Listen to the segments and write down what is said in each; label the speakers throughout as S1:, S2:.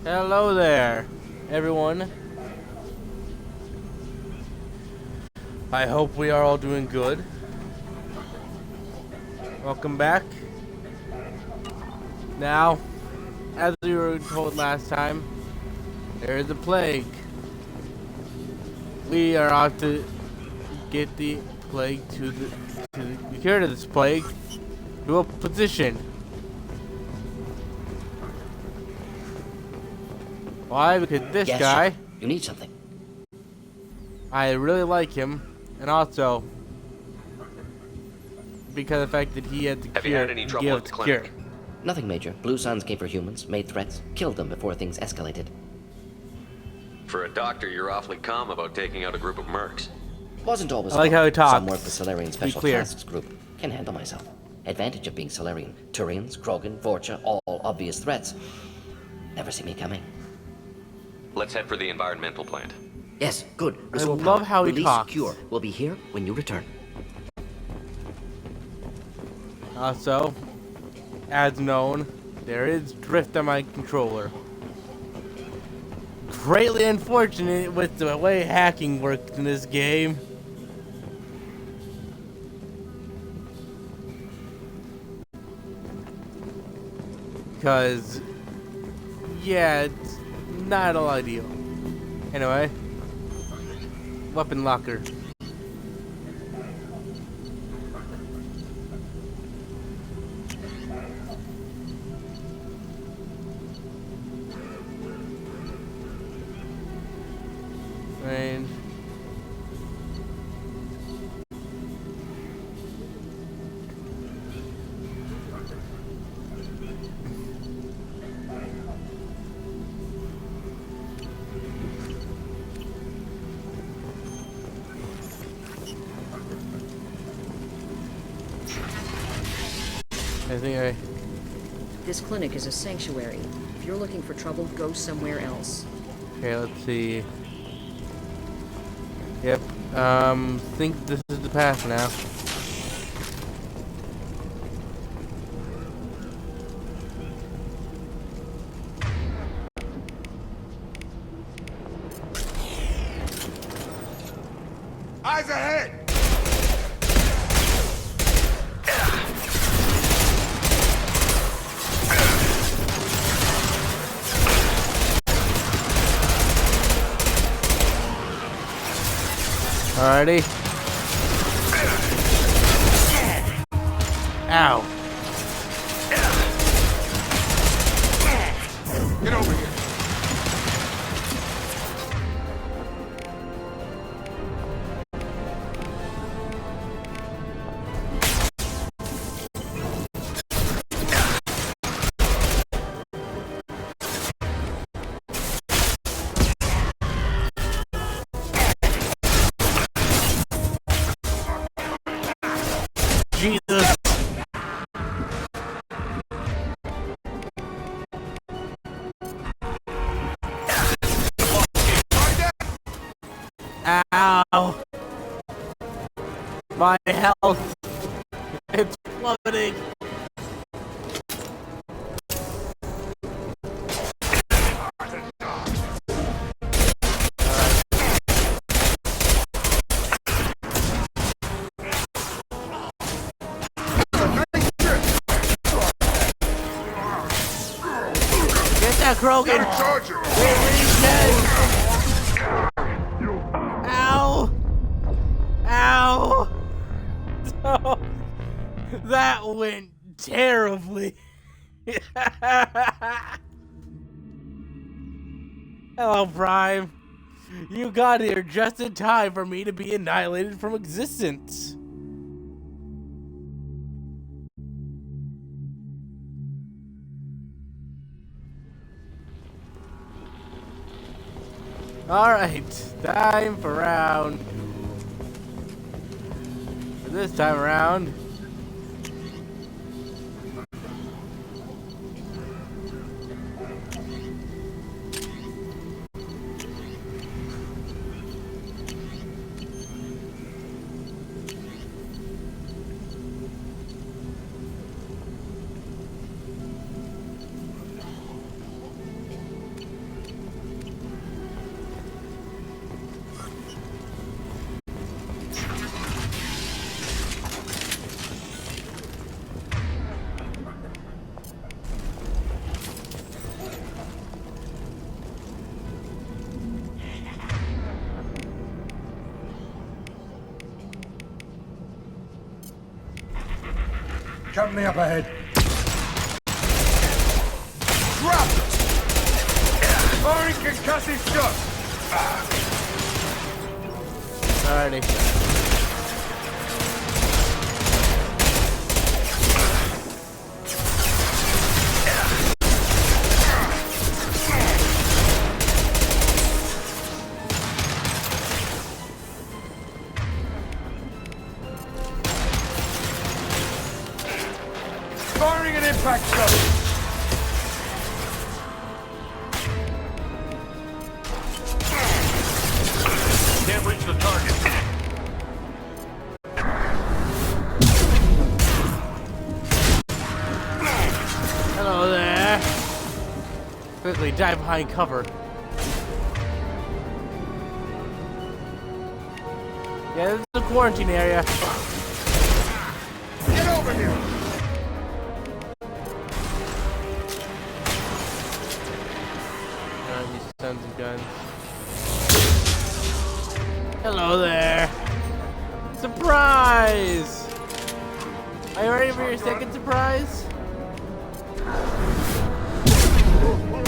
S1: Hello there, everyone. I hope we are all doing good. Welcome back. Now, as we were told last time, there is a plague. We are out to get the plague to the cure to this plague to a position. Why? Because this guy,
S2: Sure. You need something.
S1: I really like him, and also because of the fact that he had the
S3: Have
S1: cure.
S3: you had any trouble at the clinic?
S2: Nothing major. Blue Suns came for humans, made threats, killed them before things escalated.
S3: For a doctor, you're awfully calm about taking out a group of mercs.
S2: Wasn't always
S1: I like
S2: fun.
S1: how he talks.
S2: Some work with Solarian Special
S1: clear.
S2: Tasks Group. Can handle myself. Advantage of being Solarian. Turians, Krogan, Vorcha, all obvious threats. Never see me coming.
S3: Let's head for the environmental plant.
S2: Yes, good.
S1: I love how he
S2: Release
S1: talks.
S2: Cure. We'll be here when you return.
S1: Also, as known, there is drift on my controller. Greatly unfortunate with the way hacking works in this game. Because, yeah, it's not all ideal. Anyway, weapon locker. Range. I think
S4: This clinic is a sanctuary. If you're looking for trouble, go somewhere else.
S1: okay, let's see. Yep, think this is the path now.
S5: Eyes ahead!
S1: Alrighty. Ow.
S5: Get over here.
S1: Jesus. Ow. My health. It's plummeting. Get that Krogan.
S5: Charger!
S1: Ow! Ow! Oh, that went terribly. Hello, Prime. You got here just in time for me to be annihilated from existence. Alright, time for round 2. This time around,
S5: company up ahead. Drop! Firing concussive shot!
S1: Alrighty.
S5: Firing an impact shot! Can't reach the target.
S1: Hello there. Quickly dive behind cover. Yeah, this is the quarantine area.
S5: Get over here!
S1: These sons of guns. Hello there. Surprise! Are you ready for your second surprise?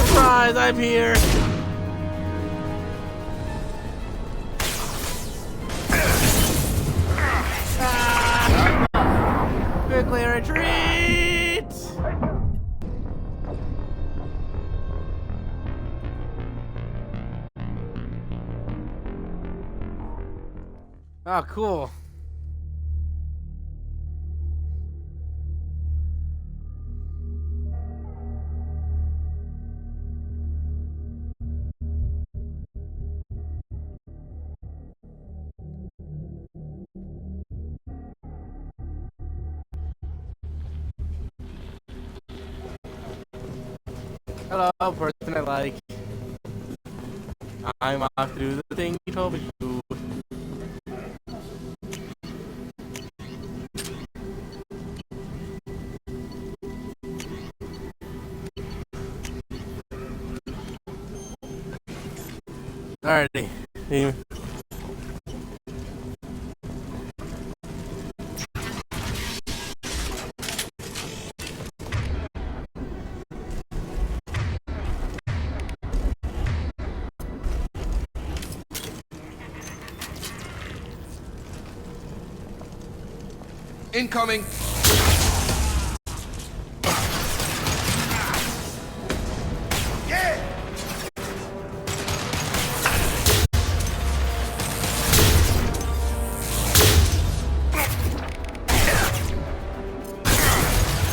S1: Surprise, I'm here! Ah! Quickly retreat! Oh, cool. Hello, person I like. I'm off to do the thing you told me to do. Alrighty.
S5: Incoming! Yeah!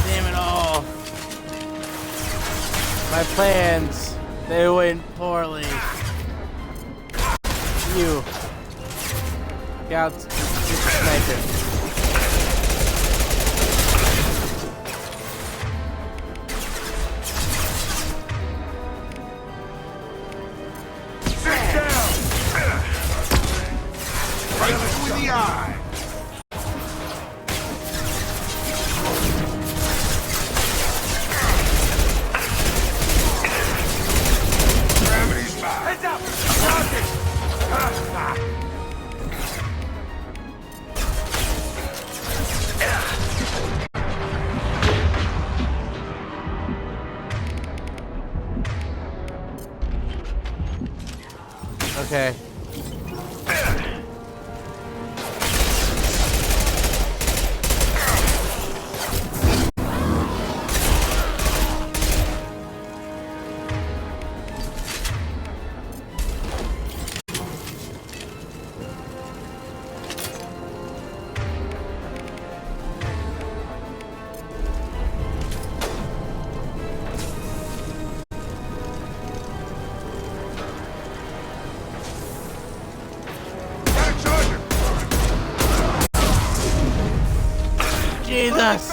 S1: Damn it all. My plans, they went poorly. You. Got sniper. Okay. Jesus!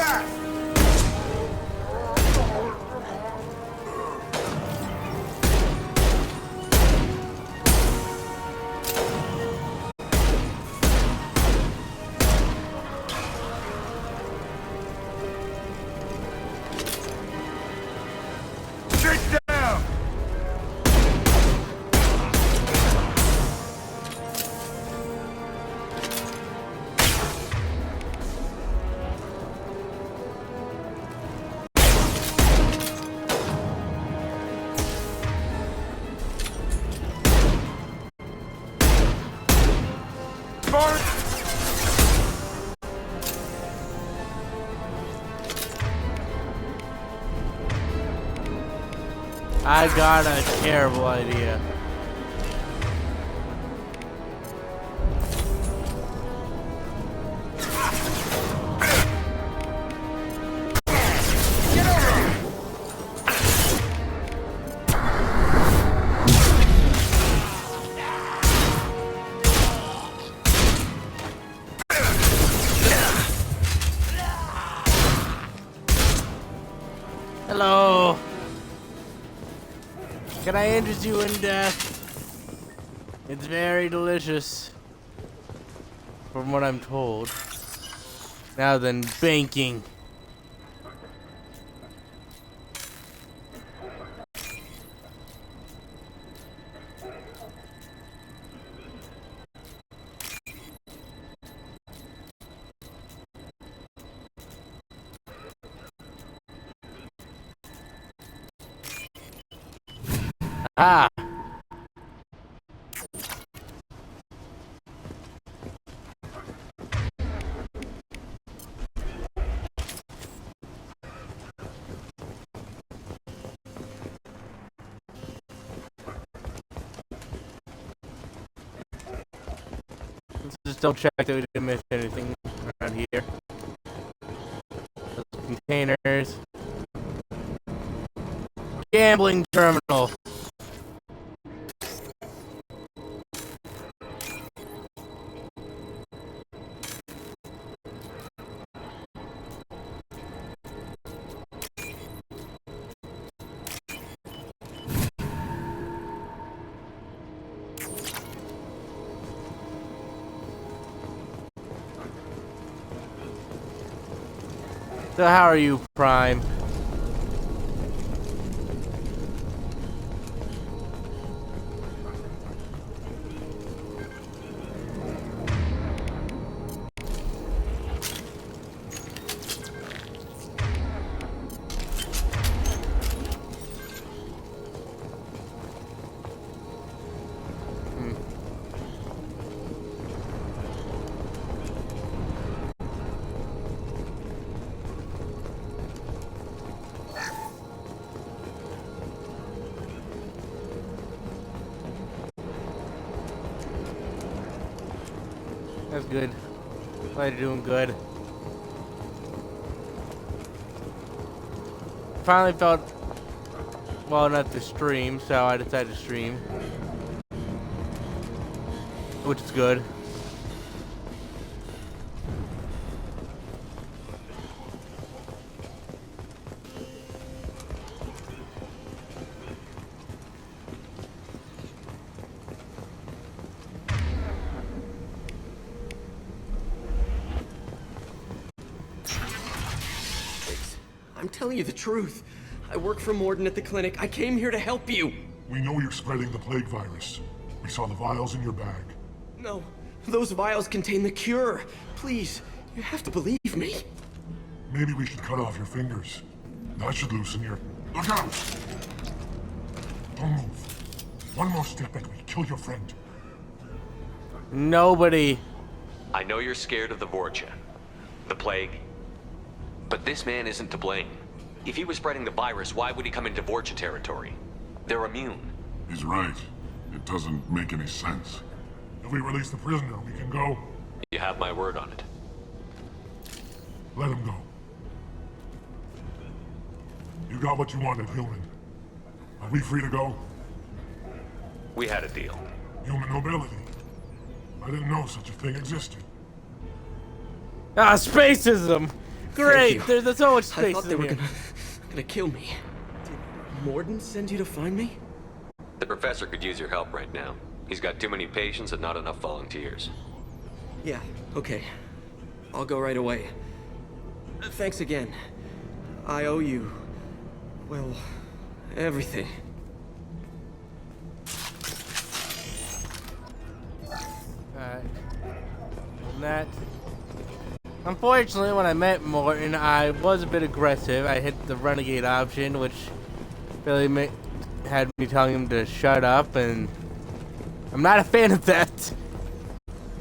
S5: Sit down! smart.
S1: I got a terrible idea. Hello. Can I interest you in death? It's very delicious, from what I'm told. Now then, banking. Ah. Let's just double check that we didn't miss anything around here. Those containers. Gambling terminal. So how are you, Prime? That's good. Glad you're doing good. Finally felt well enough to stream, so I decided to stream. Which is good.
S6: I'm telling you the truth. I work for Morden at the clinic. I came here to help you.
S7: We know you're spreading the plague virus. We saw the vials in your bag.
S6: No, those vials contain the cure. Please, you have to believe me.
S7: Maybe we should cut off your fingers. That should loosen your... Look out! Don't move. One more step and we kill your friend.
S1: Nobody.
S3: I know you're scared of the Vorcha, the plague, but this man isn't to blame. If he was spreading the virus, why would he come into Vorcha territory? They're immune.
S7: He's right. It doesn't make any sense. If we release the prisoner, we can go.
S3: You have my word on it.
S7: Let him go. You got what you wanted, human. Are we free to go?
S3: We had a deal.
S7: Human nobility. I didn't know such a thing existed.
S1: Ah, spacism! Great!
S6: Thank you.
S1: There's so much
S6: I thought
S1: spacism
S6: they were
S1: here.
S6: gonna kill me. Did Morden send you to find me?
S3: The professor could use your help right now. He's got too many patients and not enough volunteers.
S6: Yeah, okay. I'll go right away. Thanks again. I owe you... well, everything.
S1: Alright. And that... Unfortunately, when I met Morton, I was a bit aggressive. I hit the renegade option, which really had me telling him to shut up, and I'm not a fan of that.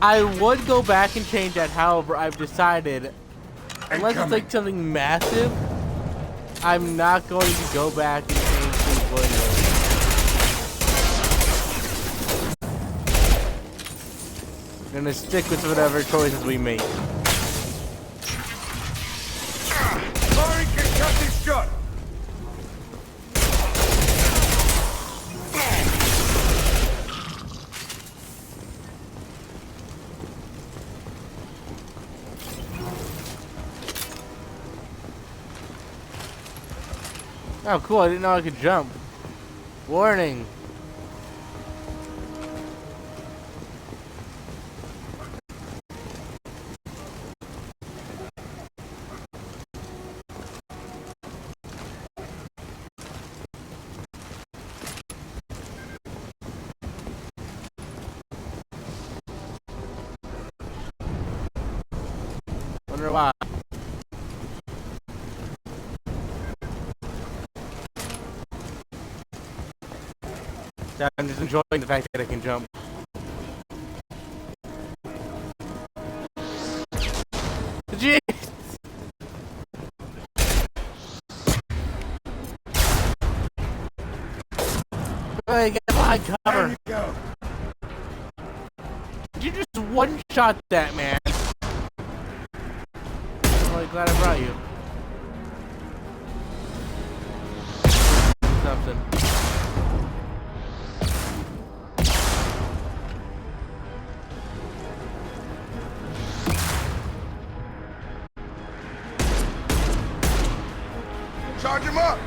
S1: I would go back and change that. However, I've decided, unless it's like something massive, I'm not going to go back and change these windows. I'm gonna stick with whatever choices we make.
S5: Murray can cut this shot.
S1: Oh, cool. I didn't know I could jump. Warning. Wonder why. I'm just enjoying the fact that I can jump. Jeez! Hey, get behind cover!
S5: There you go.
S1: You just one-shot that man. I'm really glad I brought you. Something.
S5: Charge him up.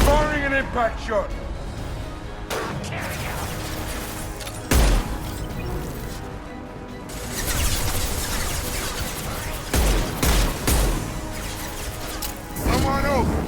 S5: Firing an impact shot. Come on over.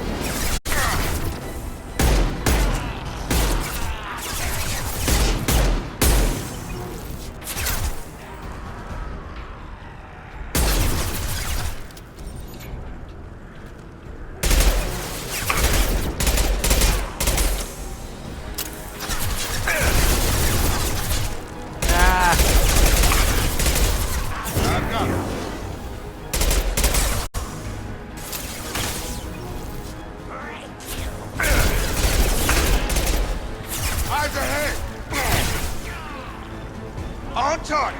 S5: Eyes ahead! On target!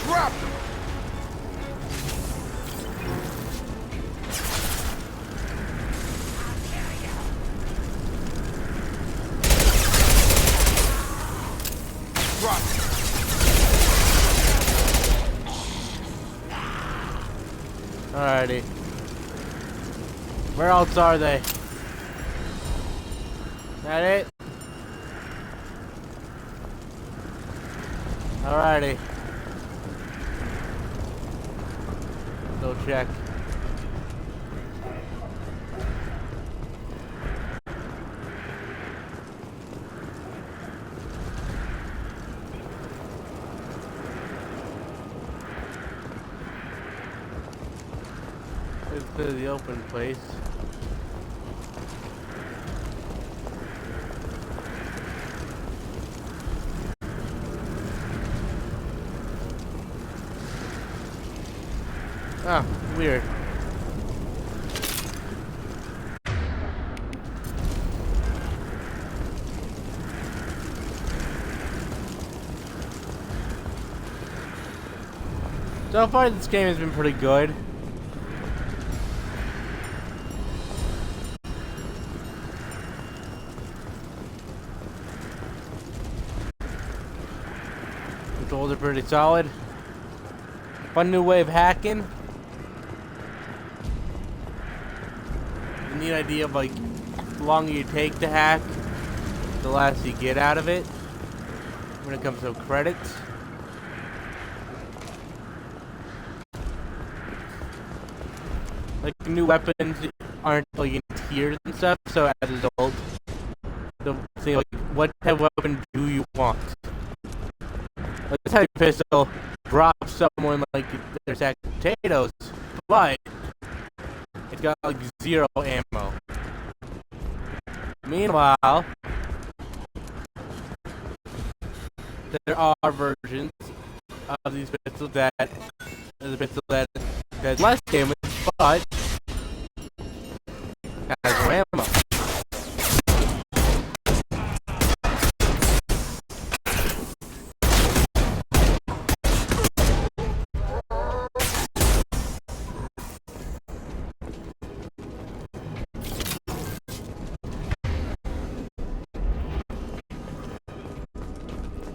S5: Drop them! Drop them!
S1: Alrighty. Where else are they? That it? Alrighty. Go check. It's to the open place. Ah, weird. So far, this game has been pretty good. Controls are pretty solid. Fun new way of hacking. A neat idea of like the longer you take to hack, the less you get out of it when it comes to credits. Like new weapons aren't like in tiers and stuff, so as a result, the thing like what type of weapon do you want? Like this heavy pistol drops someone like their sack of potatoes, but it's got like 0 ammo. Meanwhile, there are versions of these pistols that has less damage, but has more ammo.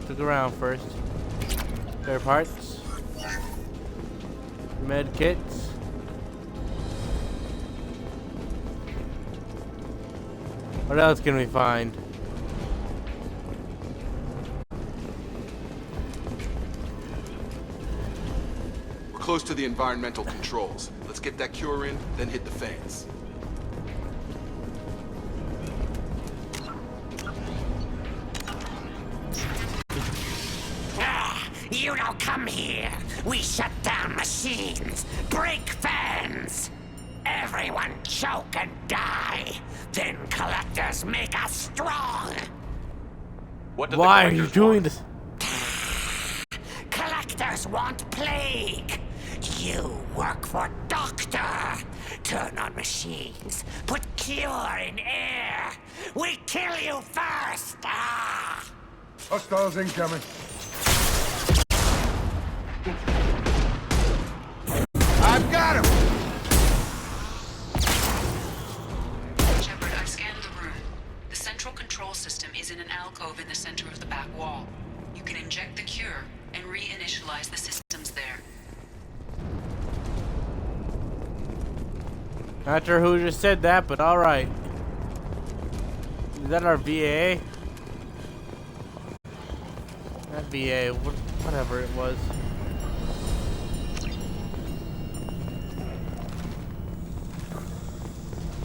S1: Look around first. Spare parts. Med kits. What else can we find?
S8: We're close to the environmental controls. Let's get that cure in, then hit the fans.
S9: You don't come here. We shut down machines, break fans. Everyone choke and die. Then collectors make us strong.
S3: What did
S1: Why
S3: the
S1: are you
S3: collectors
S1: doing
S3: want?
S1: this?
S9: Collectors want plague. You work for Doctor. Turn on machines. Put cure in air. We kill you first. Ah!
S5: Hostiles incoming. I've got him!
S10: Shepard, I've scanned the room. The central control system is in an alcove in the center of the back wall. You can inject the cure and reinitialize the systems there.
S1: Not sure who just said that, but alright. Is that our VA? Not VA, whatever it was.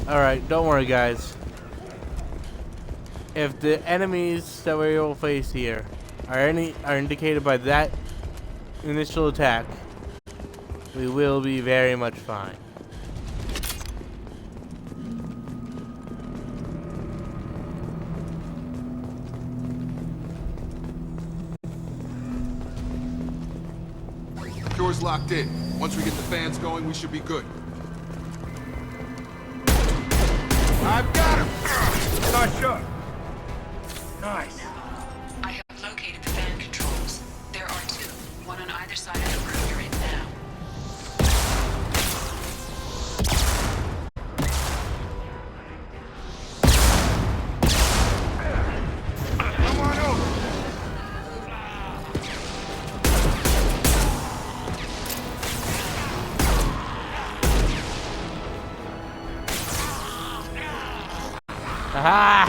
S1: Alright, don't worry guys. If the enemies that we will face here are indicated by that initial attack, we will be very much fine.
S8: Cure's locked in. Once we get the fans going, we should be good.
S5: I've got him! Not shot. Nice.
S10: I have located the fan controls. There are 2, one on either side of the room you're in now.
S5: Come on over.
S1: Aha!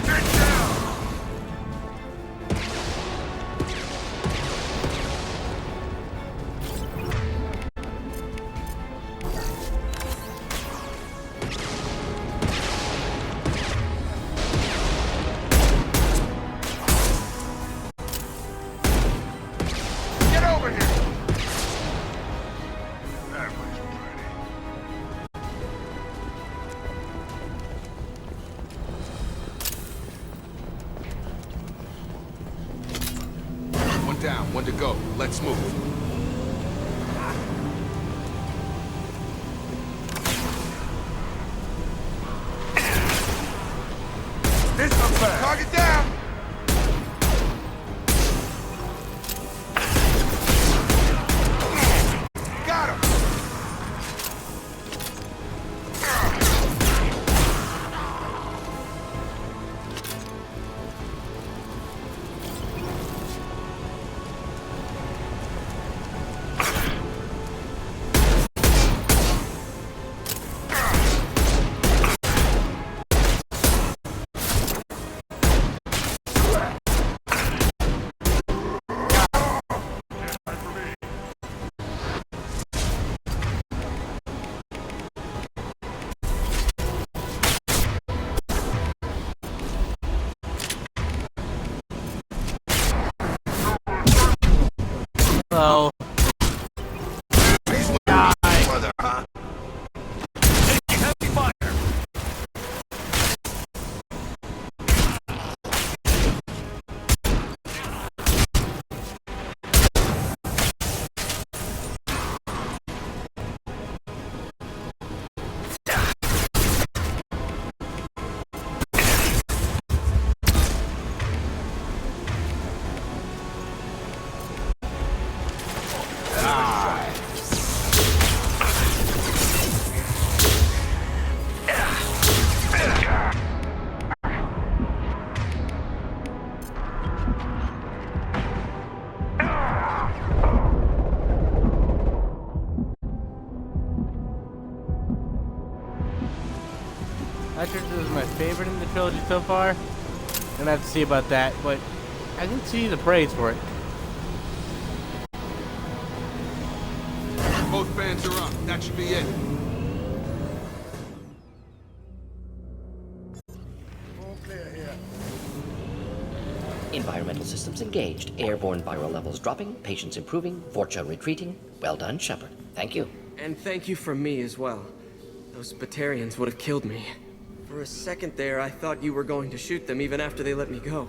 S5: Get over here! Everybody's ready.
S8: One down, one to go. Let's move.
S5: This one's back. Target down! Got him!
S1: Hello.
S5: Mother, huh?
S1: Not sure this is my favorite in the trilogy so far. Gonna have to see about that, but I can see the praise for it.
S8: Both fans are up. That should be it.
S2: Environmental systems engaged. Airborne viral levels dropping. Patients improving. Vorcha retreating. Well done, Shepard. Thank you.
S6: And thank you from me as well. Those Batarians would have killed me. For a second there, I thought you were going to shoot them even after they let me go.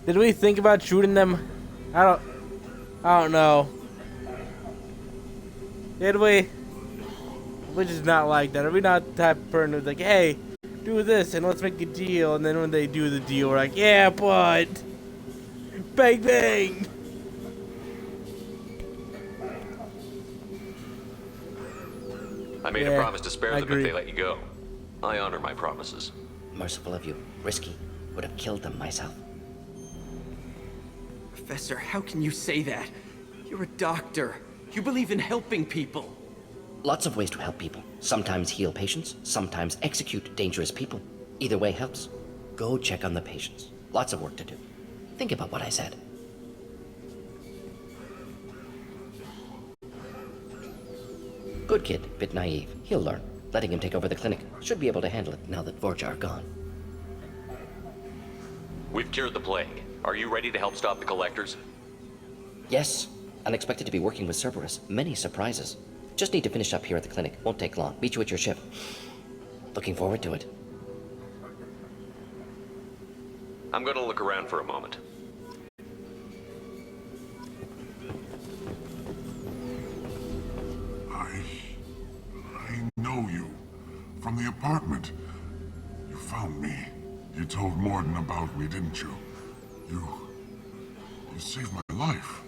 S1: Did we think about shooting them? I don't know. Did we? We're just not like that. Are we not the type of person who's like, hey, do this and let's make a deal, and then when they do the deal, we're like, yeah, but bang bang.
S3: I made a promise to spare
S1: I
S3: them
S1: agree.
S3: if they let you go. I honor my promises.
S2: Merciful of you. Risky. Would have killed them myself.
S6: Professor, how can you say that? You're a doctor. You believe in helping people.
S2: Lots of ways to help people. Sometimes heal patients, sometimes execute dangerous people. Either way helps. Go check on the patients. Lots of work to do. Think about what I said. Good kid, bit naive. He'll learn. Letting him take over the clinic. Should be able to handle it now that Vorcha are gone.
S3: We've cured the plague. Are you ready to help stop the collectors?
S2: Yes. Unexpected to be working with Cerberus. Many surprises. Just need to finish up here at the clinic. Won't take long. Meet you at your ship. Looking forward to it.
S3: I'm gonna look around for a moment.
S7: I know you. From the apartment. You found me. You told Morden about me, didn't you? You saved my life.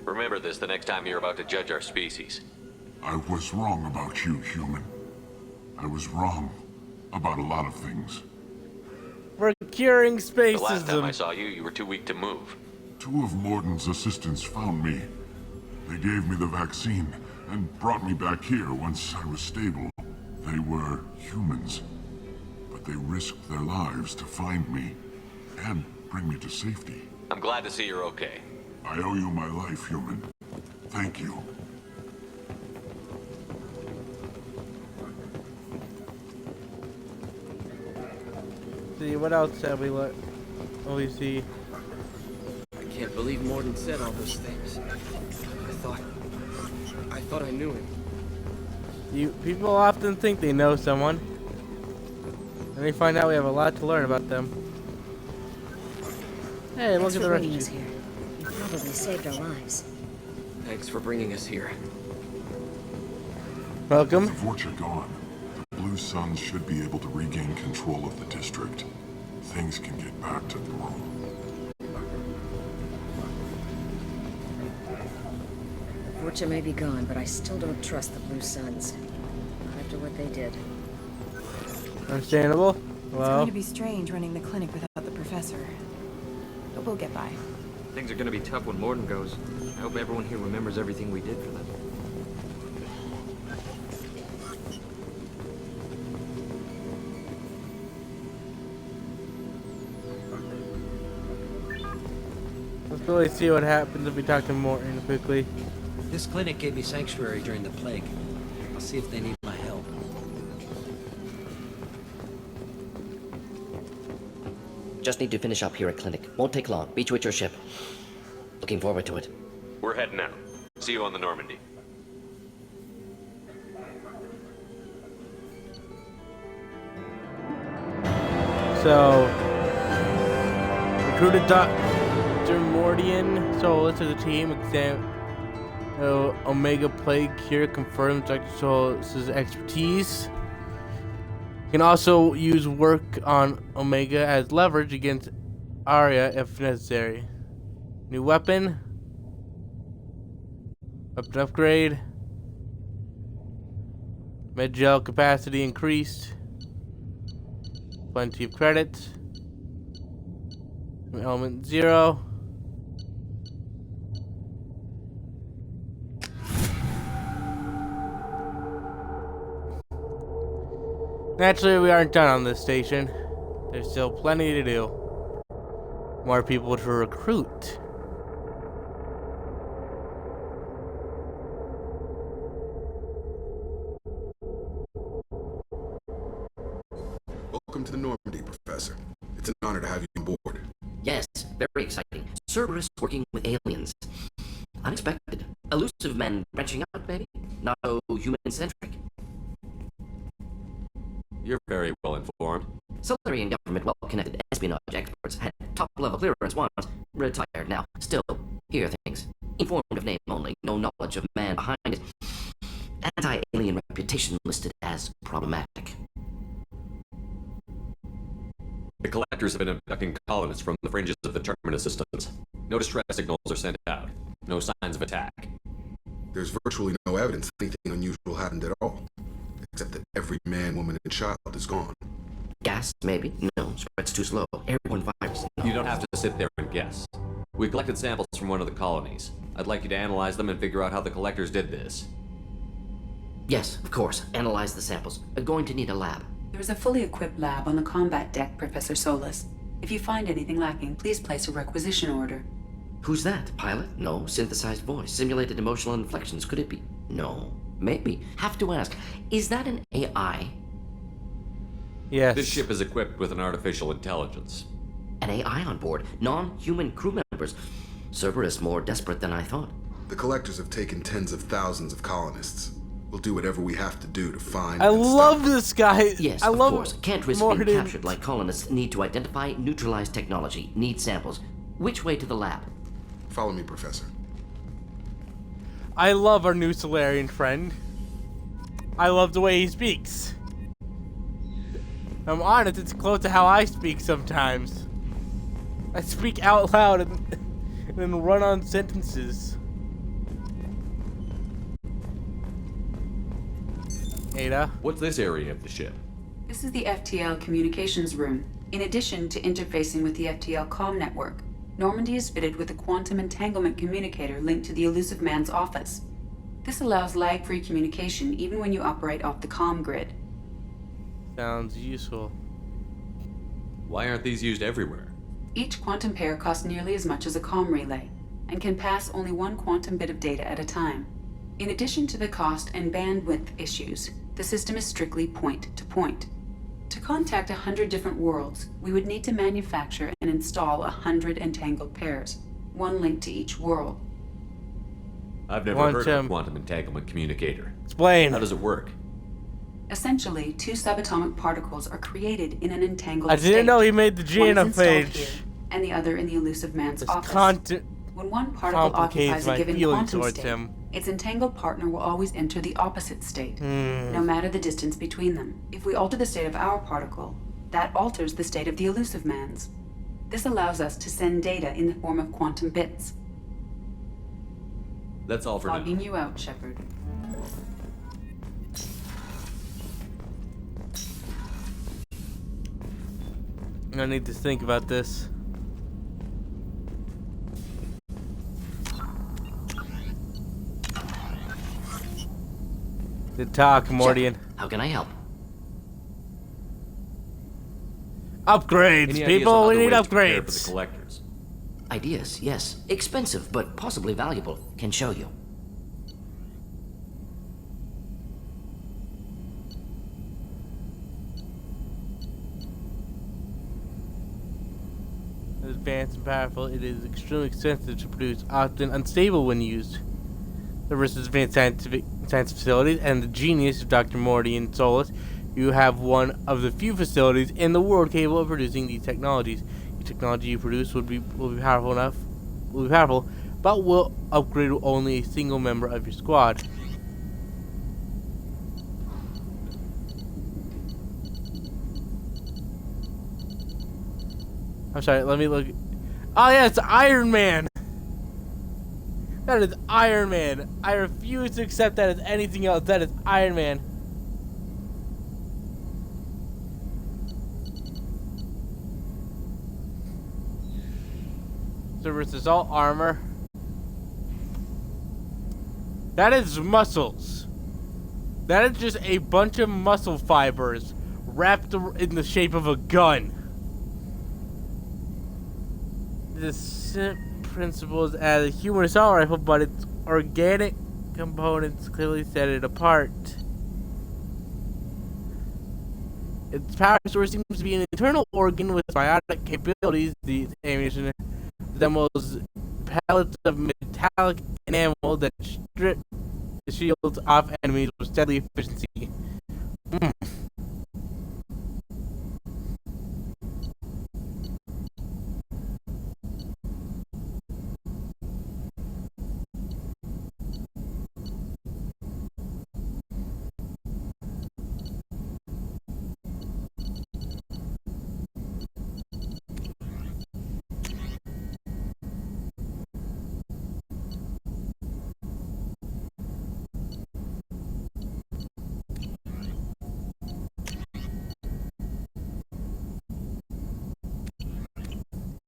S3: Remember this the next time you're about to judge our species.
S7: I was wrong about you, human. I was wrong about a lot of things.
S1: We're curing
S3: The last time I
S1: spacism.
S3: saw you, you were too weak to move.
S7: 2 of Morden's assistants found me. They gave me the vaccine and brought me back here once I was stable. They were humans, but they risked their lives to find me and bring me to safety.
S3: I'm glad to see you're okay.
S7: I owe you my life, human. Thank you.
S1: See, what else have we let? Oh, we see.
S6: I can't believe Morden said all those things. I thought I knew him.
S1: People often think they know someone, and they find out we have a lot to learn about them. Hey, look
S4: Thanks
S1: at
S4: for
S1: the
S4: bringing us
S1: rest.
S4: here. You probably saved our lives.
S6: Thanks for bringing us here.
S1: Welcome.
S7: With the Vorcha gone, the Blue Suns should be able to regain control of the district. Things can get back to normal.
S4: Vorcha may be gone, but I still don't trust the Blue Suns. Not after what they did.
S1: Understandable.
S11: It's
S1: Well,
S11: going to be strange running the clinic without the professor. But we'll get by.
S12: Things are gonna be tough when Morden goes. I hope everyone here remembers everything we did for them.
S1: let's really see what happens if we talk to Morton quickly.
S13: This clinic gave me sanctuary during the plague. I'll see if they need my help.
S2: Just need to finish up here at clinic. Won't take long. Meet you at your ship. Looking forward to it.
S3: We're heading out. See you on the Normandy.
S1: So, recruited Dr. Mordian. Solus to the team. Omega Plague Cure confirms Dr. Solus's expertise. Can also use work on Omega as leverage against Arya if necessary. New weapon. Weapon upgrade. Med gel capacity increased. Plenty of credits. Element 0. Naturally, we aren't done on this station. There's still plenty to do. More people to recruit.
S8: Welcome to the Normandy, Professor. It's an honor to have you on board.
S2: Yes, very exciting. Cerberus working with aliens. Unexpected. Elusive men branching out, maybe? Not so human-centric.
S3: You're very well informed.
S2: Solarian government well-connected espionage experts had top-level clearance once. Retired now. Still, hear things. Informed of name only, no knowledge of man behind it. Anti-alien reputation listed as problematic.
S3: The collectors have been abducting colonists from the fringes of the Terminus systems. No distress signals are sent out. No signs of attack.
S8: There's virtually no evidence anything unusual happened at all. Except that every man, woman, and child is gone.
S2: Gas, maybe? No, spread's too slow. Airborne virus? No.
S3: You don't have to sit there and guess. We collected samples from one of the colonies. I'd like you to analyze them and figure out how the collectors did this.
S2: Yes, of course. Analyze the samples. Going to need a lab.
S10: There is a fully equipped lab on the combat deck, Professor Solis. If you find anything lacking, please place a requisition order.
S2: Who's that? Pilot? No. Synthesized voice. Simulated emotional inflections. Could it be? No. Maybe. Have to ask. Is that an AI?
S1: Yes.
S3: This ship is equipped with an artificial intelligence.
S2: An AI on board. Non-human crew members. Cerberus more desperate than I thought.
S8: The collectors have taken tens of thousands of colonists. We'll do whatever we have to do to find.
S1: I love this guy.
S2: Yes,
S1: I
S2: of
S1: love
S2: course. Can't risk
S1: Mordin.
S2: being captured like colonists. Need to identify, neutralize technology. Need samples. Which way to the lab?
S8: Follow me, Professor.
S1: I love our new Solarian friend. I love the way he speaks. I'm honest, it's close to how I speak sometimes. I speak out loud and then run on sentences. Ada?
S3: What's this area of the ship?
S10: This is the FTL communications room. In addition to interfacing with the FTL comm network, Normandy is fitted with a quantum entanglement communicator linked to the Elusive Man's office. This allows lag-free communication even when you operate off the comm grid.
S1: Sounds useful.
S3: Why aren't these used everywhere?
S10: Each quantum pair costs nearly as much as a comm relay, and can pass only one quantum bit of data at a time. In addition to the cost and bandwidth issues, the system is strictly point-to-point. To contact 100 different worlds, we would need to manufacture and install 100 entangled pairs, one linked to each world.
S3: I've never heard of a quantum entanglement communicator.
S1: Explain.
S3: How does it work?
S10: Essentially, two subatomic particles are created in an entangled
S1: I
S10: state.
S1: didn't know he made the
S10: One is
S1: Gina
S10: installed
S1: page.
S10: here, and the other in the Elusive Man's
S1: This
S10: office.
S1: When
S10: one particle occupies a given
S1: feelings
S10: quantum
S1: towards
S10: state,
S1: him.
S10: its entangled partner will always enter the opposite state, no matter the distance between them. If we alter the state of our particle, that alters the state of the Elusive Man's. This allows us to send data in the form of quantum bits.
S3: That's all for now.
S10: Logging you out, Shepard.
S1: I need to think about this. Good talk, Mordian.
S2: How can I help?
S1: Upgrades,
S3: Any ideas
S1: people.
S3: on
S1: We
S3: other
S1: need
S3: ways to prepare for the
S1: upgrades.
S3: collectors?
S2: Ideas, yes. Expensive, but possibly valuable. Can show you.
S1: Advanced and powerful, it is extremely expensive to produce, often unstable when used. The versus advanced science facilities and the genius of Dr. Mordian Solis, you have one of the few facilities in the world capable of producing these technologies. The technology you produce will be powerful, but will upgrade only a single member of your squad. I'm sorry, let me look. Oh yeah, it's Iron Man! That is Iron Man. I refuse to accept that as anything else. That is Iron Man. So versus all armor. That is muscles. That is just a bunch of muscle fibers wrapped in the shape of a gun. The same principles as a human assault rifle, but its organic components clearly set it apart. Its power source seems to be an internal organ with biotic capabilities. The ammunition resembles pellets of metallic enamel that strip the shields off enemies with deadly efficiency.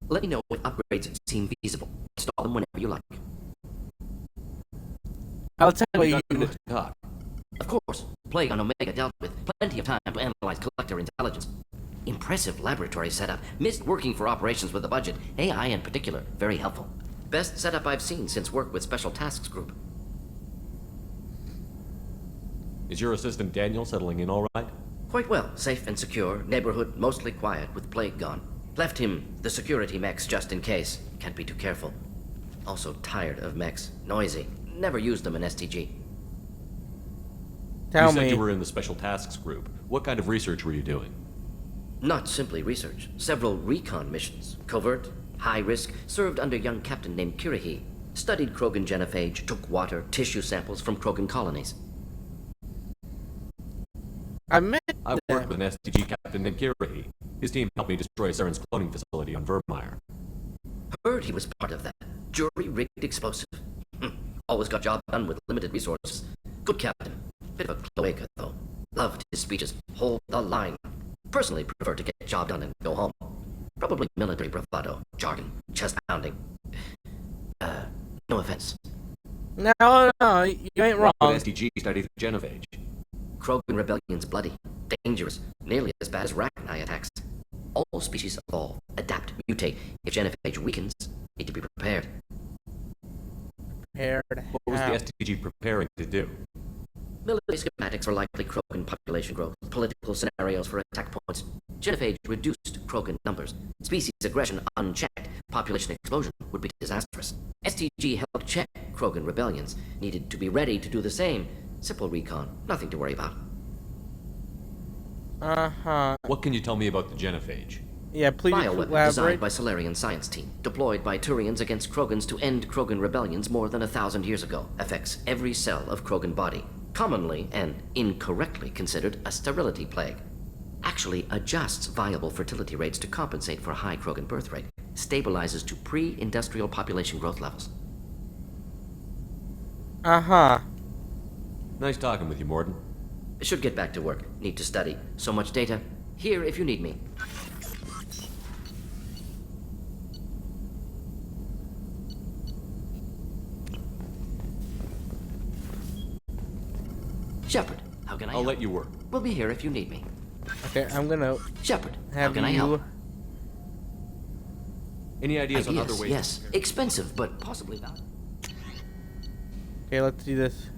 S2: Let me know if upgrades seem feasible. Install them whenever you like.
S1: I'll tell you.
S12: Talk.
S2: Of course, Plague on Omega dealt with plenty of time to analyze collector intelligence. Impressive laboratory setup. Missed working for operations with a budget. AI in particular, very helpful. Best setup I've seen since work with Special Tasks Group.
S14: Is your assistant Daniel settling in all right?
S2: Quite well. Safe and secure. Neighborhood mostly quiet with Plague gone. Left him the security mechs just in case. Can't be too careful. Also tired of mechs. Noisy. Never used them in STG.
S14: You said you were in the Special Tasks Group. What kind of research were you doing?
S2: Not simply research. Several recon missions. Covert, high risk, served under a young captain named Kirahi. Studied Krogan genophage, took water, tissue samples from Krogan colonies.
S14: I've worked with an STG captain named Kirahi. His team helped me destroy Saren's cloning facility on Vermeer.
S2: Heard he was part of that. Jury-rigged explosive. Always got job done with limited resources. Good captain. Bit of a cloaca, though. Loved his speeches. Hold the line. Personally prefer to get the job done and go home. Probably military bravado, jargon, chest pounding. No offense.
S1: No, you ain't wrong.
S14: STG studied genophage.
S2: Krogan rebellion's bloody, dangerous, nearly as bad as Rachni attacks. All species evolve, adapt, mutate. If genophage weakens, need to be prepared.
S1: Prepared.
S14: What was the STG preparing to do?
S2: Military schematics for likely Krogan population growth, political scenarios for attack points. Genophage reduced Krogan numbers. Species aggression unchecked, population explosion would be disastrous. STG helped check Krogan rebellions, needed to be ready to do the same. Simple recon, nothing to worry about.
S14: What can you tell me about the genophage?
S1: Yeah, please
S2: Bioweapon designed by Solarian science team, deployed by Turians against Krogans to end Krogan rebellions more than 1,000 years ago. Affects every cell of Krogan body. Commonly and incorrectly considered a sterility plague. Actually adjusts viable fertility rates to compensate for a high Krogan birth rate. Stabilizes to pre-industrial population growth levels.
S14: Nice talking with you, Mordin.
S2: Should get back to work. Need to study. So much data. Here if you need me. Shepard, how can I help?
S14: I'll let you work.
S2: We'll be here if you need me.
S1: Okay, I'm gonna...
S2: Shepard, how
S1: have
S2: can I
S1: you...
S2: help?
S14: Any ideas on other ways?
S2: Yes, expensive, but possibly valuable.
S1: Okay, let's do this.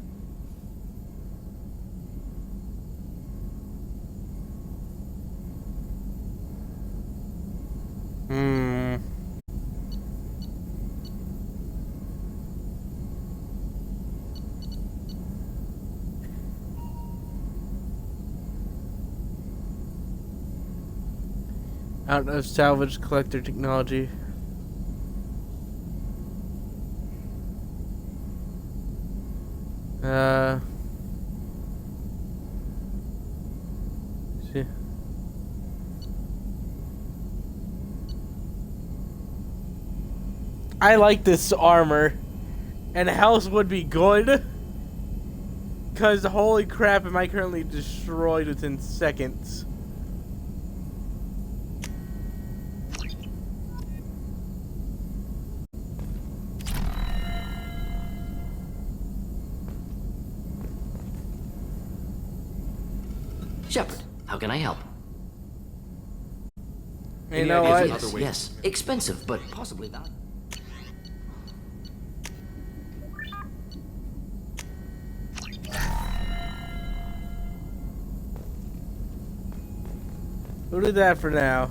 S1: Out of salvage collector technology. See. I like this armor, and health would be good. Cause holy crap, am I currently destroyed within seconds.
S2: Shepard, how can I help?
S1: You know what?
S2: Yes. Expensive, but possibly not.
S1: We'll do that for now.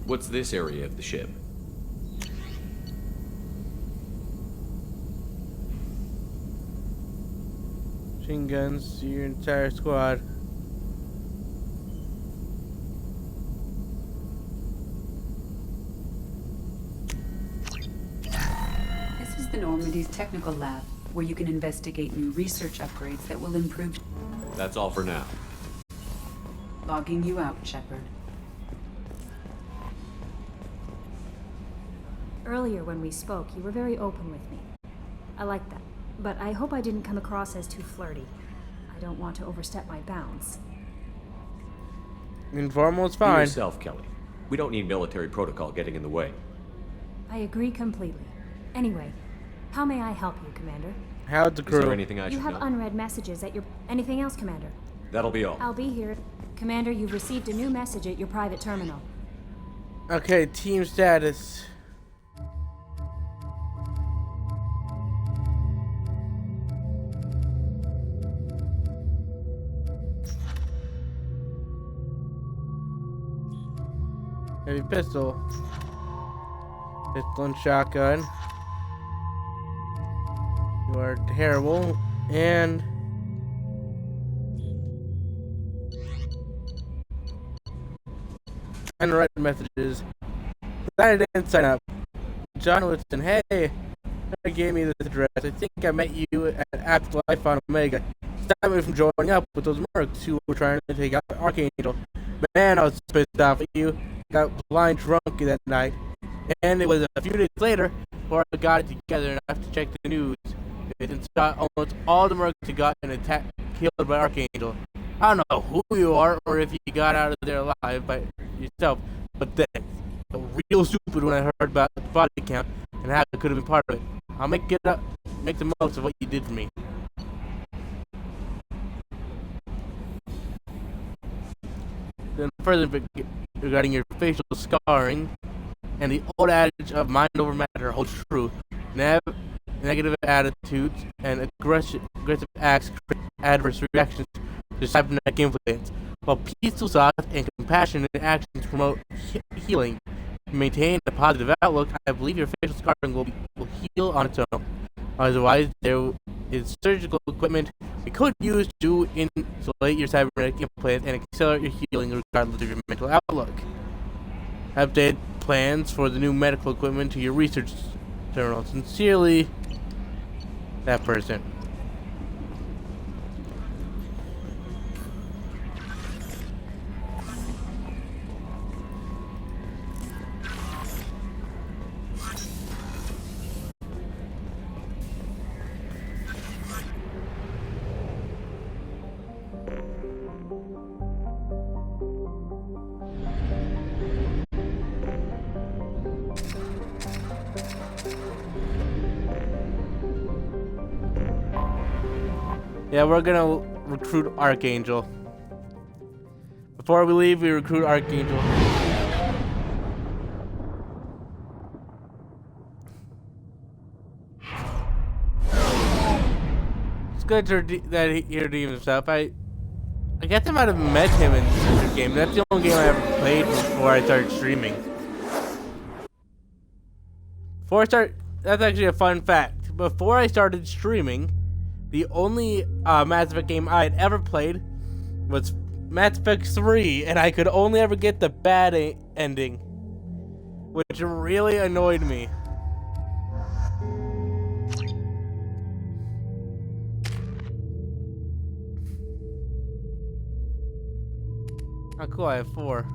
S14: What's this area of the ship?
S1: Machine guns to your entire squad.
S10: This is the Normandy's technical lab, where you can investigate new research upgrades that will improve.
S14: That's all for now.
S10: Logging you out, Shepard.
S15: Earlier when we spoke, you were very open with me. I like that. But I hope I didn't come across as too flirty. I don't want to overstep my bounds.
S1: Informal is
S14: Be
S1: fine.
S14: yourself, Kelly. We don't need military protocol getting in the way.
S15: I agree completely. Anyway, how may I help you, Commander?
S1: How's the crew?
S14: Is there anything I
S15: You
S14: should
S15: have
S14: know?
S15: unread messages at your... Anything else, Commander?
S14: That'll be all.
S15: I'll be here. Commander, you've received a new message at your private terminal.
S1: Okay, team status. Heavy pistol. Pistol and shotgun. You are terrible. And unread messages. Glad I didn't sign up. John Woodson, hey, they gave me this address. I think I met you at Afterlife on Omega. Stopped me from joining up with those mercs who were trying to take out Archangel. Man, I was pissed off at you. Got blind drunk that night. And it was a few days later before I got it together enough to check the news. And saw almost all the mercs who got an attack killed by Archangel. I don't know who you are or if you got out of there alive by yourself, but then I was real stupid when I heard about the body count and how I could have been part of it. I'll make the most of what you did for me. Then further regarding your facial scarring and the old adage of mind over matter holds true. Negative attitudes and aggressive acts create adverse reactions to cybernetic influence, while peaceful, soft, and compassionate actions promote healing. To maintain a positive outlook, I believe your facial scarring will heal on its own. Otherwise, there is surgical equipment we could use to insulate your cybernetic implant and accelerate your healing regardless of your mental outlook. Update plans for the new medical equipment to your research terminal. Sincerely, that person. Yeah, we're gonna recruit Archangel. Before we leave, we recruit Archangel. It's good that he redeemed himself. I guess I might have met him in this game. That's the only game I ever played before I started streaming. That's actually a fun fact. Before I started streaming, the only Mass Effect game I had ever played was Mass Effect 3, and I could only ever get the bad ending, which really annoyed me. Oh cool, I have 4.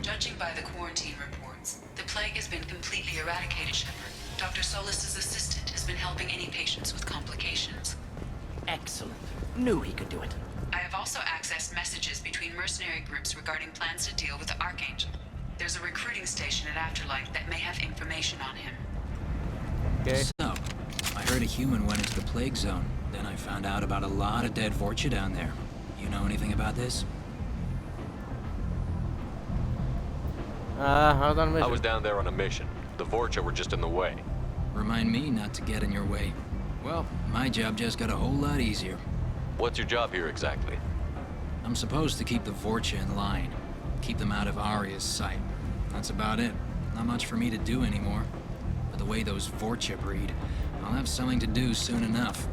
S10: Judging by the quarantine reports, the plague has been completely eradicated, Shepard. Dr. Solis's assistant has been helping any patients with complications.
S16: Excellent. Knew he could do it.
S10: I have also accessed messages between mercenary groups regarding plans to deal with the Archangel. There's a recruiting station at Afterlife that may have information on him.
S1: Okay.
S17: So, I heard a human went into the plague zone. Then I found out about a lot of dead Vorcha down there. You know anything about this?
S1: I was on a mission.
S14: I was down there on a mission. The Vorcha were just in the way.
S17: Remind me not to get in your way. Well, my job just got a whole lot easier.
S14: What's your job here exactly?
S17: I'm supposed to keep the Vorcha in line. Keep them out of Aria's sight. That's about it. Not much for me to do anymore. But the way those Vorcha breed, I'll have something to do soon enough.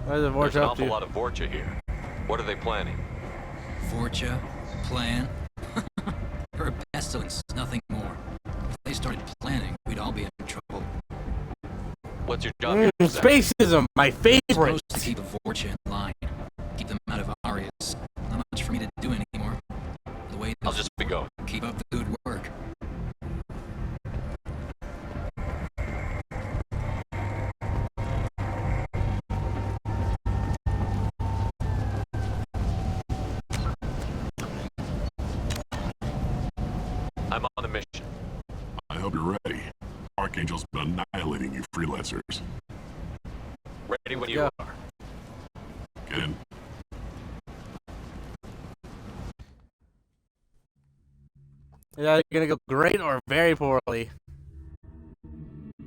S1: What is the Vorcha
S14: There's an
S1: up
S14: awful
S1: to?
S14: lot of Vorcha here. What are they planning?
S17: Vorcha? Plan? For a pestilence, nothing more. If they started planning, we'd all be in trouble.
S14: What's your job here exactly?
S1: Spacism, my favorite.
S17: I'm supposed to keep the Vorcha in line. Keep them out of Aria's. Not much for me to do anymore. The way
S14: I'll just be going.
S17: Keep up the good work.
S14: I'm on a mission.
S7: I hope you're ready. Archangel's been annihilating you freelancers.
S14: Ready when you are.
S7: Get in.
S1: Is that gonna go great or very poorly?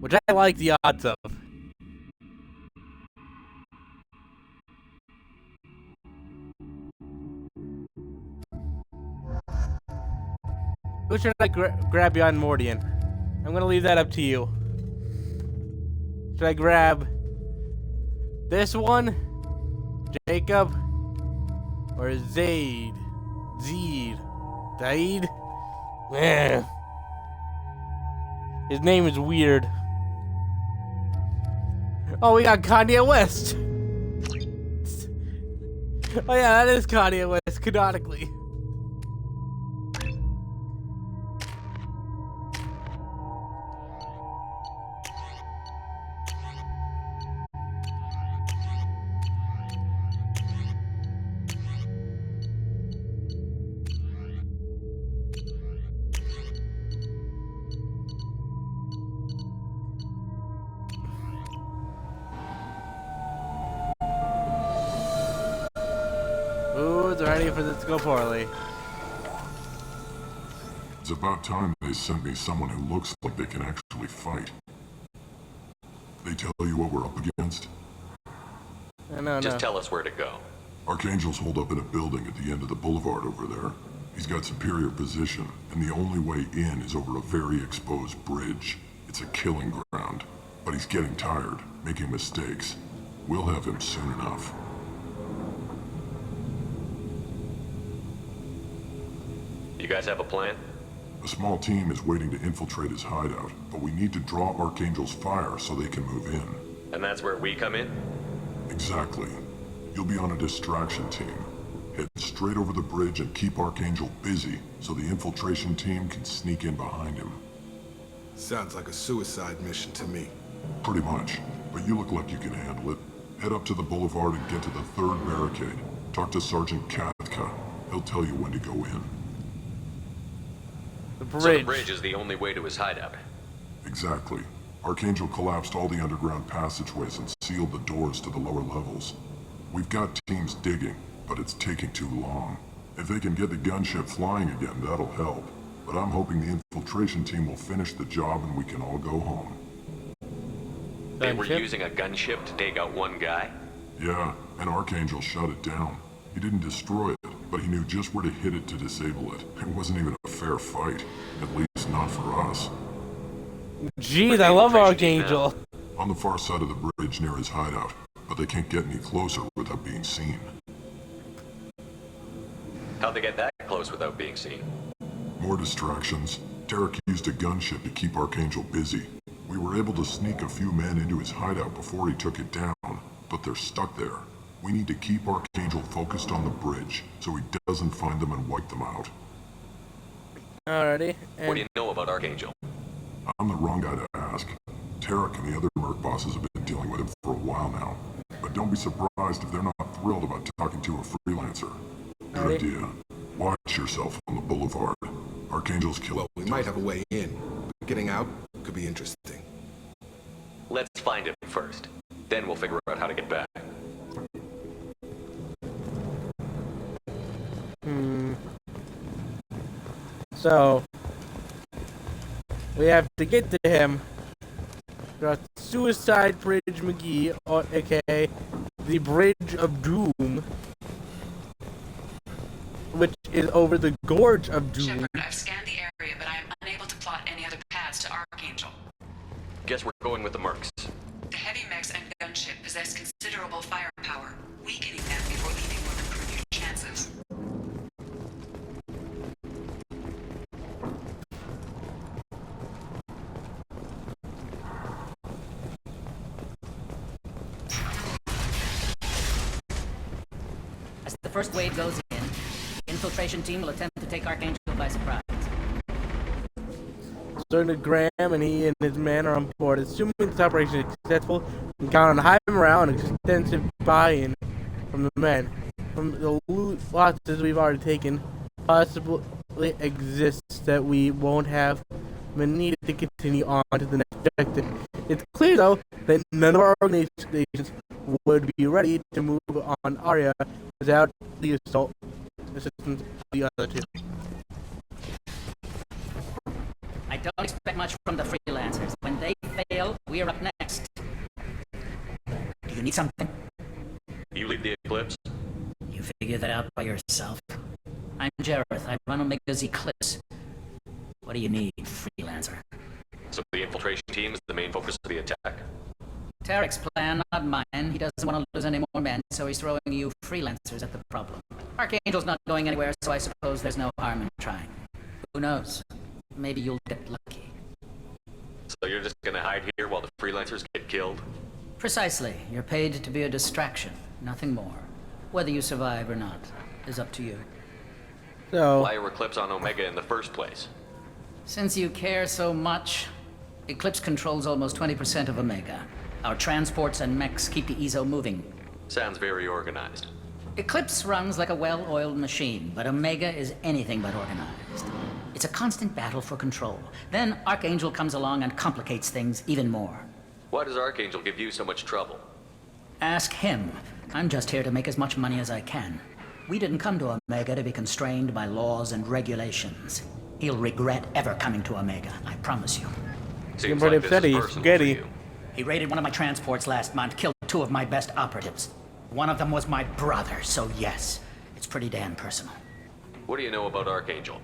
S1: Which I like the odds of. Who should I grab beyond Mordian? I'm gonna leave that up to you. Should I grab this one, Jacob, or Zaid? Zaid? Man, his name is weird. Oh, we got Kanye West. Oh yeah, that is Kanye West canonically. Who's ready for this to go poorly?
S7: It's about time they sent me someone who looks like they can actually fight. They tell you what we're up against?
S14: Just tell us where to go.
S7: Archangel's holed up in a building at the end of the boulevard over there. He's got superior position, and the only way in is over a very exposed bridge. It's a killing ground, but he's getting tired, making mistakes. We'll have him soon enough.
S14: You guys have a plan?
S7: A small team is waiting to infiltrate his hideout, but we need to draw Archangel's fire so they can move in.
S14: And that's where we come in?
S7: Exactly. You'll be on a distraction team. Head straight over the bridge and keep Archangel busy so the infiltration team can sneak in behind him.
S8: Sounds like a suicide mission to me.
S7: Pretty much, but you look like you can handle it. Head up to the boulevard and get to the third barricade. Talk to Sergeant Katka. He'll tell you when to go in.
S14: So the bridge is the only way to his hideout.
S7: Exactly. Archangel collapsed all the underground passageways and sealed the doors to the lower levels. We've got teams digging, but it's taking too long. If they can get the gunship flying again, that'll help. But I'm hoping the infiltration team will finish the job and we can all go home.
S3: They were
S1: Gunship?
S3: using a gunship to take out one guy?
S7: Yeah, and Archangel shut it down. He didn't destroy it, but he knew just where to hit it to disable it. It wasn't even a fair fight. At least not for us.
S1: Jeez, I love Archangel.
S7: On the far side of the bridge near his hideout, but they can't get any closer without being seen.
S3: How'd they get that close without being seen?
S7: More distractions. Tarek used a gunship to keep Archangel busy. We were able to sneak a few men into his hideout before he took it down, but they're stuck there. We need to keep Archangel focused on the bridge, so he doesn't find them and wipe them out.
S1: Alrighty.
S3: What do you know about Archangel?
S7: I'm the wrong guy to ask. Tarek and the other merc bosses have been dealing with him for a while now. But don't be surprised if they're not thrilled about talking to a freelancer. Good idea. Watch yourself on the boulevard. Archangel's killed.
S8: Well, we might have a way in. But getting out could be interesting.
S3: Let's find him first. Then we'll figure out how to get back.
S1: So, we have to get to him. Got Suicide Bridge McGee, or aka the Bridge of Doom, which is over the Gorge of Doom.
S10: Shepard, I've scanned the area, but I am unable to plot any other paths to Archangel.
S3: Guess we're going with the mercs.
S10: The heavy mechs and gunship possess considerable firepower. Weakening them before leaving will improve your chances.
S16: As the first wave goes in, the infiltration team will attempt to take Archangel by surprise.
S1: Sergeant Graham and he and his men are on board. Assuming this operation is successful, we count on high morale and extensive buy-in from the men. From the loot losses we've already taken, possibly exists that we won't have been needed to continue on to the next objective. It's clear, though, that none of our organizations would be ready to move on Arya without the assistance of the other two.
S16: I don't expect much from the freelancers. When they fail, we are up next. Do you need something?
S3: You lead the Eclipse?
S16: You figure that out by yourself. I'm Jareth. I run Omega's Eclipse. What do you need, freelancer?
S3: So the infiltration team is the main focus of the attack?
S16: Tarek's plan, not mine. He doesn't want to lose any more men, so he's throwing you freelancers at the problem. Archangel's not going anywhere, so I suppose there's no harm in trying. Who knows? Maybe you'll get lucky.
S3: So you're just gonna hide here while the freelancers get killed?
S16: Precisely. You're paid to be a distraction, nothing more. Whether you survive or not is up to you.
S1: So,
S3: why are Eclipse on Omega in the first place?
S16: Since you care so much, Eclipse controls almost 20% of Omega. Our transports and mechs keep the EZO moving.
S3: Sounds very organized.
S16: Eclipse runs like a well-oiled machine, but Omega is anything but organized. It's a constant battle for control. Then Archangel comes along and complicates things even more.
S3: Why does Archangel give you so much trouble?
S16: Ask him. I'm just here to make as much money as I can. We didn't come to Omega to be constrained by laws and regulations. He'll regret ever coming to Omega, I promise you.
S3: Seems like this is personal for you.
S16: He raided one of my transports last month, killed 2 of my best operatives. One of them was my brother, so yes, it's pretty damn personal.
S3: What do you know about Archangel?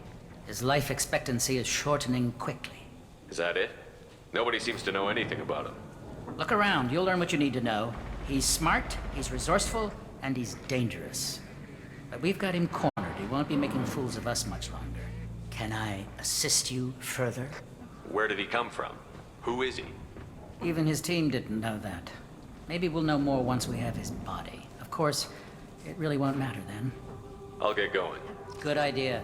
S16: His life expectancy is shortening quickly.
S3: Is that it? Nobody seems to know anything about him.
S16: Look around, you'll learn what you need to know. He's smart, he's resourceful, and he's dangerous. But we've got him cornered. He won't be making fools of us much longer. Can I assist you further?
S3: Where did he come from? Who is he?
S16: Even his team didn't know that. Maybe we'll know more once we have his body. Of course, it really won't matter then.
S3: I'll get going.
S16: Good idea.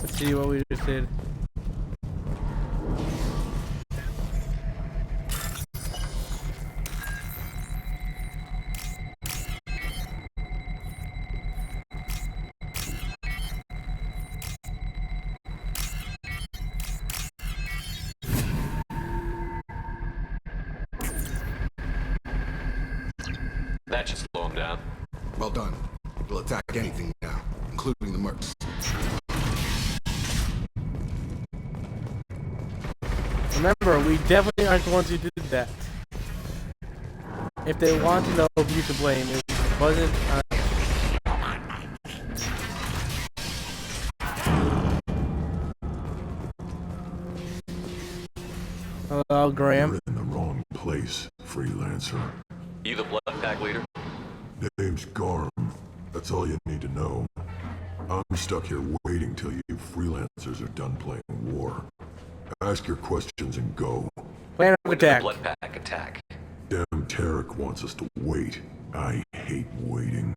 S1: Let's see what we just did.
S3: That should slow him down.
S8: Well done. We'll attack anything now, including the mercs.
S1: Remember, we definitely aren't the ones who did that. If they want to know who to blame, it wasn't us. Hello, Graham.
S7: You're in the wrong place, freelancer.
S3: You the blood pack leader?
S7: Name's Garm. That's all you need to know. I'm stuck here waiting till you freelancers are done playing war. Ask your questions and go.
S1: Plan of attack.
S3: Blood pack attack.
S7: Damn Tarek wants us to wait. I hate waiting.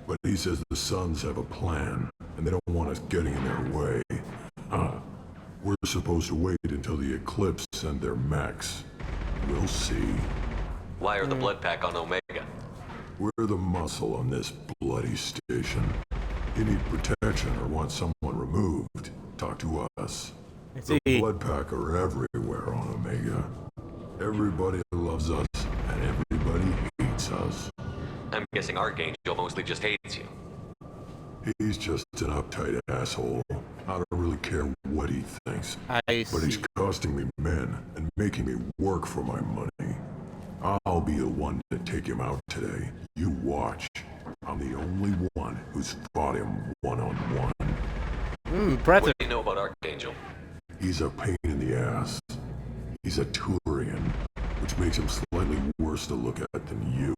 S7: But he says the Suns have a plan, and they don't want us getting in their way. We're supposed to wait until the Eclipse send their mechs. We'll see.
S3: Why are the blood pack on Omega?
S7: We're the muscle on this bloody station. You need protection or want someone removed, talk to us. The blood pack are everywhere on Omega. Everybody loves us, and everybody hates us.
S3: I'm guessing Archangel mostly just hates you.
S7: He's just an uptight asshole. I don't really care what he thinks. But he's costing me men and making me work for my money. I'll be the one to take him out today. You watch. I'm the only one who's fought him one-on-one.
S3: What do you know about Archangel?
S7: He's a pain in the ass. He's a Turian, which makes him slightly worse to look at than you.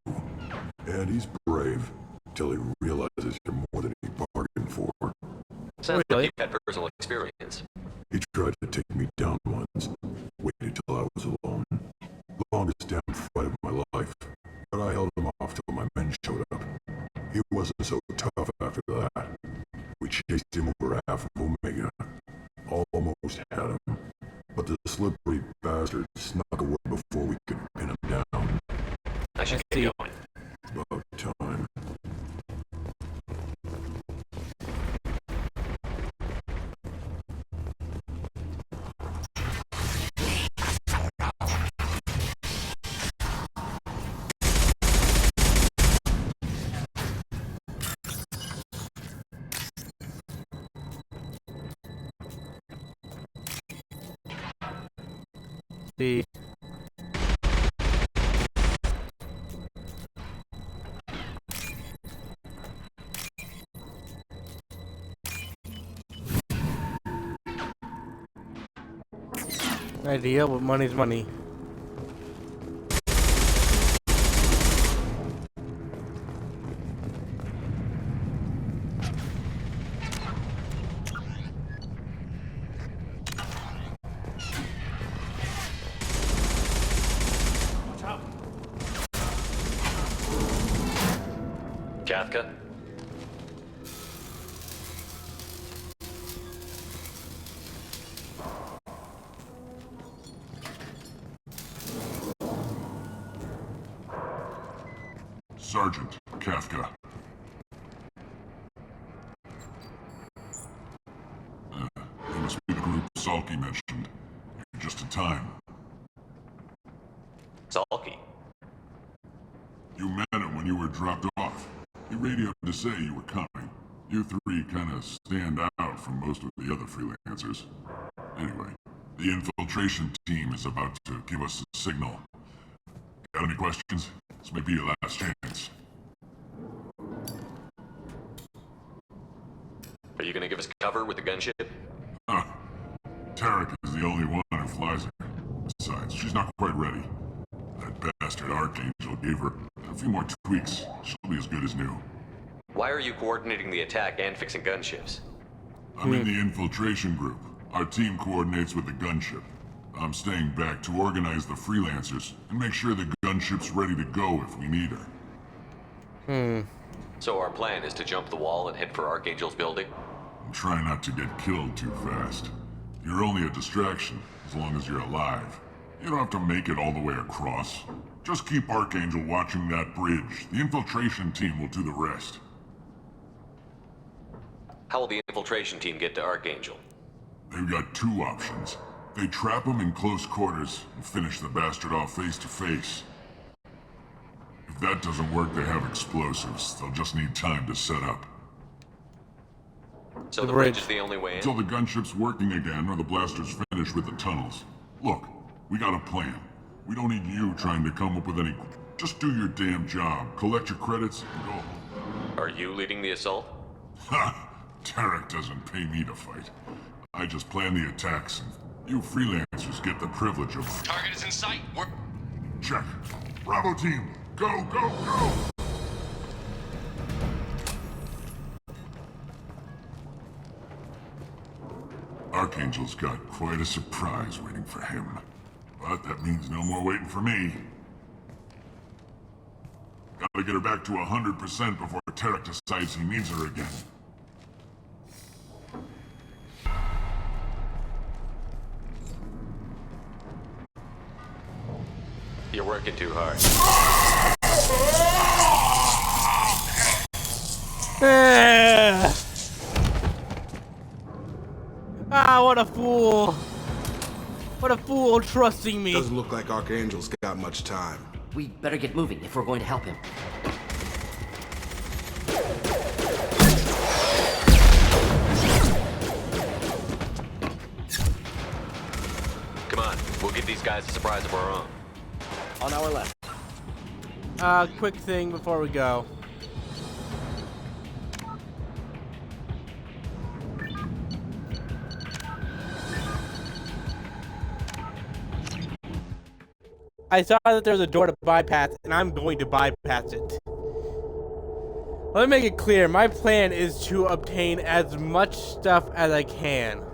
S7: And he's brave, till he realizes you're more than he bargained for.
S3: Sounds like you've had personal experience.
S7: He tried to take me down once, waited till I was alone. Longest damn fight of my life, but I held him off till my men showed up. He wasn't so tough after that. We chased him over half of Omega. Almost had him, but the slippery bastard snuck away before we could pin him down.
S3: I should get going.
S7: About time.
S1: See. Idea, but money's money.
S3: Kafka?
S7: Sergeant Kafka. They must be the group Salky mentioned. You're just in time.
S3: Salky?
S7: You met him when you were dropped off. He radioed to say you were coming. You three kind of stand out from most of the other freelancers. Anyway, the infiltration team is about to give us a signal. Got any questions? This may be your last chance.
S3: Are you gonna give us cover with the gunship?
S7: Tarek is the only one who flies her. Besides, she's not quite ready. That bastard Archangel gave her a few more tweaks. She'll be as good as new.
S3: Why are you coordinating the attack and fixing gunships?
S7: I'm in the infiltration group. Our team coordinates with the gunship. I'm staying back to organize the freelancers and make sure the gunship's ready to go if we need her.
S3: So our plan is to jump the wall and head for Archangel's building?
S7: and try not to get killed too fast. You're only a distraction, as long as you're alive. You don't have to make it all the way across. Just keep Archangel watching that bridge. The infiltration team will do the rest.
S3: How will the infiltration team get to Archangel?
S7: They've got two options. They trap him in close quarters and finish the bastard off face to face. If that doesn't work, they have explosives. They'll just need time to set up.
S3: So the bridge is the only way in?
S7: Until the gunship's working again or the blasters finish with the tunnels. Look, we got a plan. We don't need you trying to come up with any... Just do your damn job. Collect your credits and go home.
S3: Are you leading the assault?
S7: Ha! Tarek doesn't pay me to fight. I just plan the attacks, and you freelancers get the privilege of...
S5: Target is in sight.
S7: Check. Bravo team, go, go, go! Archangel's got quite a surprise waiting for him. But that means no more waiting for me. Gotta get her back to 100% before Tarek decides he needs her again.
S3: You're working too hard.
S1: Ah, what a fool! What a fool trusting me.
S8: Doesn't look like Archangel's got much time.
S2: We better get moving if we're going to help him.
S3: Come on, we'll give these guys a surprise of our own.
S2: On our left.
S1: Quick thing before we go. I saw that there was a door to bypass, and I'm going to bypass it. Let me make it clear, my plan is to obtain as much stuff as I can.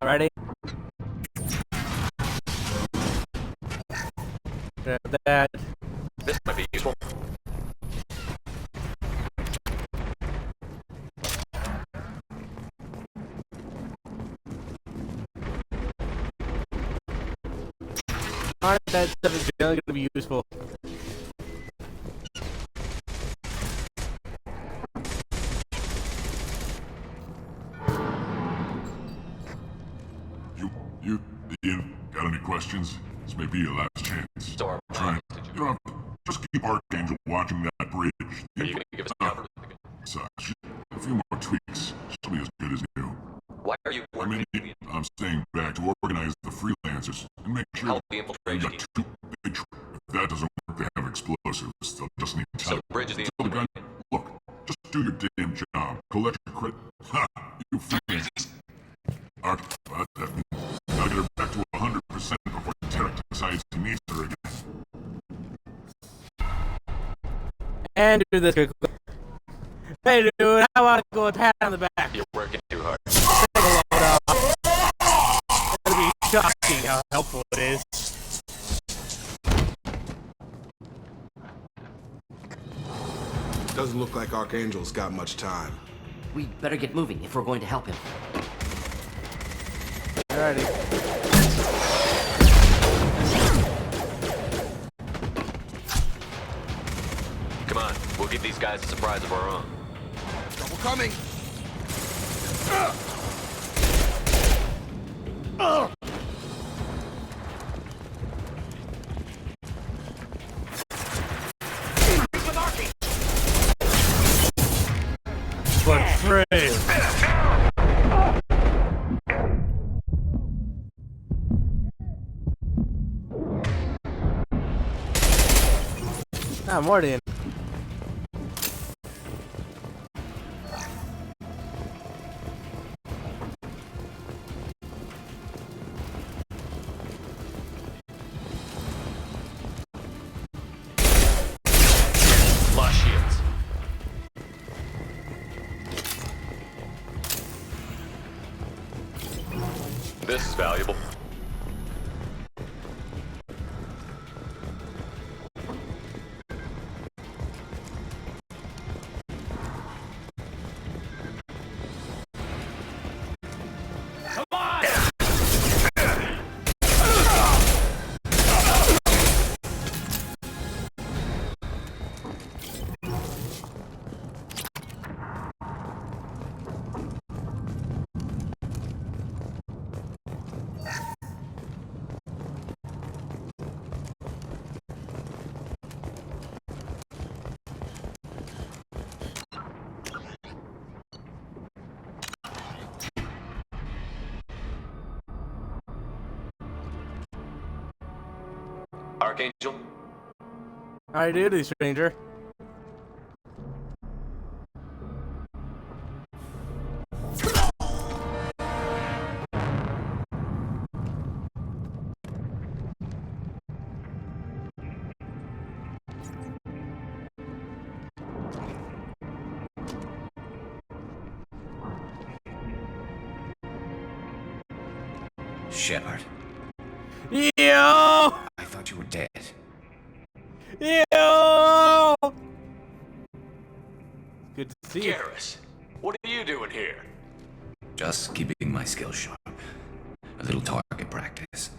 S1: Ready? Grab that.
S3: This might be useful.
S1: Alright, that stuff is generally going to be useful.
S7: Ian, got any questions? This may be your last chance. Try it. You don't have to. Just keep Archangel watching that bridge.
S3: Are you going to give us cover?
S7: Such. A few more tweaks. She'll be as good as new.
S3: Why are you working?
S7: I'm staying back to organize the freelancers and make sure
S3: help the infiltration.
S7: Two big if that doesn't work, they have explosives. They'll just need time.
S3: So the bridge is the
S7: gun. Look, just do your damn job. Collect your credit. Ha! You freelancers. But that means gotta get her back to 100% before Tarek decides he needs her again.
S1: And do this quickly. Hey dude, how about I go a pat on the back?
S3: You're working too hard.
S1: Take a load up. It'll be shocking how helpful it is.
S8: Doesn't look like Archangel's got much time.
S2: We better get moving if we're going to help him.
S1: Alrighty.
S3: Come on, we'll give these guys a surprise of our own.
S5: Trouble coming.
S1: But free. Mordian.
S3: Lost shields. This is valuable. Archangel?
S1: I do, stranger.
S18: Shepard.
S1: Yo!
S18: I thought you were dead.
S1: Yo! Good to see you.
S3: Garrus, what are you doing here?
S18: Just keeping my skills sharp. A little target practice.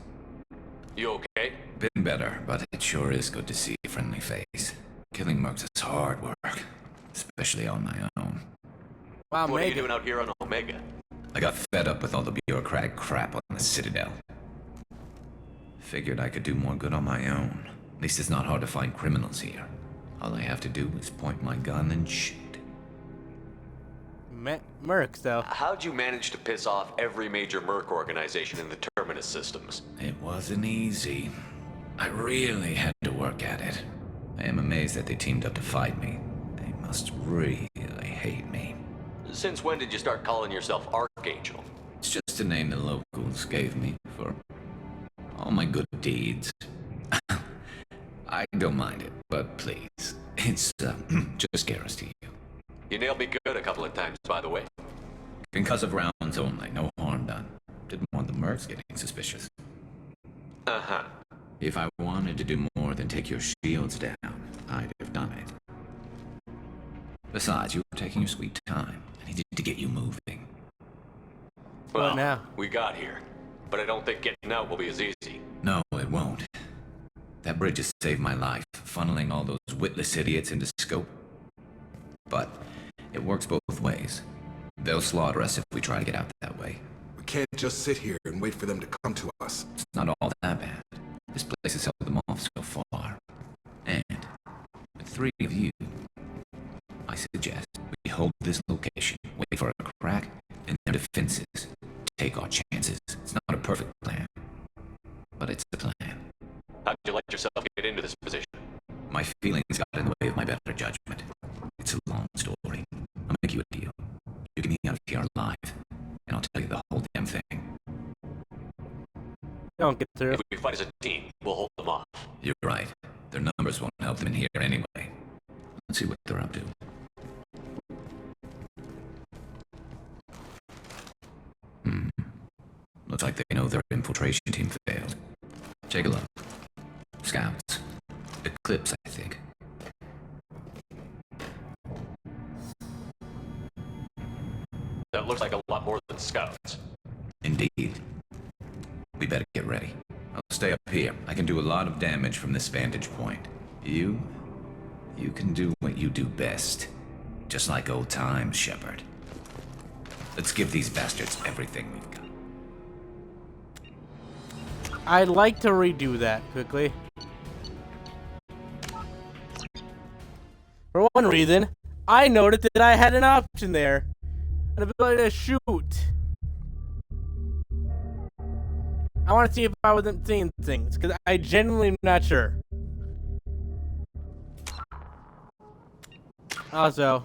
S3: You okay?
S18: Been better, but it sure is good to see a friendly face. Killing mercs is hard work, especially on my own.
S1: Wow,
S3: what are you doing out here on Omega?
S18: I got fed up with all the bureaucratic crap on the Citadel. Figured I could do more good on my own. At least it's not hard to find criminals here. All I have to do is point my gun and shoot.
S1: Mercs, though.
S3: How'd you manage to piss off every major merc organization in the Terminus systems?
S18: It wasn't easy. I really had to work at it. I am amazed that they teamed up to fight me. They must really hate me.
S3: Since when did you start calling yourself Archangel?
S18: It's just a name the locals gave me for all my good deeds. I don't mind it, but please, it's just Garrus to you.
S3: You nailed me good a couple of times, by the way.
S18: Because of rounds only, no harm done. Didn't want the mercs getting suspicious.
S3: Uh-huh.
S18: If I wanted to do more than take your shields down, I'd have done it. Besides, you were taking your sweet time. I needed to get you moving.
S3: Well,
S1: now?
S3: We got here. But I don't think getting out will be as easy.
S18: No, it won't. That bridge has saved my life, funneling all those witless idiots into scope. But it works both ways. They'll slaughter us if we try to get out that way.
S8: We can't just sit here and wait for them to come to us.
S18: It's not all that bad. This place has held them off so far. And with 3 of you, I suggest we hold this location, wait for a crack in their defenses, take our chances. It's not a perfect plan, but it's a plan.
S3: How'd you let yourself get into this position?
S18: My feelings got in the way of my better judgment. It's a long story. I'll make you a deal. You get me out of here alive, and I'll tell you the whole damn thing.
S1: Don't get through.
S3: If we fight as a team, we'll hold them off.
S18: You're right. Their numbers won't help them in here anyway. Let's see what they're up to. Looks like they know their infiltration team failed. Take a look. Scouts. Eclipse, I think.
S3: That looks like a lot more than scouts.
S18: Indeed. We better get ready. I'll stay up here. I can do a lot of damage from this vantage point. You can do what you do best. Just like old times, Shepard. Let's give these bastards everything we've got.
S1: I'd like to redo that quickly. For one reason, I noted that I had an option there. An ability to shoot. I want to see if I wasn't seeing things, because I genuinely am not sure. Also,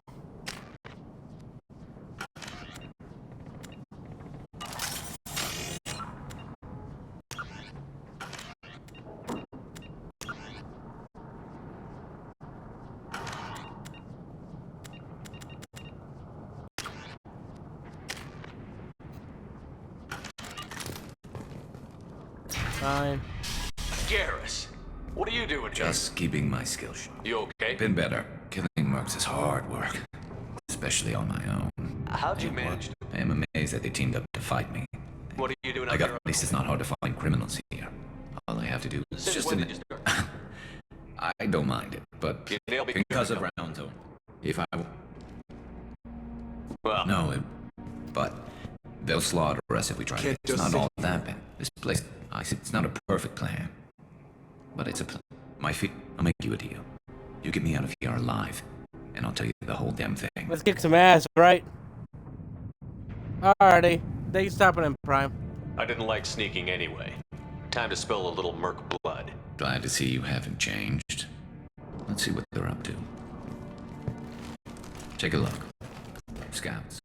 S1: fine.
S3: Garrus, what are you doing here?
S18: Just keeping my skills sharp.
S3: You okay?
S18: Been better. Killing mercs is hard work, especially on my own.
S3: How'd you manage to...
S18: I am amazed that they teamed up to fight me.
S3: What are you doing
S18: I
S3: out
S18: got
S3: there?
S18: at least it's not hard to find criminals here. All I have to do is
S3: Since
S18: just
S3: when
S18: admit.
S3: did you start?
S18: I don't mind it, but
S3: You nailed me.
S18: because of round two. If I
S3: Well,
S18: no, but they'll slaughter us if we try.
S8: Can't
S18: It's
S8: just
S18: not
S8: sit-
S18: all that bad. This place, it's not a perfect plan, but it's a plan. My feet, I'll make you a deal. You get me out of here alive, and I'll tell you the whole damn thing.
S1: Let's kick some ass, right? Alrighty. Thanks for stopping in, Prime.
S3: I didn't like sneaking anyway. Time to spill a little merc blood.
S18: Glad to see you haven't changed. Let's see what they're up to. Take a look. Scouts.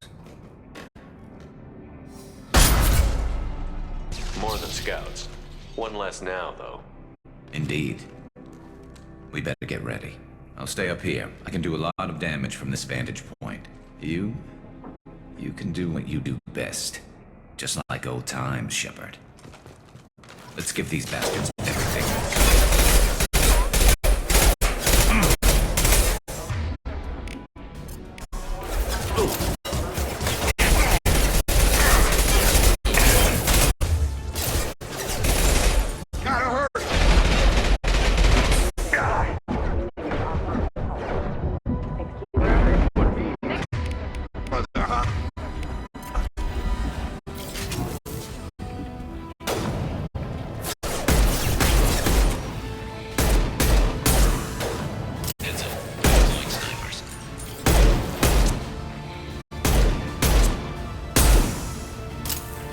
S3: More than scouts. One less now, though.
S18: Indeed. We better get ready. I'll stay up here. I can do a lot of damage from this vantage point. You can do what you do best. Just like old times, Shepard. Let's give these bastards everything.
S5: Gotta hurt.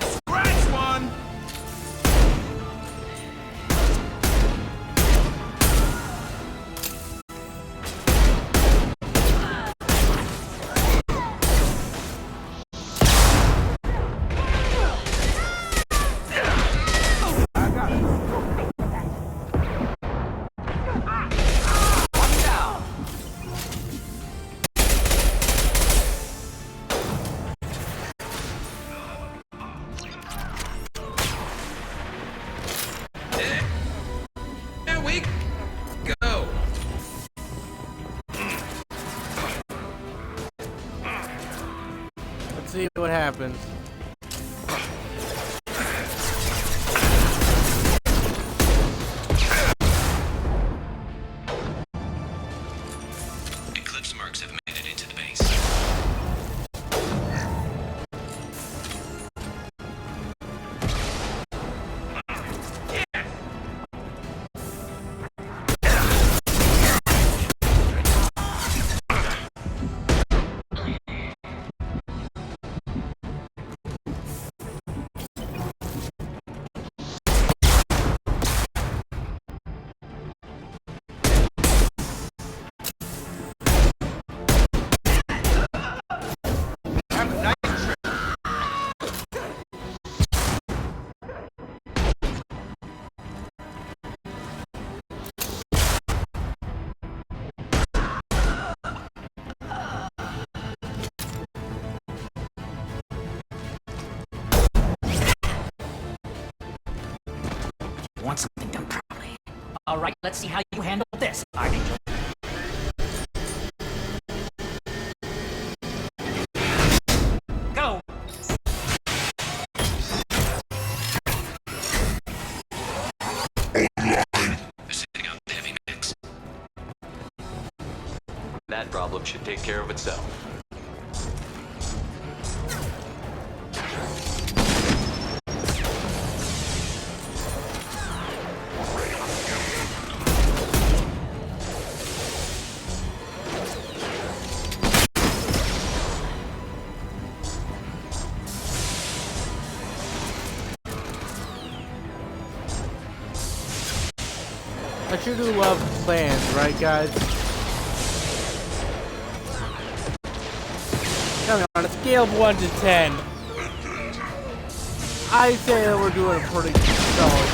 S5: Scratch one.
S18: Here we go.
S1: Let's see what happens.
S18: Eclipse mercs have made it into the base.
S5: Have a nice trip.
S16: Want something done properly. All right, let's see how you handle this, Archangel. Go!
S18: They're sitting out the heavy mix.
S3: That problem should take care of itself.
S1: I sure do love plans, right, guys? On a scale of 1 to 10, I say that we're doing a pretty solid.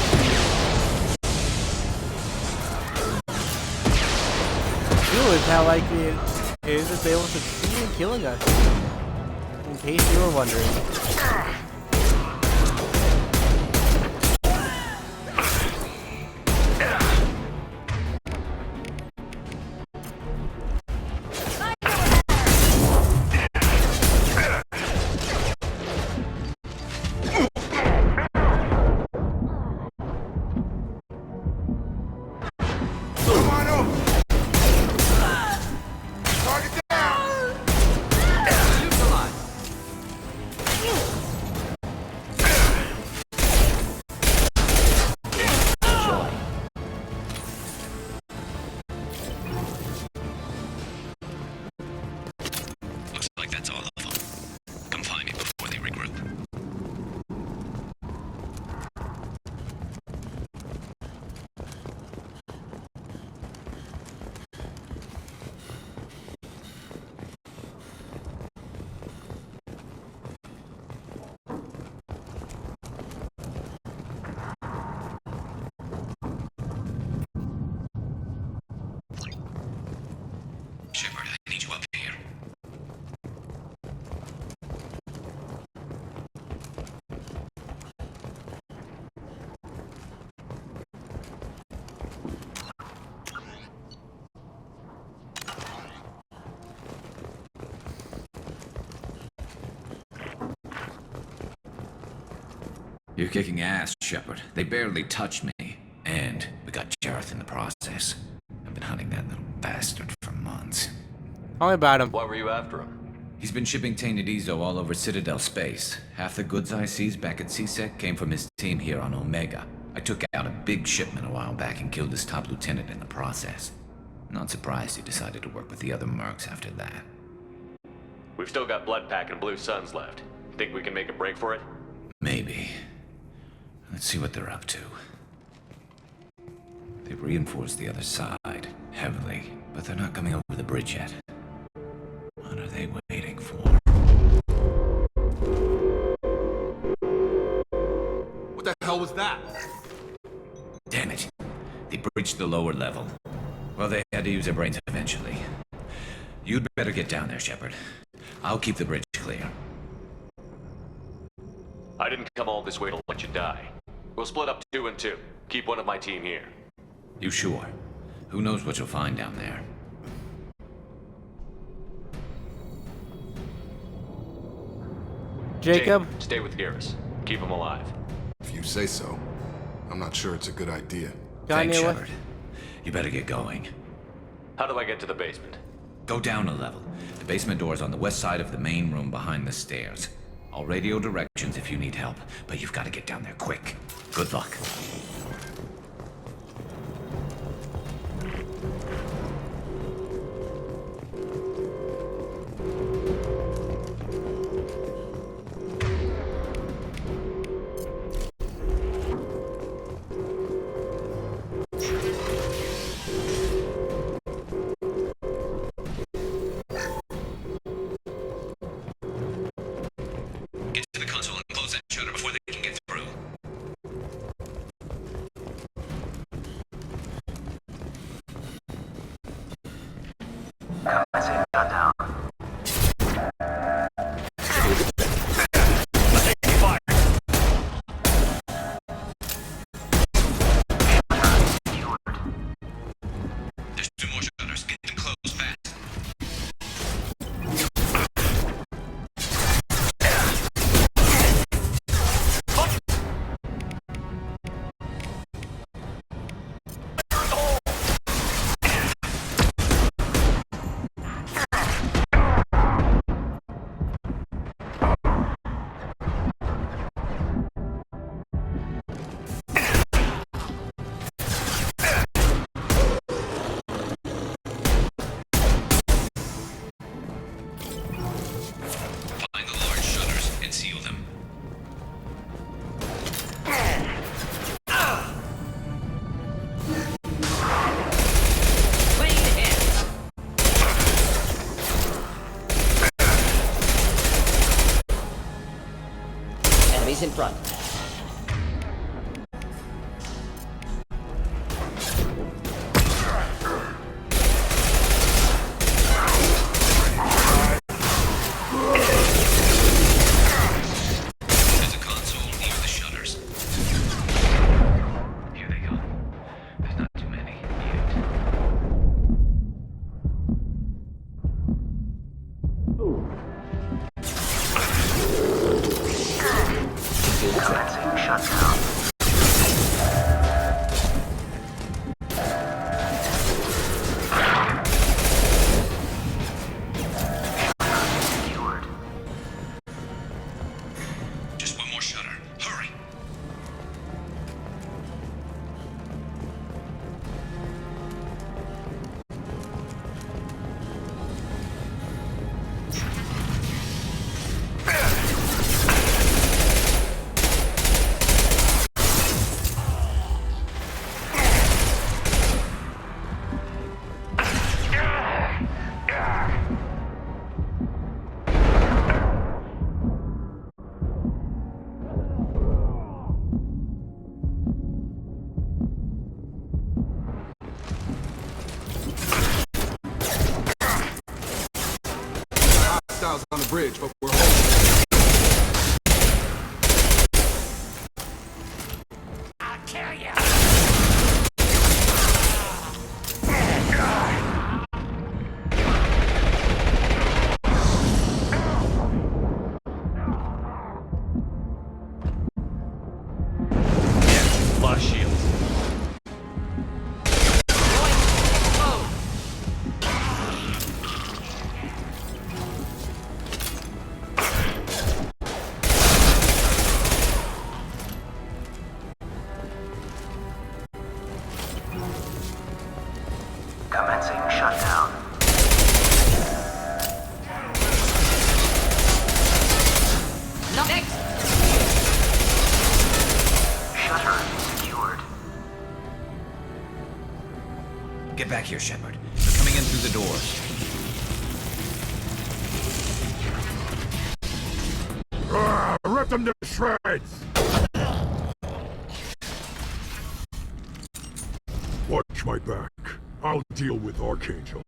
S1: Two is how likely it is that they will succeed in killing us. In case you were wondering.
S18: Shepard, I need you up here. You're kicking ass, Shepard. They barely touched me. And we got Jareth in the process. I've been hunting that little bastard for months.
S1: Tell me about him.
S3: Why were you after him?
S18: He's been shipping tainted Ezo all over Citadel space. Half the goods I seized back at CSEC came from his team here on Omega. I took out a big shipment a while back and killed his top lieutenant in the process. Not surprised he decided to work with the other mercs after that.
S3: We've still got Bloodpack and Blue Suns left. Think we can make a break for it?
S18: Maybe. Let's see what they're up to. They've reinforced the other side, heavily, but they're not coming over the bridge yet. What are they waiting for?
S5: What the hell was that?
S18: Damn it. They breached the lower level. Well, they had to use their brains eventually. You'd better get down there, Shepard. I'll keep the bridge clear.
S3: I didn't come all this way to let you die. We'll split up 2 and 2. Keep one of my team here.
S18: You sure? Who knows what you'll find down there?
S1: Jacob?
S3: Stay with Garrus. Keep him alive.
S8: If you say so. I'm not sure it's a good idea.
S18: Thanks, Shepard. You better get going.
S3: How do I get to the basement?
S18: Go down a level. The basement door's on the west side of the main room behind the stairs. I'll radio directions if you need help, but you've got to get down there quick. Good luck.
S2: Enemies in front.
S18: There's a console near the shutters. Here they go. There's not too many yet.
S9: Commencing shutdown. Secured.
S18: Just one more shutter. Hurry.
S8: Hostiles on the bridge, but we're holding.
S9: I'll kill you.
S3: Lost shields.
S9: Commencing shutdown.
S2: Not next!
S9: Shutter secured.
S18: Get back here, Shepard. They're coming in through the doors.
S7: Rip them to shreds! Watch my back. I'll deal with Archangel.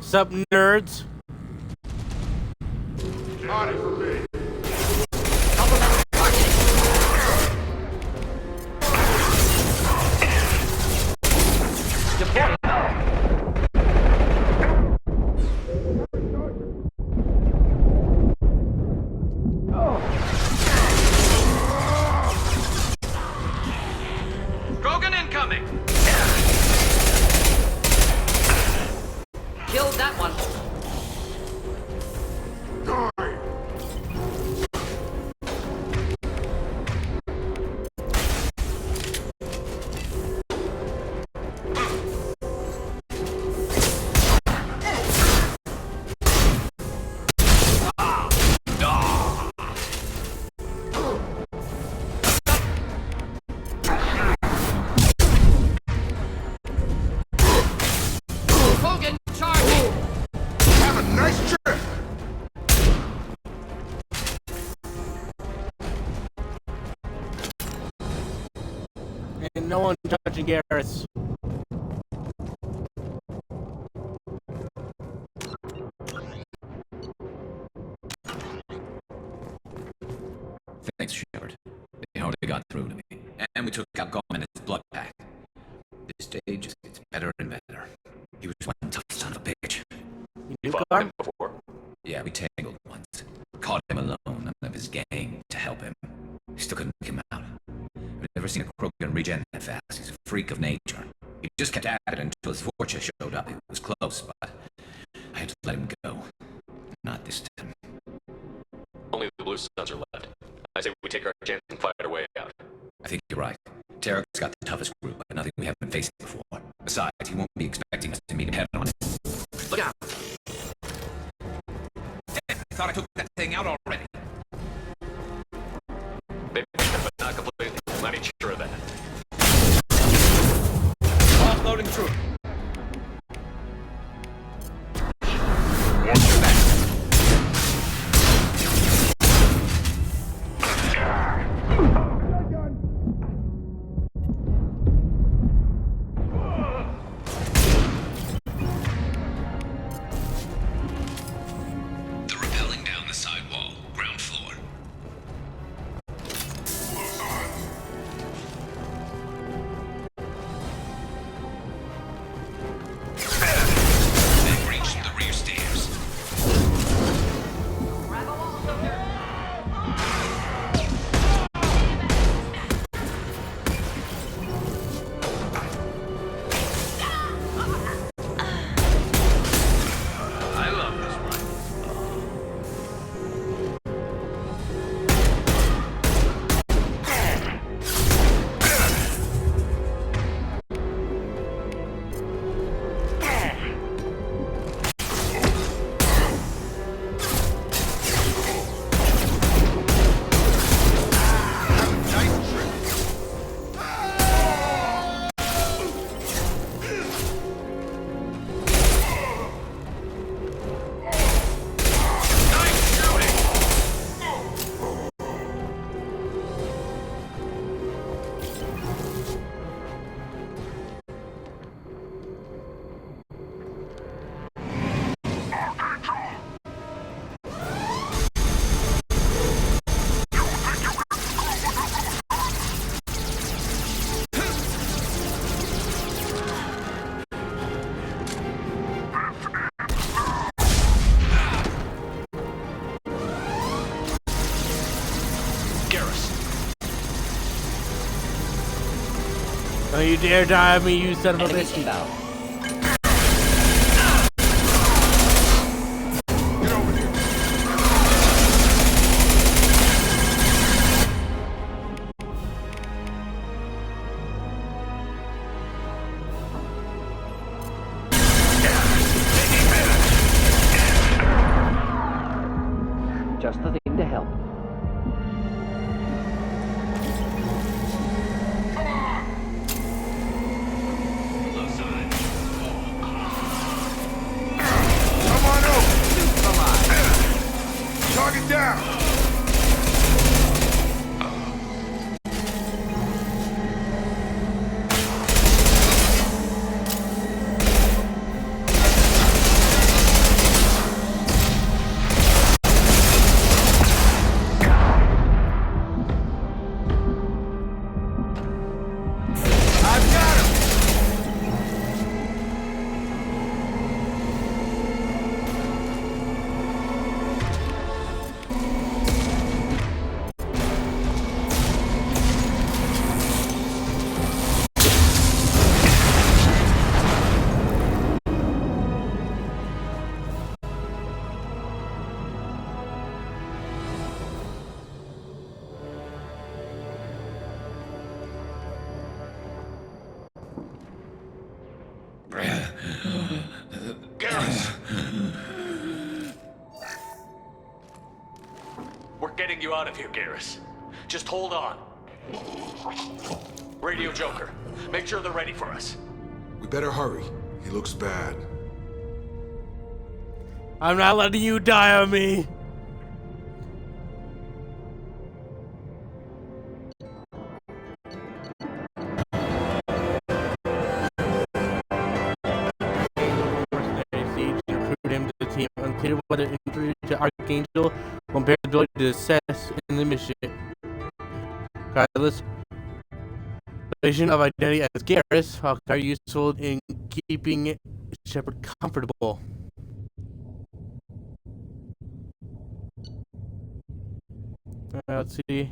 S1: Sup, nerds?
S7: On it for me.
S2: Deploy.
S12: Krogan incoming!
S2: Killed that one. Krogan charging!
S7: Have a nice trip!
S1: And no one touching Garrus.
S18: Thanks, Shepard. They hardly got through to me. And we took out Gorman and his blood pack. This day just gets better and better. He was one tough son of a bitch.
S3: You fought him before?
S18: Yeah, we tangled once. Caught him alone, none of his gang to help him. Still couldn't make him out. I've never seen a Krogan regen that fast. He's a freak of nature. He just kept at it until his Vorcha showed up. It was close, but I had to let him go. Not this time.
S3: Only the Blue Suns are left. I say we take our chance and fight our way out.
S18: I think you're right. Tarek's got the toughest group, but nothing we haven't faced before. Besides, he won't be expecting us to meet him head on. Look out! Damn, I thought I took that thing out already.
S3: Maybe, but not completely. I'm not even sure of that.
S12: Offloading troop.
S7: Watch your back.
S1: Don't you dare die on me, you son of a bitch.
S2: Just the thing to help.
S5: Come on over. Come on. Target down.
S3: We're getting you out of here, Garrus. Just hold on. Radio Joker, make sure they're ready for us.
S8: We better hurry. He looks bad.
S1: I'm not letting you die on me. Unclear whether injury to Archangel will impair the ability to assess in the mission. Regardless, the vision of identity as Garrus are useful in keeping Shepard comfortable. Let's see.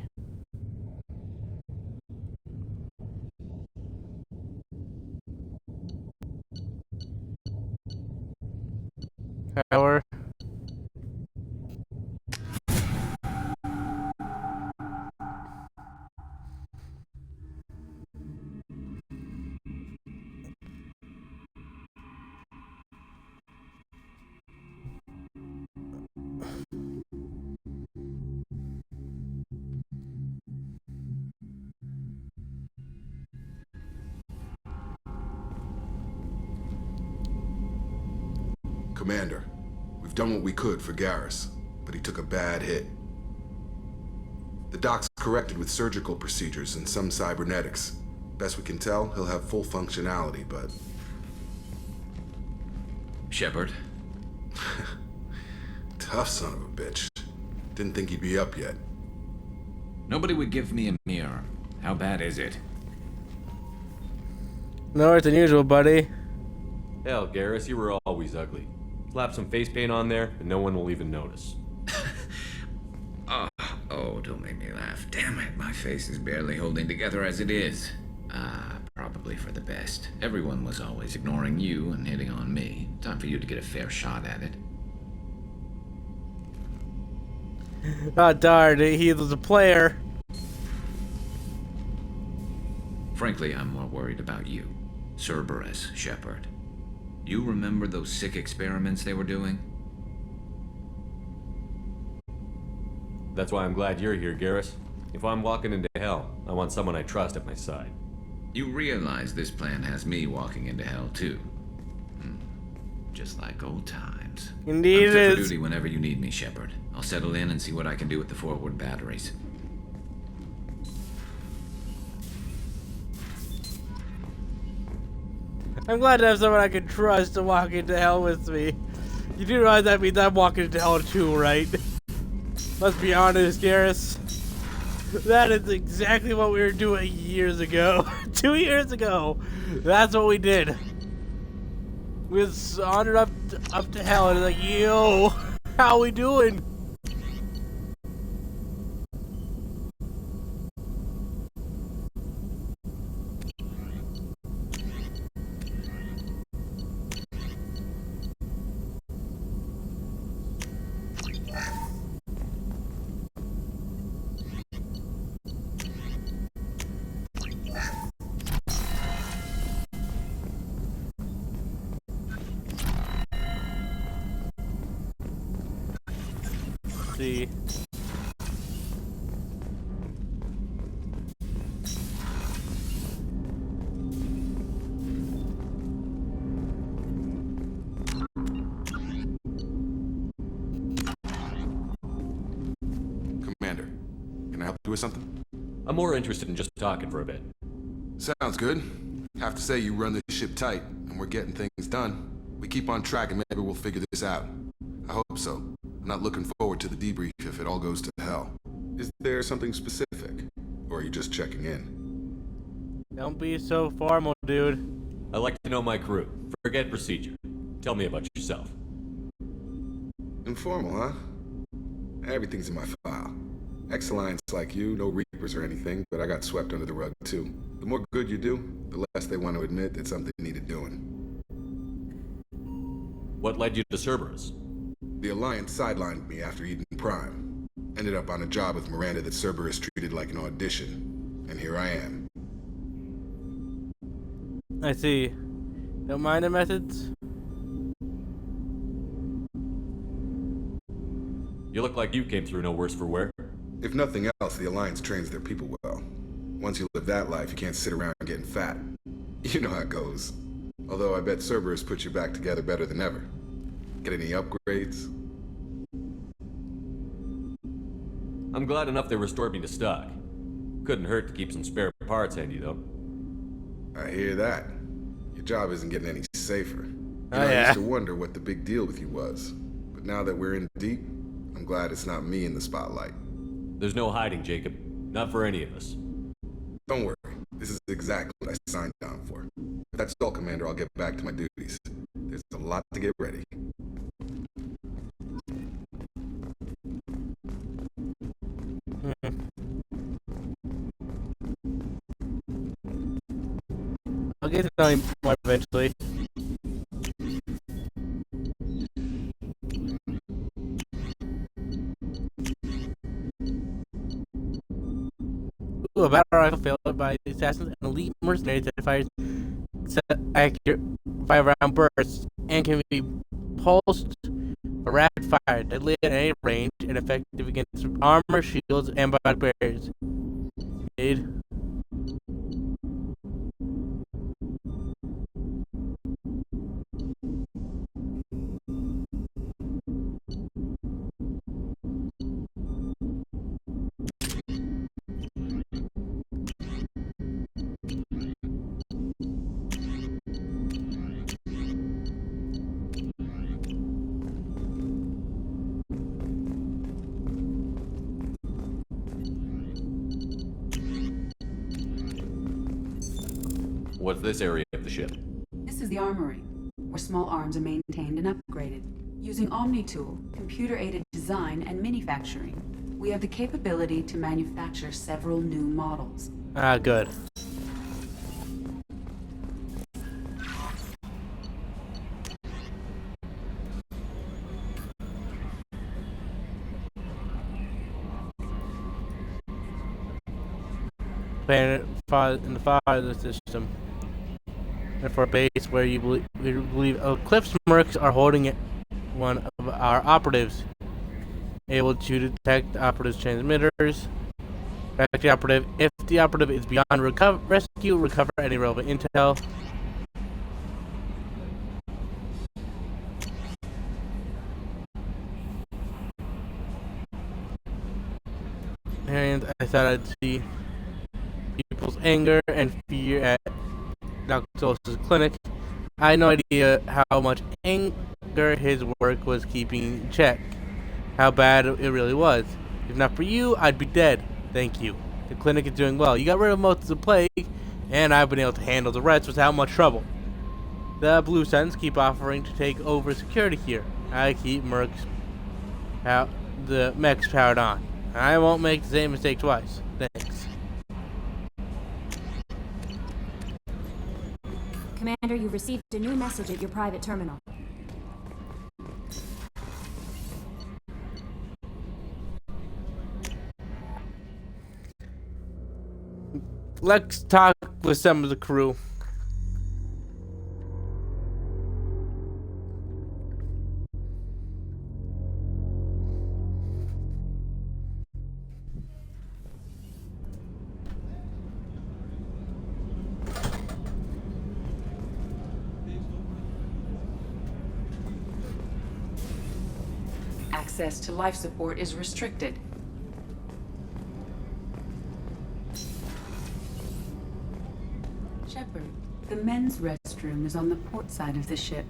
S1: Power.
S8: Commander, we've done what we could for Garrus, but he took a bad hit. The doc's corrected with surgical procedures and some cybernetics. Best we can tell, he'll have full functionality, but...
S18: Shepard?
S8: Tough son of a bitch. Didn't think he'd be up yet.
S18: Nobody would give me a mirror. How bad is it?
S1: No, it's unusual, buddy.
S14: Hell, Garrus, you were always ugly. Slap some face paint on there, and no one will even notice.
S18: Oh, don't make me laugh. Damn it, my face is barely holding together as it is. Probably for the best. Everyone was always ignoring you and hitting on me. Time for you to get a fair shot at it.
S1: Oh, darn, he was a player.
S18: Frankly, I'm more worried about you. Cerberus, Shepard. You remember those sick experiments they were doing?
S14: That's why I'm glad you're here, Garrus. If I'm walking into hell, I want someone I trust at my side.
S18: You realize this plan has me walking into hell, too. Just like old times.
S1: Indeed
S18: I'm fit
S1: it
S18: for
S1: is.
S18: duty whenever you need me, Shepard. I'll settle in and see what I can do with the forward batteries.
S1: I'm glad to have someone I can trust to walk into hell with me. You do realize that means I'm walking into hell too, right? Let's be honest, Garrus. That is exactly what we were doing years ago. 2 years ago. That's what we did. We was wandered up to hell and like, yo, how we doing? see.
S8: Commander, can I help you with something?
S14: I'm more interested in just talking for a bit.
S8: Sounds good. Have to say you run this ship tight, and we're getting things done. We keep on track and maybe we'll figure this out. I hope so. I'm not looking forward to the debrief if it all goes to hell. Is there something specific? Or are you just checking in?
S1: Don't be so formal, dude.
S14: I like to know my crew. Forget procedure. Tell me about yourself.
S8: Informal, huh? Everything's in my file. Ex-Alliance like you, no Reapers or anything, but I got swept under the rug too. The more good you do, the less they want to admit that something needed doing.
S14: What led you to Cerberus?
S8: The Alliance sidelined me after Eden Prime. Ended up on a job with Miranda that Cerberus treated like an audition. And here I am.
S1: I see. Don't mind the methods?
S14: You look like you came through no worse for wear.
S8: If nothing else, the Alliance trains their people well. Once you live that life, you can't sit around getting fat. You know how it goes. Although I bet Cerberus puts you back together better than ever. Get any upgrades?
S14: I'm glad enough they restored me to stock. Couldn't hurt to keep some spare parts handy, though.
S8: I hear that. Your job isn't getting any safer.
S1: Oh,
S8: I
S1: yeah.
S8: used to wonder what the big deal with you was. But now that we're in deep, I'm glad it's not me in the spotlight.
S14: There's no hiding, Jacob. Not for any of us.
S8: Don't worry. This is exactly what I signed on for. If that's all, Commander, I'll get back to my duties. There's a lot to get ready.
S1: I'll get to know him more eventually. Ooh, a battle rifle failed by the assassins and elite mercenaries that fires accurate 5-round bursts and can be pulsed or rapid fire, deadly at any range, and effective against armor, shields, and body barriers. Aid.
S14: What's this area of the ship?
S10: This is the armory, where small arms are maintained and upgraded. Using OmniTool, computer-aided design, and manufacturing, we have the capability to manufacture several new models.
S1: Ah, good. Planet in the farther system. And for a base where you believe Eclipse mercs are holding it, one of our operatives. Able to detect the operative's transmitters. Track the operative. If the operative is beyond rescue, recover any relevant intel. And I thought I'd see people's anger and fear at Dr. Solis' clinic. I had no idea how much anger his work was keeping in check. How bad it really was. If not for you, I'd be dead. Thank you. The clinic is doing well. You got rid of most of the plague, and I've been able to handle the rest without much trouble. The Blue Suns keep offering to take over security here. I keep the mechs powered on. I won't make the same mistake twice. Thanks.
S15: Commander, you've received a new message at your private terminal.
S1: Let's talk with some of the crew.
S10: Access to life support is restricted. Shepard, the men's restroom is on the port side of the ship.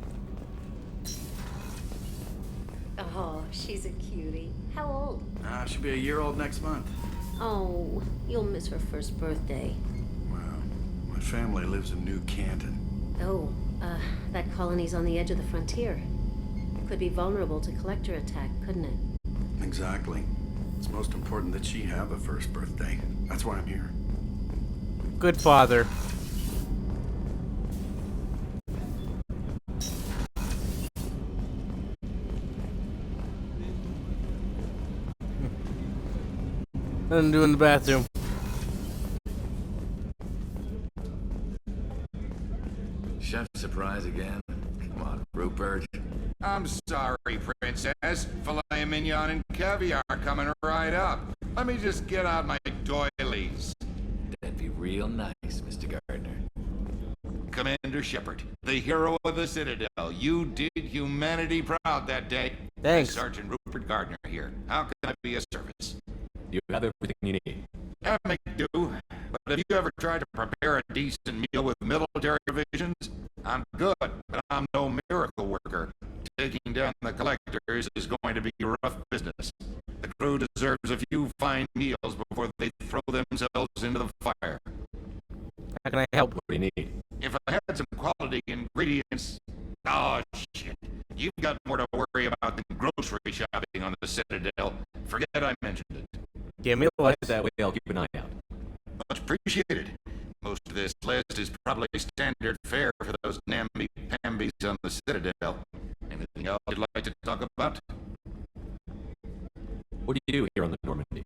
S19: Oh, she's a cutie. How old?
S5: She'll be a year old next month.
S19: Oh, you'll miss her first birthday.
S5: Wow. My family lives in New Canton.
S19: Oh, that colony's on the edge of the frontier. Could be vulnerable to collector attack, couldn't it?
S5: Exactly. It's most important that she have a first birthday. That's why I'm here.
S1: Good father. Nothing to do in the bathroom.
S18: Chef surprise again? Come on, Rupert.
S5: I'm sorry, Princess. Filet mignon and caviar coming right up. Let me just get out my doilies.
S18: That'd be real nice, Mr. Gardner.
S5: Commander Shepard, the hero of the Citadel. You did humanity proud that day.
S1: Thanks.
S5: Sergeant Rupert Gardner here. How can I be of service?
S14: You have everything you need.
S5: I make do, but have you ever tried to prepare a decent meal with military provisions? I'm good, but I'm no miracle worker. Taking down the collectors is going to be rough business. The crew deserves a few fine meals before they throw themselves into the fire.
S1: How can I help?
S14: What do you need?
S5: If I had some quality ingredients... Oh, shit. You've got more to worry about than grocery shopping on the Citadel. Forget I mentioned it.
S1: Give me a list.
S14: That way I'll keep an eye out.
S5: Much appreciated. Most of this list is probably standard fare for those namby-pambies on the Citadel. Anything else you'd like to talk about?
S14: What do you do here on the Normandy?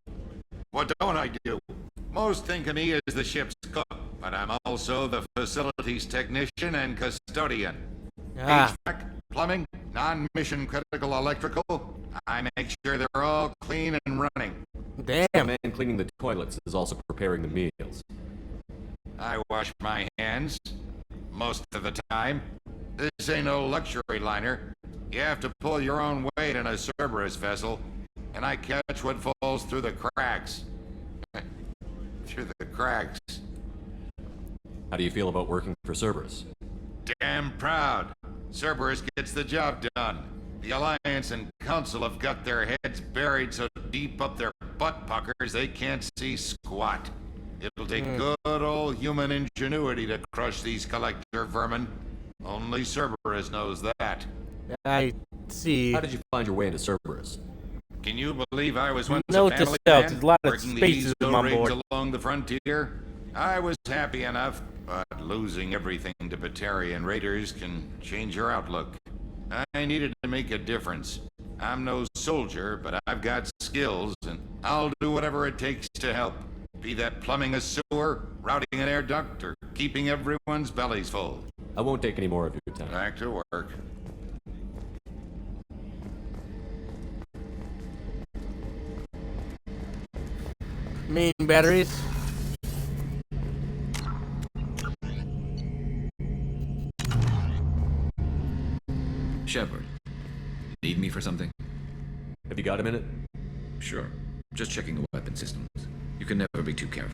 S5: What don't I do? Most think of me as the ship's cook, but I'm also the facilities technician and custodian. HVAC, plumbing, non-mission critical electrical. I make sure they're all clean and running.
S1: Damn.
S14: And cleaning the toilets is also preparing the meals.
S5: I wash my hands most of the time. This ain't no luxury liner. You have to pull your own weight in a Cerberus vessel, and I catch what falls through the cracks. Through the cracks.
S14: How do you feel about working for Cerberus?
S5: Damn proud. Cerberus gets the job done. The Alliance and Council have got their heads buried so deep up their butt puckers they can't see squat. It'll take good old human ingenuity to crush these collector vermin. Only Cerberus knows that.
S1: I see.
S14: How did you find your way into Cerberus?
S5: Can you believe I was once
S1: Note
S5: a
S1: to
S5: family
S1: self,
S5: man
S1: there's a lot of
S5: working
S1: spaces
S5: the
S1: on my
S5: easel
S1: board.
S5: rigs along the frontier? I was happy enough, but losing everything to Batarian raiders can change your outlook. I needed to make a difference. I'm no soldier, but I've got skills, and I'll do whatever it takes to help. Be that plumbing a sewer, routing an air duct, or keeping everyone's bellies full.
S14: I won't take any more of your time.
S5: Back to work.
S1: Main batteries.
S18: Shepard, need me for something?
S14: Have you got a minute?
S18: Sure. Just checking the weapon systems. You can never be too careful.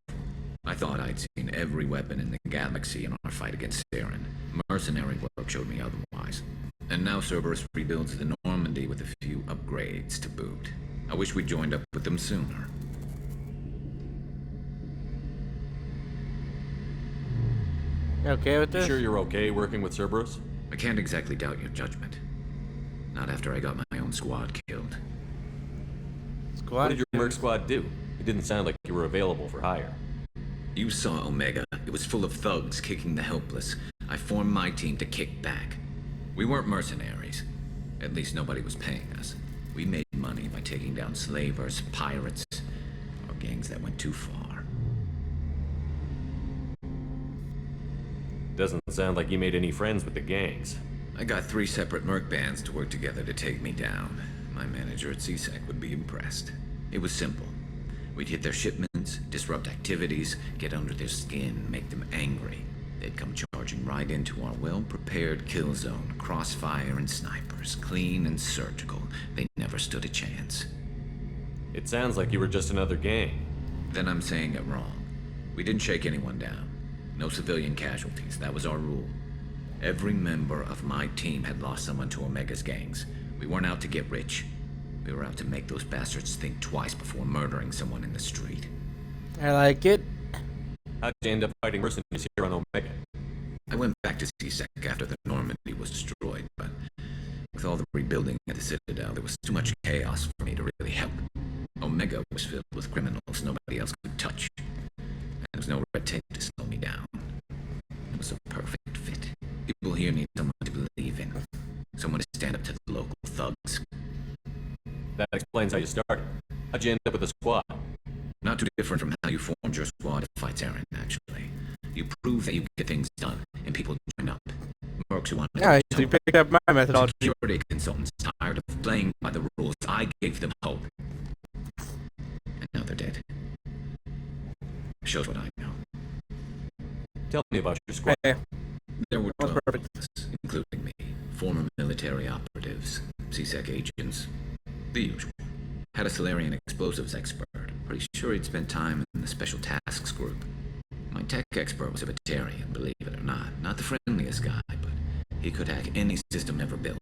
S18: I thought I'd seen every weapon in the galaxy in our fight against Saren. Mercenary work showed me otherwise. And now Cerberus rebuilds the Normandy with a few upgrades to boot. I wish we'd joined up with them sooner.
S1: Okay with this?
S14: Sure you're okay working with Cerberus?
S18: I can't exactly doubt your judgment. Not after I got my own squad killed.
S14: What did your merc squad do? It didn't sound like you were available for hire.
S18: You saw Omega. It was full of thugs kicking the helpless. I formed my team to kick back. We weren't mercenaries. At least nobody was paying us. We made money by taking down slavers, pirates, or gangs that went too far.
S14: Doesn't sound like you made any friends with the gangs.
S18: I got 3 separate merc bands to work together to take me down. My manager at CSEC would be impressed. It was simple. We'd hit their shipments, disrupt activities, get under their skin, make them angry. They'd come charging charging right into our well-prepared kill zone. Crossfire and snipers, clean and surgical. They never stood a chance.
S14: It sounds like you were just another gang.
S18: Then I'm saying it wrong. We didn't shake anyone down. No civilian casualties, that was our rule. Every member of my team had lost someone to Omega's gangs. We weren't out to get rich. We were out to make those bastards think twice before murdering someone in the street.
S1: I like it.
S14: How'd you end up fighting mercenaries here on Omega?
S18: I went back to C-Sec after the Normandy was destroyed, but with all the rebuilding at the Citadel, there was too much chaos for me to really help. Omega was filled with criminals nobody else could touch. And there was no red tape to slow me down. It was a perfect fit. People here need someone to believe in. Someone to stand up to the local thugs.
S14: That explains how you started. How'd you end up with a squad?
S18: Not too different from how you formed your squad to fight Saren, actually. You prove that you get things done, and people join up. Mercs who want to...
S1: Yeah, you picked up my methodology.
S18: Security consultants tired of playing by the rules. I gave them hope. And now they're dead. Shows what I know.
S14: Tell me about your squad.
S1: Hey.
S18: There were 12 of us, including me. Former military operatives, C-Sec agents, the usual. Had a Salarian explosives expert. Pretty sure he'd spent time in the Special Tasks Group. My tech expert was a Batarian, believe it or not. Not the friendliest guy, but he could hack any system ever built.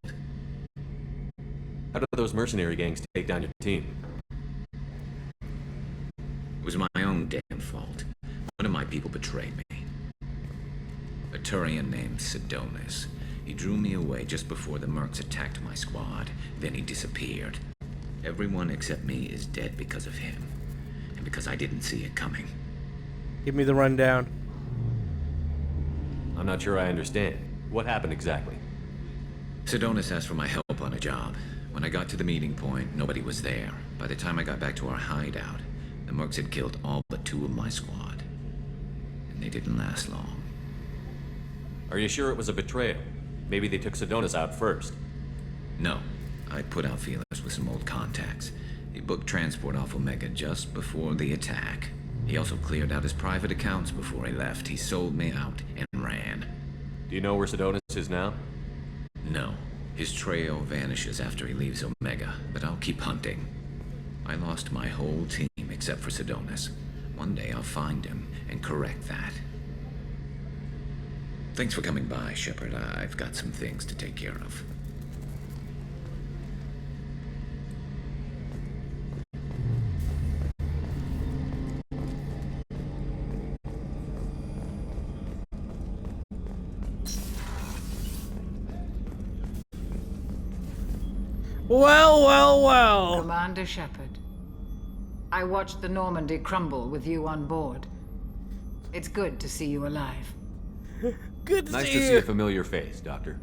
S14: How did those mercenary gangs take down your team?
S18: It was my own damn fault. One of my people betrayed me. A Turian named Sidonis. He drew me away just before the Mercs attacked my squad. Then he disappeared. Everyone except me is dead because of him. And because I didn't see it coming.
S1: Give me the rundown.
S14: I'm not sure I understand. What happened exactly?
S18: Sidonis asked for my help on a job. When I got to the meeting point, nobody was there. By the time I got back to our hideout, the Mercs had killed all but 2 of my squad. And they didn't last long.
S14: Are you sure it was a betrayal? Maybe they took Sidonis out first.
S18: No. I put out feelers with some old contacts. He booked transport off Omega just before the attack. He also cleared out his private accounts before he left. He sold me out and ran.
S14: Do you know where Sidonis is now?
S18: No. His trail vanishes after he leaves Omega, but I'll keep hunting. I lost my whole team except for Sidonis. One day I'll find him and correct that. Thanks for coming by, Shepard. I've got some things to take care of.
S1: Well.
S20: Commander Shepard, I watched the Normandy crumble with you on board. It's good to see you alive.
S1: Good to
S14: nice
S1: see
S14: to
S1: you.
S14: see a familiar face, Doctor.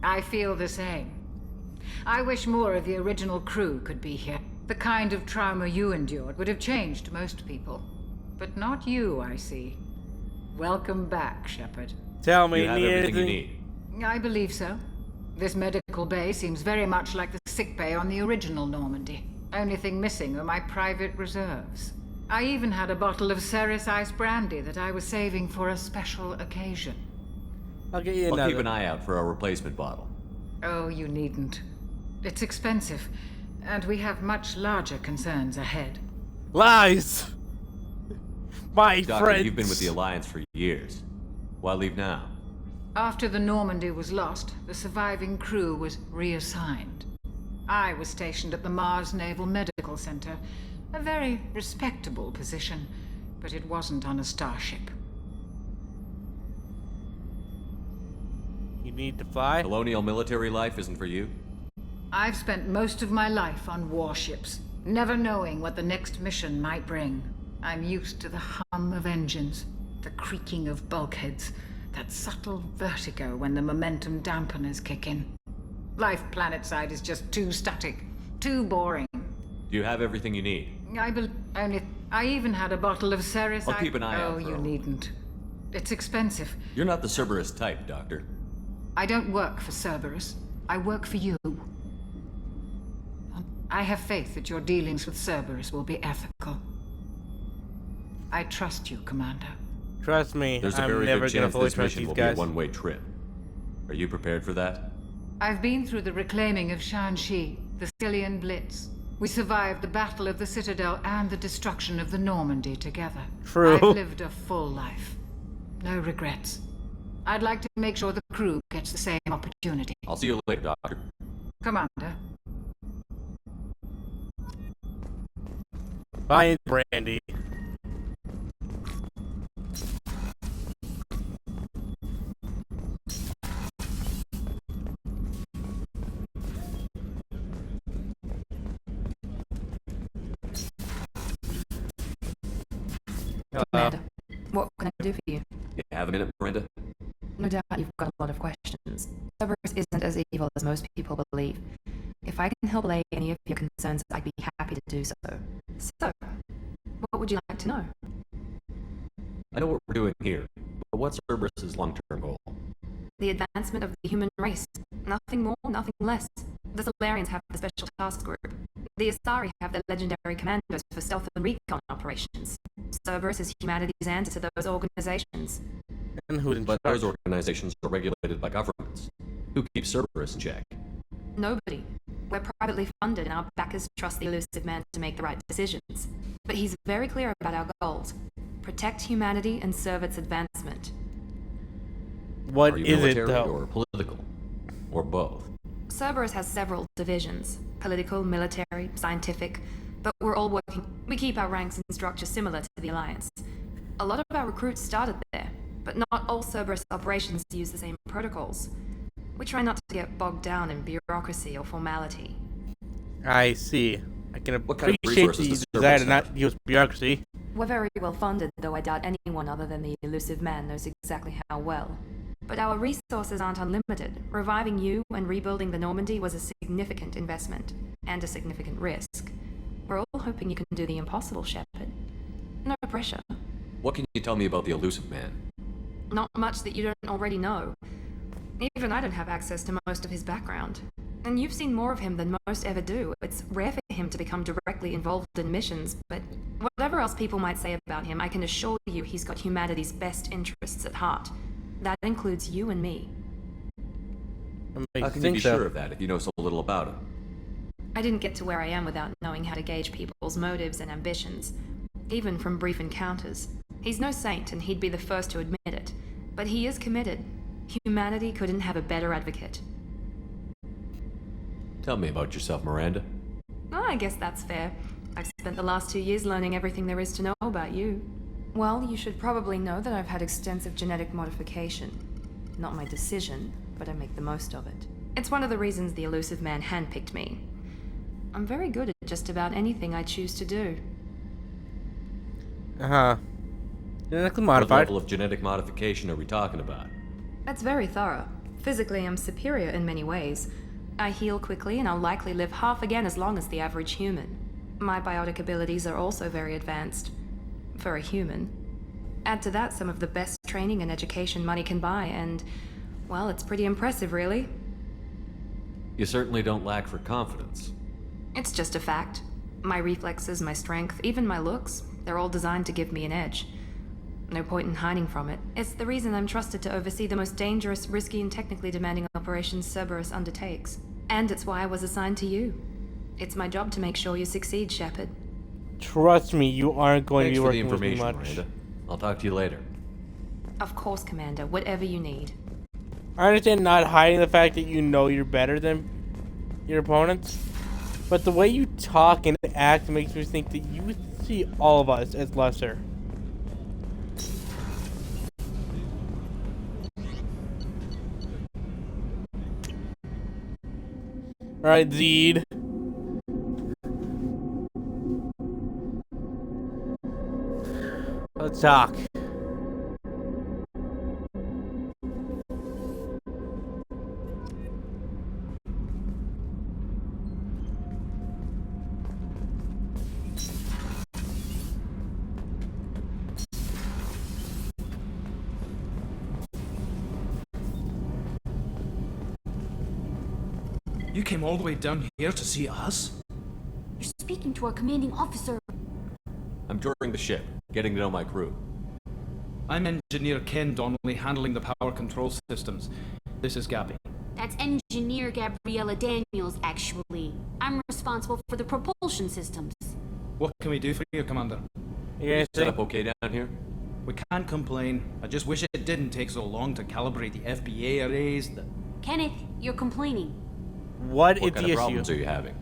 S20: I feel the same. I wish more of the original crew could be here. The kind of trauma you endured would have changed most people. But not you, I see. Welcome back, Shepard.
S1: Tell me,
S14: you have everything you need.
S20: I believe so. This medical bay seems very much like the sick bay on the original Normandy. Only thing missing are my private reserves. I even had a bottle of Ceres Ice Brandy that I was saving for a special occasion.
S1: I'll get you another.
S14: I'll keep an eye out for a replacement bottle.
S20: Oh, you needn't. It's expensive, and we have much larger concerns ahead.
S1: Lies! My
S14: Doctor,
S1: friends.
S14: you've been with the Alliance for years. Why leave now?
S20: After the Normandy was lost, the surviving crew was reassigned. I was stationed at the Mars Naval Medical Center, a very respectable position, but it wasn't on a starship.
S1: You need to fly?
S14: Colonial military life isn't for you?
S20: I've spent most of my life on warships, never knowing what the next mission might bring. I'm used to the hum of engines, the creaking of bulkheads, that subtle vertigo when the momentum dampeners kick in. Life planetside is just too static, too boring.
S14: Do you have everything you need?
S20: I even had a bottle of Ceres.
S14: I'll keep an eye out
S20: Oh,
S14: for
S20: you
S14: her.
S20: needn't. It's expensive.
S14: You're not the Cerberus type, Doctor.
S20: I don't work for Cerberus. I work for you. I have faith that your dealings with Cerberus will be ethical. I trust you, Commander.
S1: Trust me,
S14: There's a
S1: I'm
S14: very
S1: never
S14: good
S1: gonna
S14: chance
S1: fully
S14: this
S1: trust
S14: mission
S1: these
S14: will be a
S1: guys.
S14: one-way trip. Are you prepared for that?
S20: I've been through the reclaiming of Shanxi, the Sicilian Blitz. We survived the Battle of the Citadel and the destruction of the Normandy together.
S1: True.
S20: I've lived a full life. No regrets. I'd like to make sure the crew gets the same opportunity.
S14: I'll see you later, Doctor.
S20: Commander.
S1: Bye, Brandy.
S21: Commander, what can I do for you?
S14: You have a minute, Miranda?
S21: No doubt you've got a lot of questions. Cerberus isn't as evil as most people believe. If I can help allay any of your concerns, I'd be happy to do so. So, what would you like to know?
S14: I know what we're doing here, but what's Cerberus's long-term goal?
S21: The advancement of the human race. Nothing more, nothing less. The Solarians have the Special Task Group. The Asari have their legendary commandos for stealth and recon operations. Cerberus is humanity's answer to those organizations.
S1: And who's in
S14: But
S1: charge?
S14: those organizations are regulated by governments. Who keeps Cerberus in check?
S21: Nobody. We're privately funded and our backers trust the elusive man to make the right decisions. But he's very clear about our goals. Protect humanity and serve its advancement.
S1: What
S14: Are you
S1: is it,
S14: military
S1: though?
S14: or political? Or both?
S21: Cerberus has several divisions. Political, military, scientific. But we're all working. We keep our ranks and structure similar to the Alliance. A lot of our recruits started there, but not all Cerberus operations use the same protocols. We try not to get bogged down in bureaucracy or formality.
S1: I see. I can
S14: What kind of
S1: appreciate
S14: resources
S1: the
S14: does
S1: desire to
S14: Cerberus
S1: not use bureaucracy.
S21: We're very well funded, though I doubt anyone other than the elusive man knows exactly how well. But our resources aren't unlimited. Reviving you and rebuilding the Normandy was a significant investment, and a significant risk. We're all hoping you can do the impossible, Shepard. No pressure.
S14: What can you tell me about the elusive man?
S21: Not much that you don't already know. Even I don't have access to most of his background. And you've seen more of him than most ever do. It's rare for him to become directly involved in missions, but whatever else people might say about him, I can assure you he's got humanity's best interests at heart. That includes you and me.
S14: How can you be sure of that if you know so little about him?
S21: I didn't get to where I am without knowing how to gauge people's motives and ambitions, even from brief encounters. He's no saint, and he'd be the first to admit it, but he is committed. Humanity couldn't have a better advocate.
S14: Tell me about yourself, Miranda.
S21: Oh, I guess that's fair. I've spent the last 2 years learning everything there is to know about you. Well, you should probably know that I've had extensive genetic modification. Not my decision, but I make the most of it. It's one of the reasons the elusive man handpicked me. I'm very good at just about anything I choose to do.
S1: Uh-huh. Genetically
S14: What
S1: modified.
S14: level of genetic modification are we talking about?
S21: That's very thorough. Physically, I'm superior in many ways. I heal quickly, and I'll likely live half again as long as the average human. My biotic abilities are also very advanced. For a human. Add to that some of the best training and education money can buy, and, well, it's pretty impressive, really.
S14: You certainly don't lack for confidence.
S21: It's just a fact. My reflexes, my strength, even my looks, they're all designed to give me an edge. No point in hiding from it. It's the reason I'm trusted to oversee the most dangerous, risky, and technically demanding operations Cerberus undertakes. And it's why I was assigned to you. It's my job to make sure you succeed, Shepard.
S1: Trust me, you aren't going
S14: Thanks
S1: to be
S14: for the
S1: working with me
S14: information,
S1: much.
S14: Miranda. I'll talk to you later.
S21: Of course, Commander. Whatever you need.
S1: I understand not hiding the fact that you know you're better than your opponents, but the way you talk and act makes me think that you see all of us as lesser. Alright, Zed. Let's talk.
S22: You came all the way down here to see us?
S15: You're speaking to our commanding officer.
S14: I'm touring the ship, getting to know my crew.
S22: I'm Engineer Ken Donnelly, handling the power control systems. This is Gabby.
S4: That's Engineer Gabriella Daniels, actually. I'm responsible for the propulsion systems.
S22: What can we do for you, Commander?
S14: You set up okay down here?
S22: We can't complain. I just wish it didn't take so long to calibrate the FBA arrays.
S4: Kenneth, you're complaining.
S1: What is
S14: kind
S1: the
S14: of
S1: issue?
S14: problems are you having?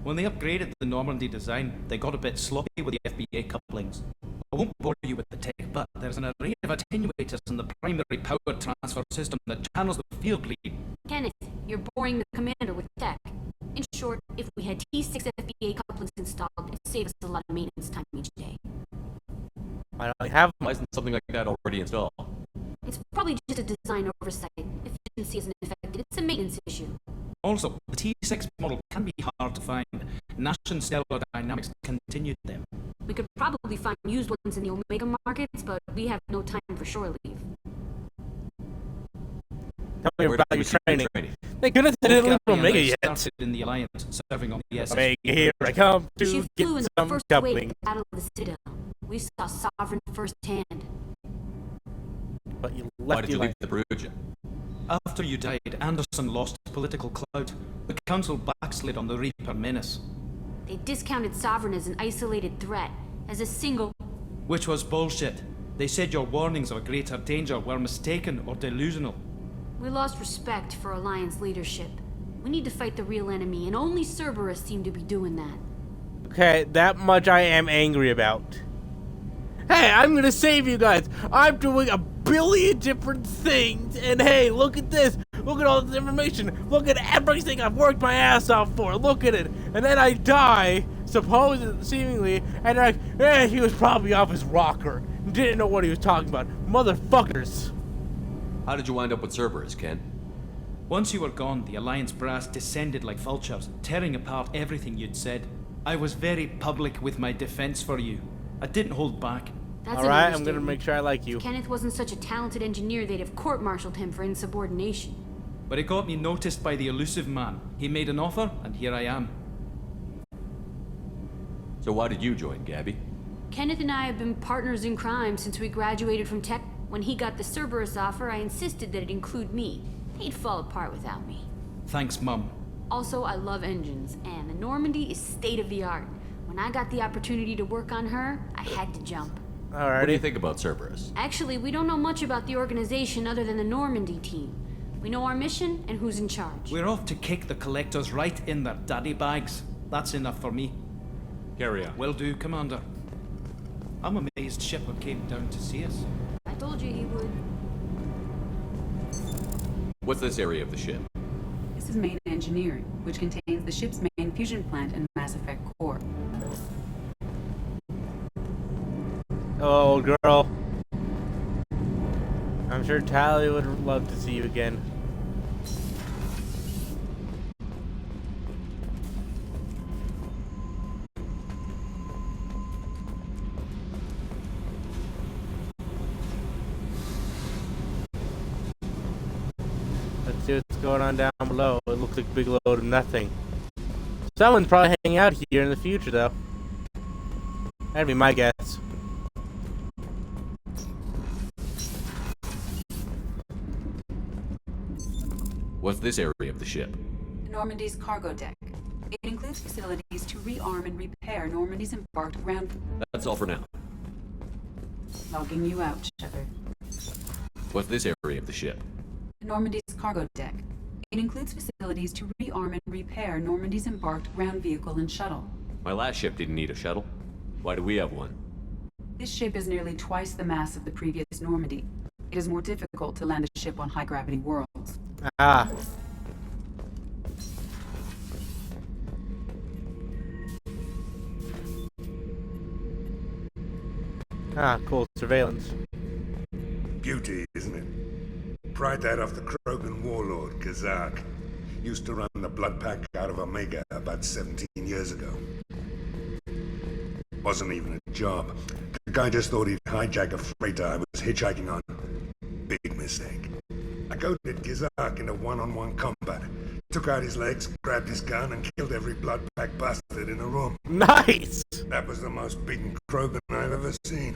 S22: When they upgraded the Normandy design, they got a bit sloppy with the FBA couplings. I won't bore you with the tech, but there's an array of attenuators in the primary power transfer system that channels the field lead.
S4: Kenneth, you're boring the commander with tech. In short, if we had T6 FBA couplings installed, it'd save us a lot of maintenance time each day.
S1: I don't have.
S14: Why isn't something like that already installed?
S4: It's probably just a design oversight. Efficiency isn't affected. It's a maintenance issue.
S22: Also, the T6 model can be hard to find. Nash and Stellar Dynamics continued them.
S4: We could probably find used ones in the Omega markets, but we have no time for shore leave.
S1: Tell me about your training. Thank goodness I didn't leave Omega yet.
S22: Started in the Alliance, serving on the SS.
S1: Omega, here I come to
S4: She
S1: get
S4: flew in the
S1: some
S4: first wave
S1: coupling.
S4: of the Battle of the Citadel. We saw Sovereign firsthand.
S1: But you left
S14: Why did you leave the Perugia?
S22: After you died, Anderson lost political clout. The Council backslid on the Reaper menace.
S4: They discounted Sovereign as an isolated threat, as a single...
S22: Which was bullshit. They said your warnings of a greater danger were mistaken or delusional.
S4: We lost respect for Alliance leadership. We need to fight the real enemy, and only Cerberus seem to be doing that.
S1: Okay, that much I am angry about. Hey, I'm gonna save you guys. I'm doing a billion different things, and hey, look at this. Look at all this information. Look at everything I've worked my ass off for. Look at it. And then I die, supposedly, seemingly, and they're like, he was probably off his rocker. Didn't know what he was talking about. Motherfuckers.
S14: How did you wind up with Cerberus, Ken?
S22: Once you were gone, the Alliance brass descended like vultures, tearing apart everything you'd said. I was very public with my defense for you. I didn't hold back.
S4: That's
S1: Alright, I'm gonna make sure I like you.
S4: If Kenneth wasn't such a talented engineer, they'd have court-martialed him for insubordination.
S22: But it got me noticed by the elusive man. He made an offer, and here I am.
S14: So why did you join, Gabby?
S4: Kenneth and I have been partners in crime since we graduated from Tech. When he got the Cerberus offer, I insisted that it include me. He'd fall apart without me.
S22: Thanks, Mum.
S4: Also, I love engines, and the Normandy is state-of-the-art. When I got the opportunity to work on her, I had to jump.
S1: Alrighty.
S14: What do you think about Cerberus?
S4: Actually, we don't know much about the organization other than the Normandy team. We know our mission and who's in charge.
S22: We're off to kick the Collectors right in their daddy bags. That's enough for me.
S14: Carry on.
S22: Will do, Commander. I'm amazed Shepard came down to see us.
S4: I told you he would.
S14: What's this area of the ship?
S10: This is main engineering, which contains the ship's main fusion plant and Mass Effect core.
S1: Oh, girl. I'm sure Tally would love to see you again. Let's see what's going on down below. It looks like a big load of nothing. Someone's probably hanging out here in the future, though. That'd be my guess.
S14: What's this area of the ship?
S10: Normandy's cargo deck. It includes facilities to rearm and repair Normandy's embarked ground.
S14: That's all for now.
S10: Logging you out, Shepard.
S14: What's this area of the ship?
S10: Normandy's cargo deck. It includes facilities to rearm and repair Normandy's embarked ground vehicle and shuttle.
S14: My last ship didn't need a shuttle. Why do we have one?
S10: This ship is nearly twice the mass of the previous Normandy. It is more difficult to land a ship on high-gravity worlds.
S1: Ah. Ah, cool. Surveillance.
S6: Beauty, isn't it? Pried that off the Krogan warlord, Kazak. Used to run the blood pack out of Omega about 17 years ago. Wasn't even a job. The guy just thought he'd hijack a freighter I was hitchhiking on. Big mistake. I goaded Kazak into one-on-one combat. Took out his legs, grabbed his gun, and killed every blood pack bastard in the room.
S1: Nice!
S6: That was the most beaten Krogan I've ever seen.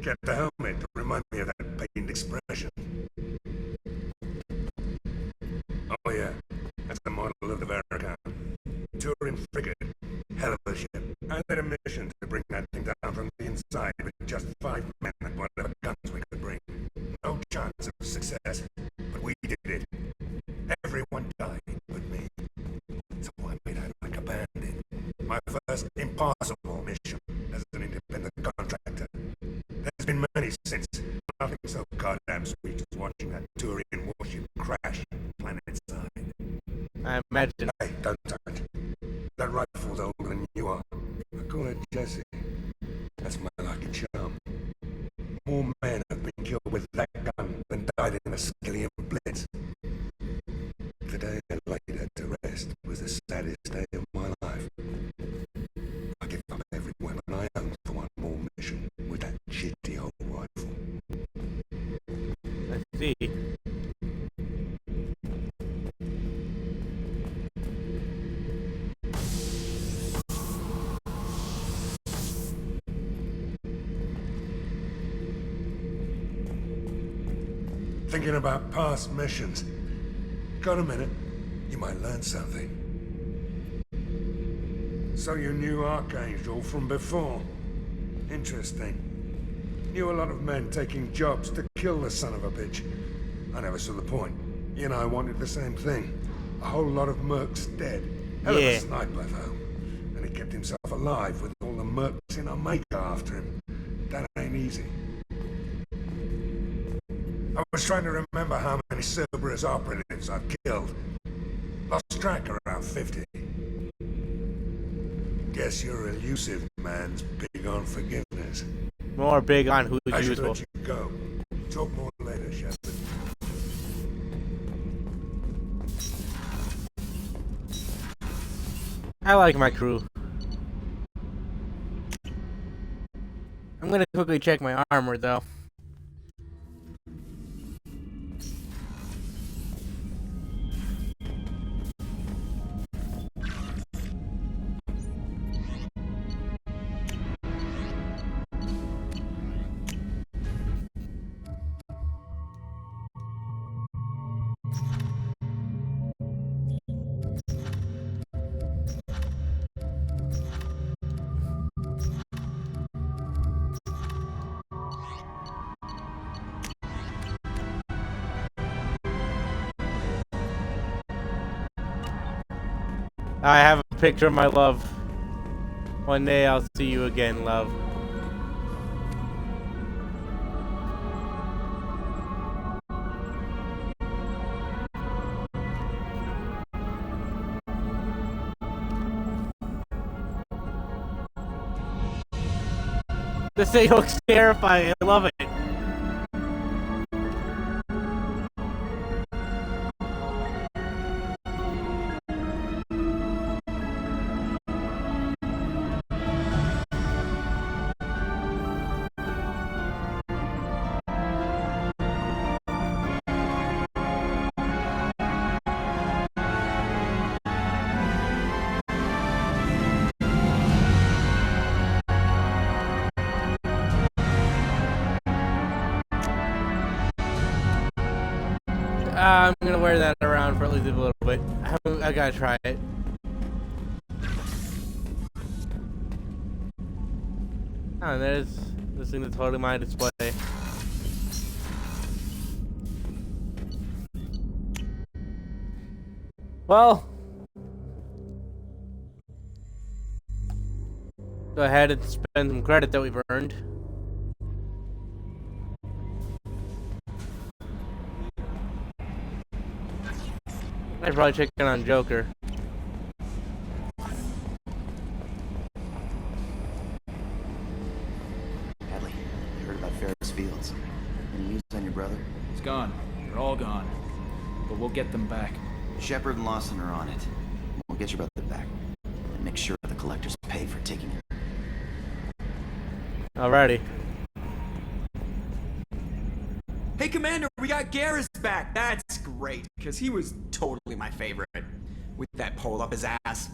S6: Kept the helmet to remind me of that pained expression. Oh yeah, that's the model of the Varicon. Touring frigate. Hell of a ship. I led a mission to bring that thing down from the inside with just 5 men and whatever guns we could bring. No chance of success, but we did it. Everyone died but me. So I made out like a bandit. My first impossible mission as an independent contractor. There's been many since. Nothing so goddamn sweet as watching that Turian warship crash planet side.
S1: I imagine.
S6: Hey, don't touch. That rifle's older than you are. I call it Jesse. That's my lucky charm. More men have been killed with that gun than died in a Skillian blitz. The day I laid her to rest was the saddest day of my life. I give up every weapon I own for one more mission with that shitty old rifle.
S1: I see.
S6: Thinking about past missions. Got a minute? You might learn something. So you knew Archangel from before? Interesting. Knew a lot of men taking jobs to kill the son of a bitch. I never saw the point. You and I wanted the same thing. A whole lot of mercs dead. Hell of a sniper, though. And he kept himself alive with all the mercs in Omega after him. That ain't easy. I was trying to remember how many Cerberus operatives I've killed. Lost track around 50. Guess your elusive man's big on forgiveness.
S1: More big on who's
S6: I should
S1: useful.
S6: let you go. Talk more later, Shepard.
S1: I like my crew. I'm gonna quickly check my armor though. I have a picture of my love. One day I'll see you again, love. This thing looks terrifying. I love it. I'm gonna wear that around for at least a little bit. I gotta try it. Oh, and there's this thing that's totally my display. Well, go ahead and spend some credit that we've earned. I should probably check in on Joker.
S11: Hadley, I heard about Ferris Fields. Any news on your brother?
S22: He's gone. They're all gone. But we'll get them back.
S11: Shepard and Lawson are on it. We'll get your brother back. And make sure the collectors pay for taking him.
S1: Alrighty.
S13: Hey, Commander, we got Garrus back. That's great, because he was totally my favorite. With that pole up his ass.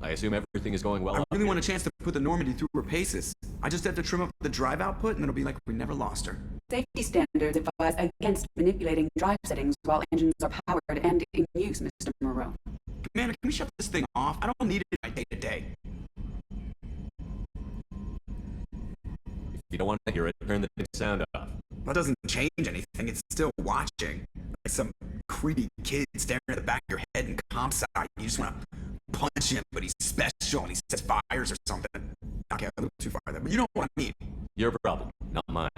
S14: I assume everything is going well.
S13: I really want a chance to put the Normandy through her paces. I just have to trim up the drive output and it'll be like we never lost her.
S10: Safety standards advise against manipulating drive settings while engines are powered and in use, Mr. Moreau.
S13: Commander, can we shut this thing off? I don't need it in my day-to-day.
S14: If you don't want to hear it, turn the sound off.
S13: That doesn't change anything. It's still watching. Like some creepy kid staring at the back of your head in comp sci. You just want to punch him, but he's special and he sets fires or something. Okay, a little too far there, but you know what I mean.
S14: Your problem, not mine.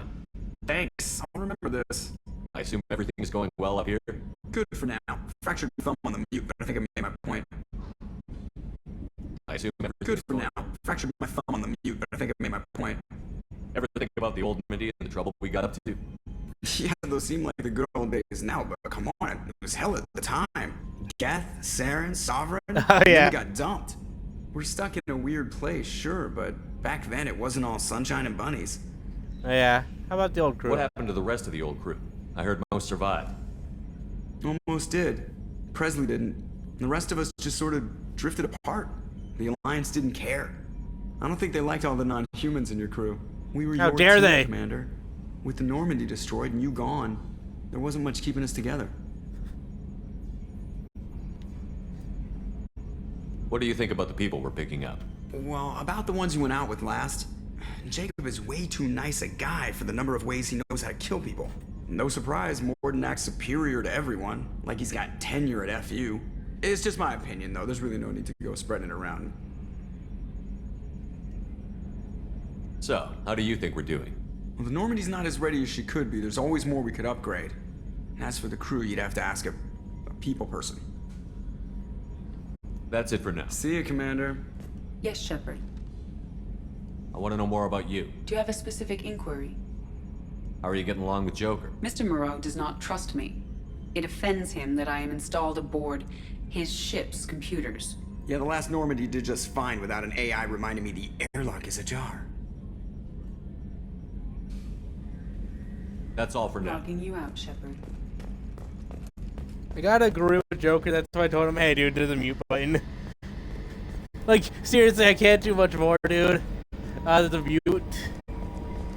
S13: Thanks. I'll remember this.
S14: I assume everything is going well up here?
S13: Good for now. Fractured thumb on the mute, but I think I made my point.
S14: I assume everything
S13: Good for now. Fractured my thumb on the mute, but I think I made my point.
S14: Ever think about the old Normandy and the trouble we got up to?
S13: Yeah, those seem like the good old days now, but come on, it was hell at the time. Geth, Saren, Sovereign,
S1: oh, yeah.
S13: We got dumped. We're stuck in a weird place, sure, but back then it wasn't all sunshine and bunnies.
S1: Oh, yeah, how about the old crew?
S14: What happened to the rest of the old crew? I heard most survived.
S13: Almost did. Presley didn't. The rest of us just sort of drifted apart. The Alliance didn't care. I don't think they liked all the non-humans in your crew. We were
S1: How
S13: your
S1: dare
S13: team,
S1: they?
S13: Commander. With the Normandy destroyed and you gone, there wasn't much keeping us together.
S14: What do you think about the people we're picking up?
S13: Well, about the ones you went out with last. Jacob is way too nice a guy for the number of ways he knows how to kill people. No surprise, Mordin acts superior to everyone, like he's got tenure at FU. It's just my opinion, though. There's really no need to go spreading it around.
S14: So, how do you think we're doing?
S13: Well, the Normandy's not as ready as she could be. There's always more we could upgrade. And as for the crew, you'd have to ask a people person.
S14: That's it for now.
S13: See you, Commander.
S10: Yes, Shepard.
S14: I want to know more about you.
S10: Do you have a specific inquiry?
S14: How are you getting along with Joker?
S10: Mr. Moreau does not trust me. It offends him that I am installed aboard his ship's computers.
S13: Yeah, the last Normandy did just fine without an AI reminding me the airlock is ajar.
S14: That's all for now.
S10: Logging you out, Shepard.
S1: I gotta agree with Joker. That's why I told him, hey, dude, do the mute button. Like, seriously, I can't do much more, dude. The mute.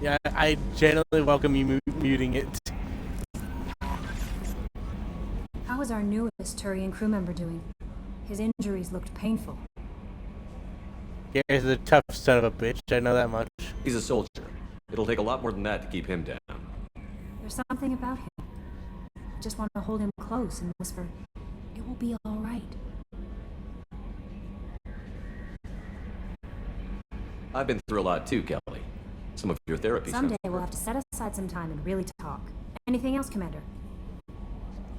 S1: Yeah, I generally welcome you muting it.
S15: How is our newest Turian crew member doing? His injuries looked painful.
S1: Gary's a tough son of a bitch, I know that much.
S14: He's a soldier. It'll take a lot more than that to keep him down.
S15: There's something about him. I just want to hold him close and whisper, it will be all right.
S14: I've been through a lot too, Kelly. Some of your therapy
S15: Someday
S14: stuff.
S15: we'll have to set aside some time and really talk. Anything else, Commander?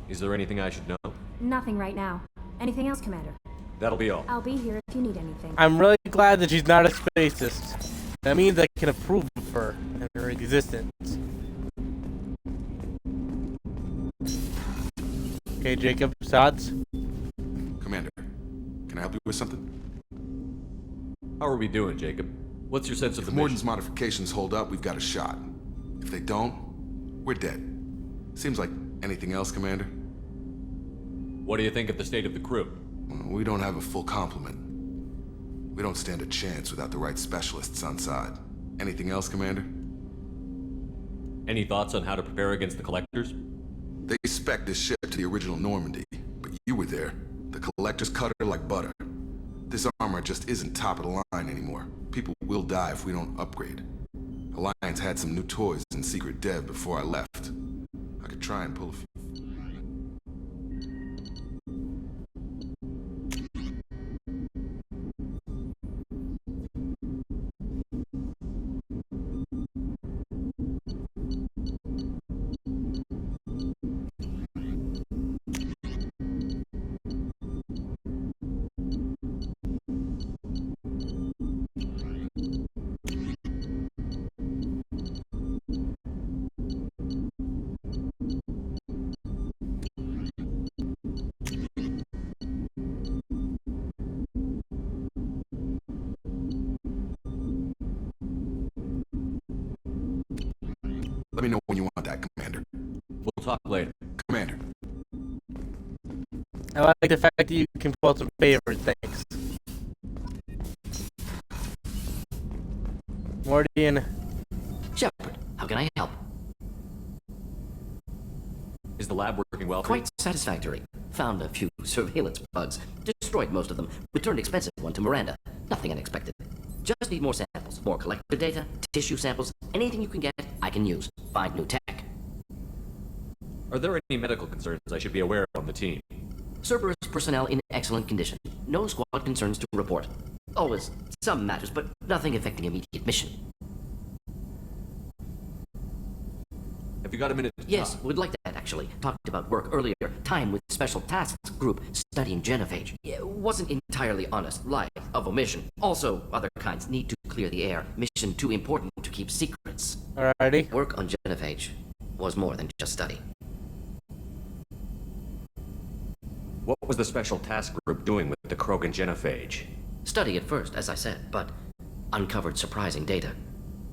S14: Is there anything I should know?
S15: Nothing right now. Anything else, Commander?
S14: That'll be all.
S15: I'll be here if you need anything.
S1: I'm really glad that she's not a spacist. That means I can approve of her and her existence. Okay, Jacob, thoughts?
S8: Commander, can I help you with something?
S14: How are we doing, Jacob? What's your sense of the
S8: mission? If Morden's modifications hold up, we've got a shot. If they don't, we're dead. Seems like anything else, Commander?
S14: What do you think of the state of the crew?
S8: Well, we don't have a full complement. We don't stand a chance without the right specialists on side. Anything else, Commander?
S14: Any thoughts on how to prepare against the Collectors?
S8: They spec'd this ship to the original Normandy, but you were there. The Collectors cut her like butter. This armor just isn't top of the line anymore. People will die if we don't upgrade. Alliance had some new toys in secret dev before I left. I could try and pull a few. Let me know when you want that, Commander.
S14: We'll talk later.
S8: Commander.
S1: I like the fact that you can pull out some favors, thanks. Mordian.
S2: Shepard, how can I help?
S14: Is the lab working well?
S2: Quite satisfactory. Found a few surveillance bugs. Destroyed most of them. Returned expensive one to Miranda. Nothing unexpected. Just need more samples. More collector data, tissue samples, anything you can get, I can use. Find new tech.
S14: Are there any medical concerns I should be aware of on the team?
S2: Cerberus personnel in excellent condition. No squad concerns to report. Always some matters, but nothing affecting immediate mission.
S14: Have you got a minute to
S2: Yes,
S14: talk?
S2: would like that, actually. Talked about work earlier. Time with Special Tasks Group studying genophage. It wasn't entirely honest. Lie of omission. Also, other kinds need to clear the air. Mission too important to keep secrets.
S1: Alrighty.
S2: Work on genophage was more than just study.
S14: What was the Special Task Group doing with the Krogan genophage?
S2: Study at first, as I said, but uncovered surprising data.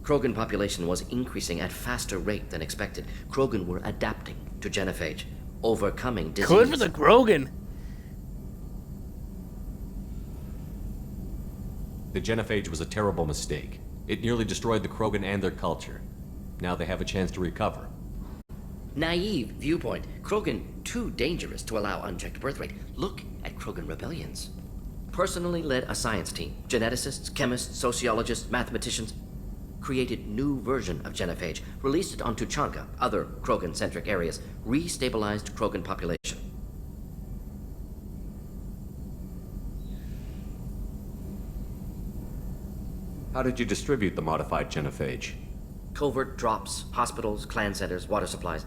S2: Krogan population was increasing at faster rate than expected. Krogan were adapting to genophage, overcoming disease.
S1: Good for the Krogan.
S14: The genophage was a terrible mistake. It nearly destroyed the Krogan and their culture. Now they have a chance to recover.
S2: Naive viewpoint. Krogan too dangerous to allow unchecked birth rate. Look at Krogan rebellions. Personally led a science team. Geneticists, chemists, sociologists, mathematicians. Created new version of genophage. Released it on Tuchanka, other Krogan-centric areas. Restabilized Krogan population.
S14: How did you distribute the modified genophage?
S2: Covert drops, hospitals, clan centers, water supplies.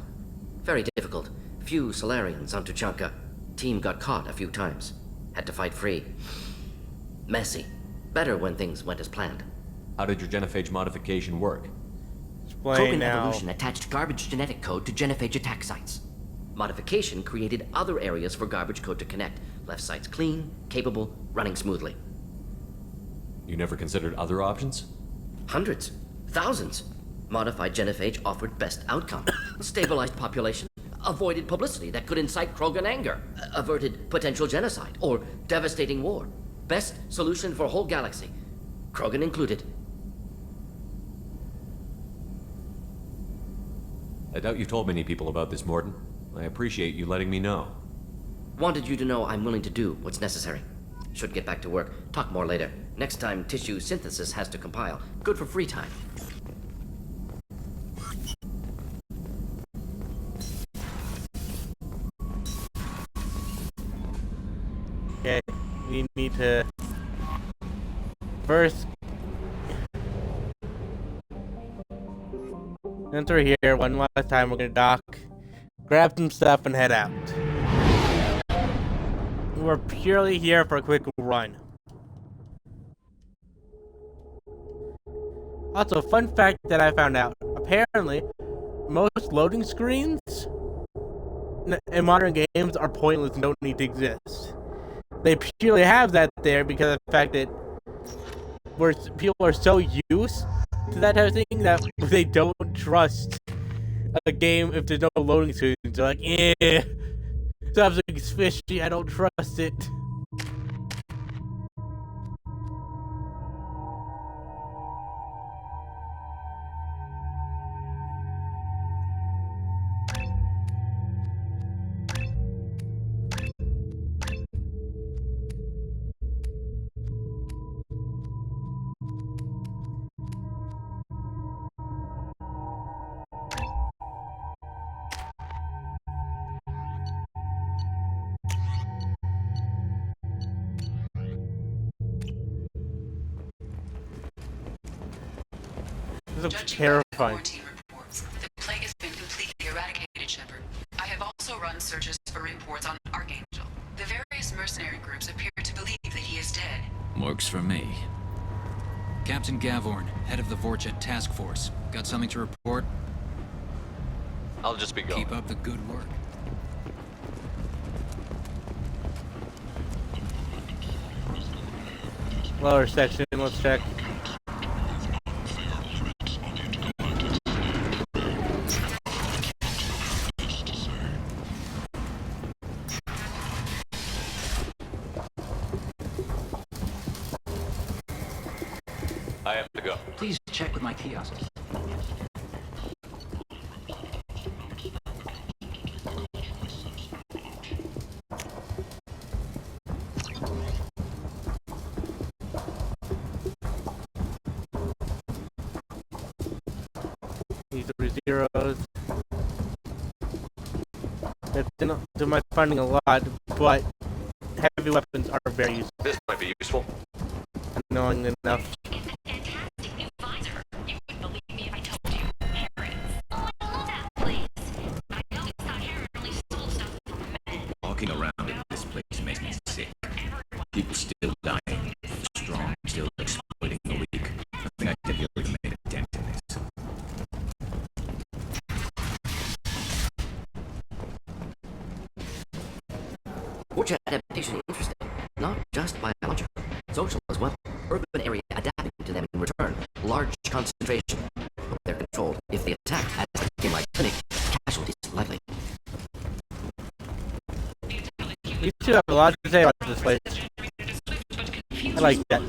S2: Very difficult. Few Solarians on Tuchanka. Team got caught a few times. Had to fight free. Messy. Better when things went as planned.
S14: How did your genophage modification work?
S2: Krogan evolution attached garbage genetic code to genophage attack sites. Modification created other areas for garbage code to connect. Left sites clean, capable, running smoothly.
S14: You never considered other options?
S2: Hundreds. Thousands. Modified genophage offered best outcome. Stabilized population. Avoided publicity that could incite Krogan anger. Averted potential genocide or devastating war. Best solution for whole galaxy. Krogan included.
S14: I doubt you told many people about this, Mordin. I appreciate you letting me know.
S2: Wanted you to know I'm willing to do what's necessary. Should get back to work. Talk more later. Next time tissue synthesis has to compile. Good for free time.
S1: Okay, we need to first since we're here one last time, we're gonna dock, grab some stuff, and head out. We're purely here for a quick run. Also, fun fact that I found out. Apparently, most loading screens in modern games are pointless and don't need to exist. They purely have that there because of the fact that people are so used to that type of thing that they don't trust a game if there's no loading screens. They're like, eh, something's fishy, I don't trust it. This is terrifying.
S10: Reports. The plague has been completely eradicated, Shepard. I have also run searches for reports on Archangel. The various mercenary groups appear to believe that he is dead.
S18: Works for me. Captain Gavorn, head of the Vorjet task force. Got something to report?
S3: I'll just be going.
S18: Keep up the good work.
S1: Lower section, let's check.
S3: I have to go.
S2: Please
S16: check with my kiosks.
S1: These are zeros. That's to my finding a lot, but heavy weapons are very useful.
S3: This might be useful.
S1: Annoying enough.
S18: Walking around in this place makes me sick. People still dying, the strong still exploiting the weak. Nothing I did really made a dent in this.
S2: Vorcha adaptation interesting. Not just biological, social as well. Urban area adapting to them in return. Large concentration. Hope they're controlled. If they attack as in my clinic, casualties likely.
S1: These two have a lot to say about this place. I like that.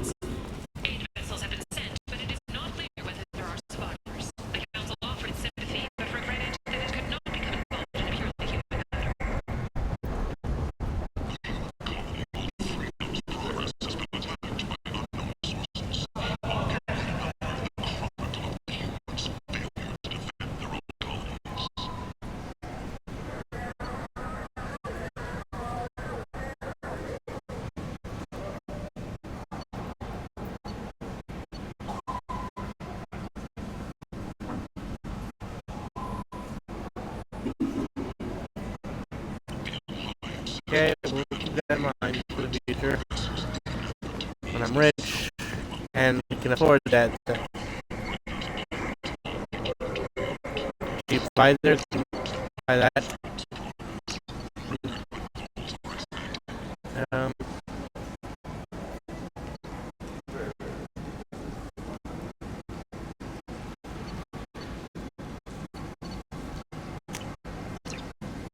S1: Okay, we'll keep that in mind for the future. When I'm rich and can afford that. Cheap visor, buy that.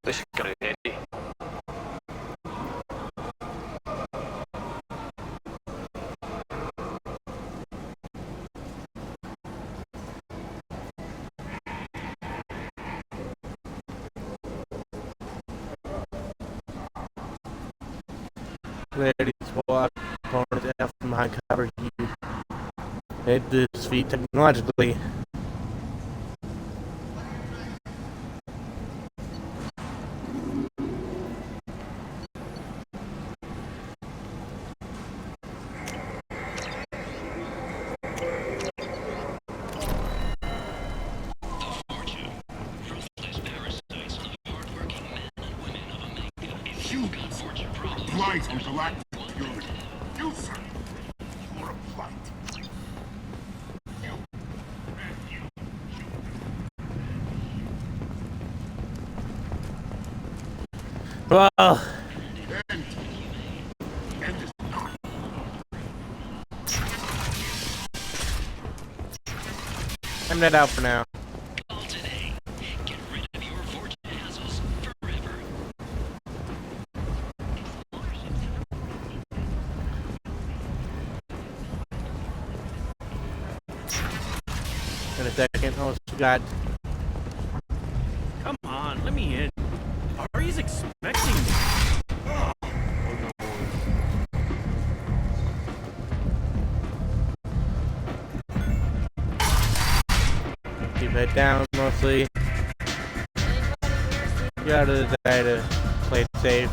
S3: This should come in handy.
S1: Clarity swap components F from high cover you made this feat technologically.
S7: Blight on galactic purity. You, sir, you're a blight.
S1: Well, I'm not out for now. In a second, oh, God.
S22: Come on, let me in. Ari's expecting me.
S1: Keep it down mostly. Get out of the die to play it safe.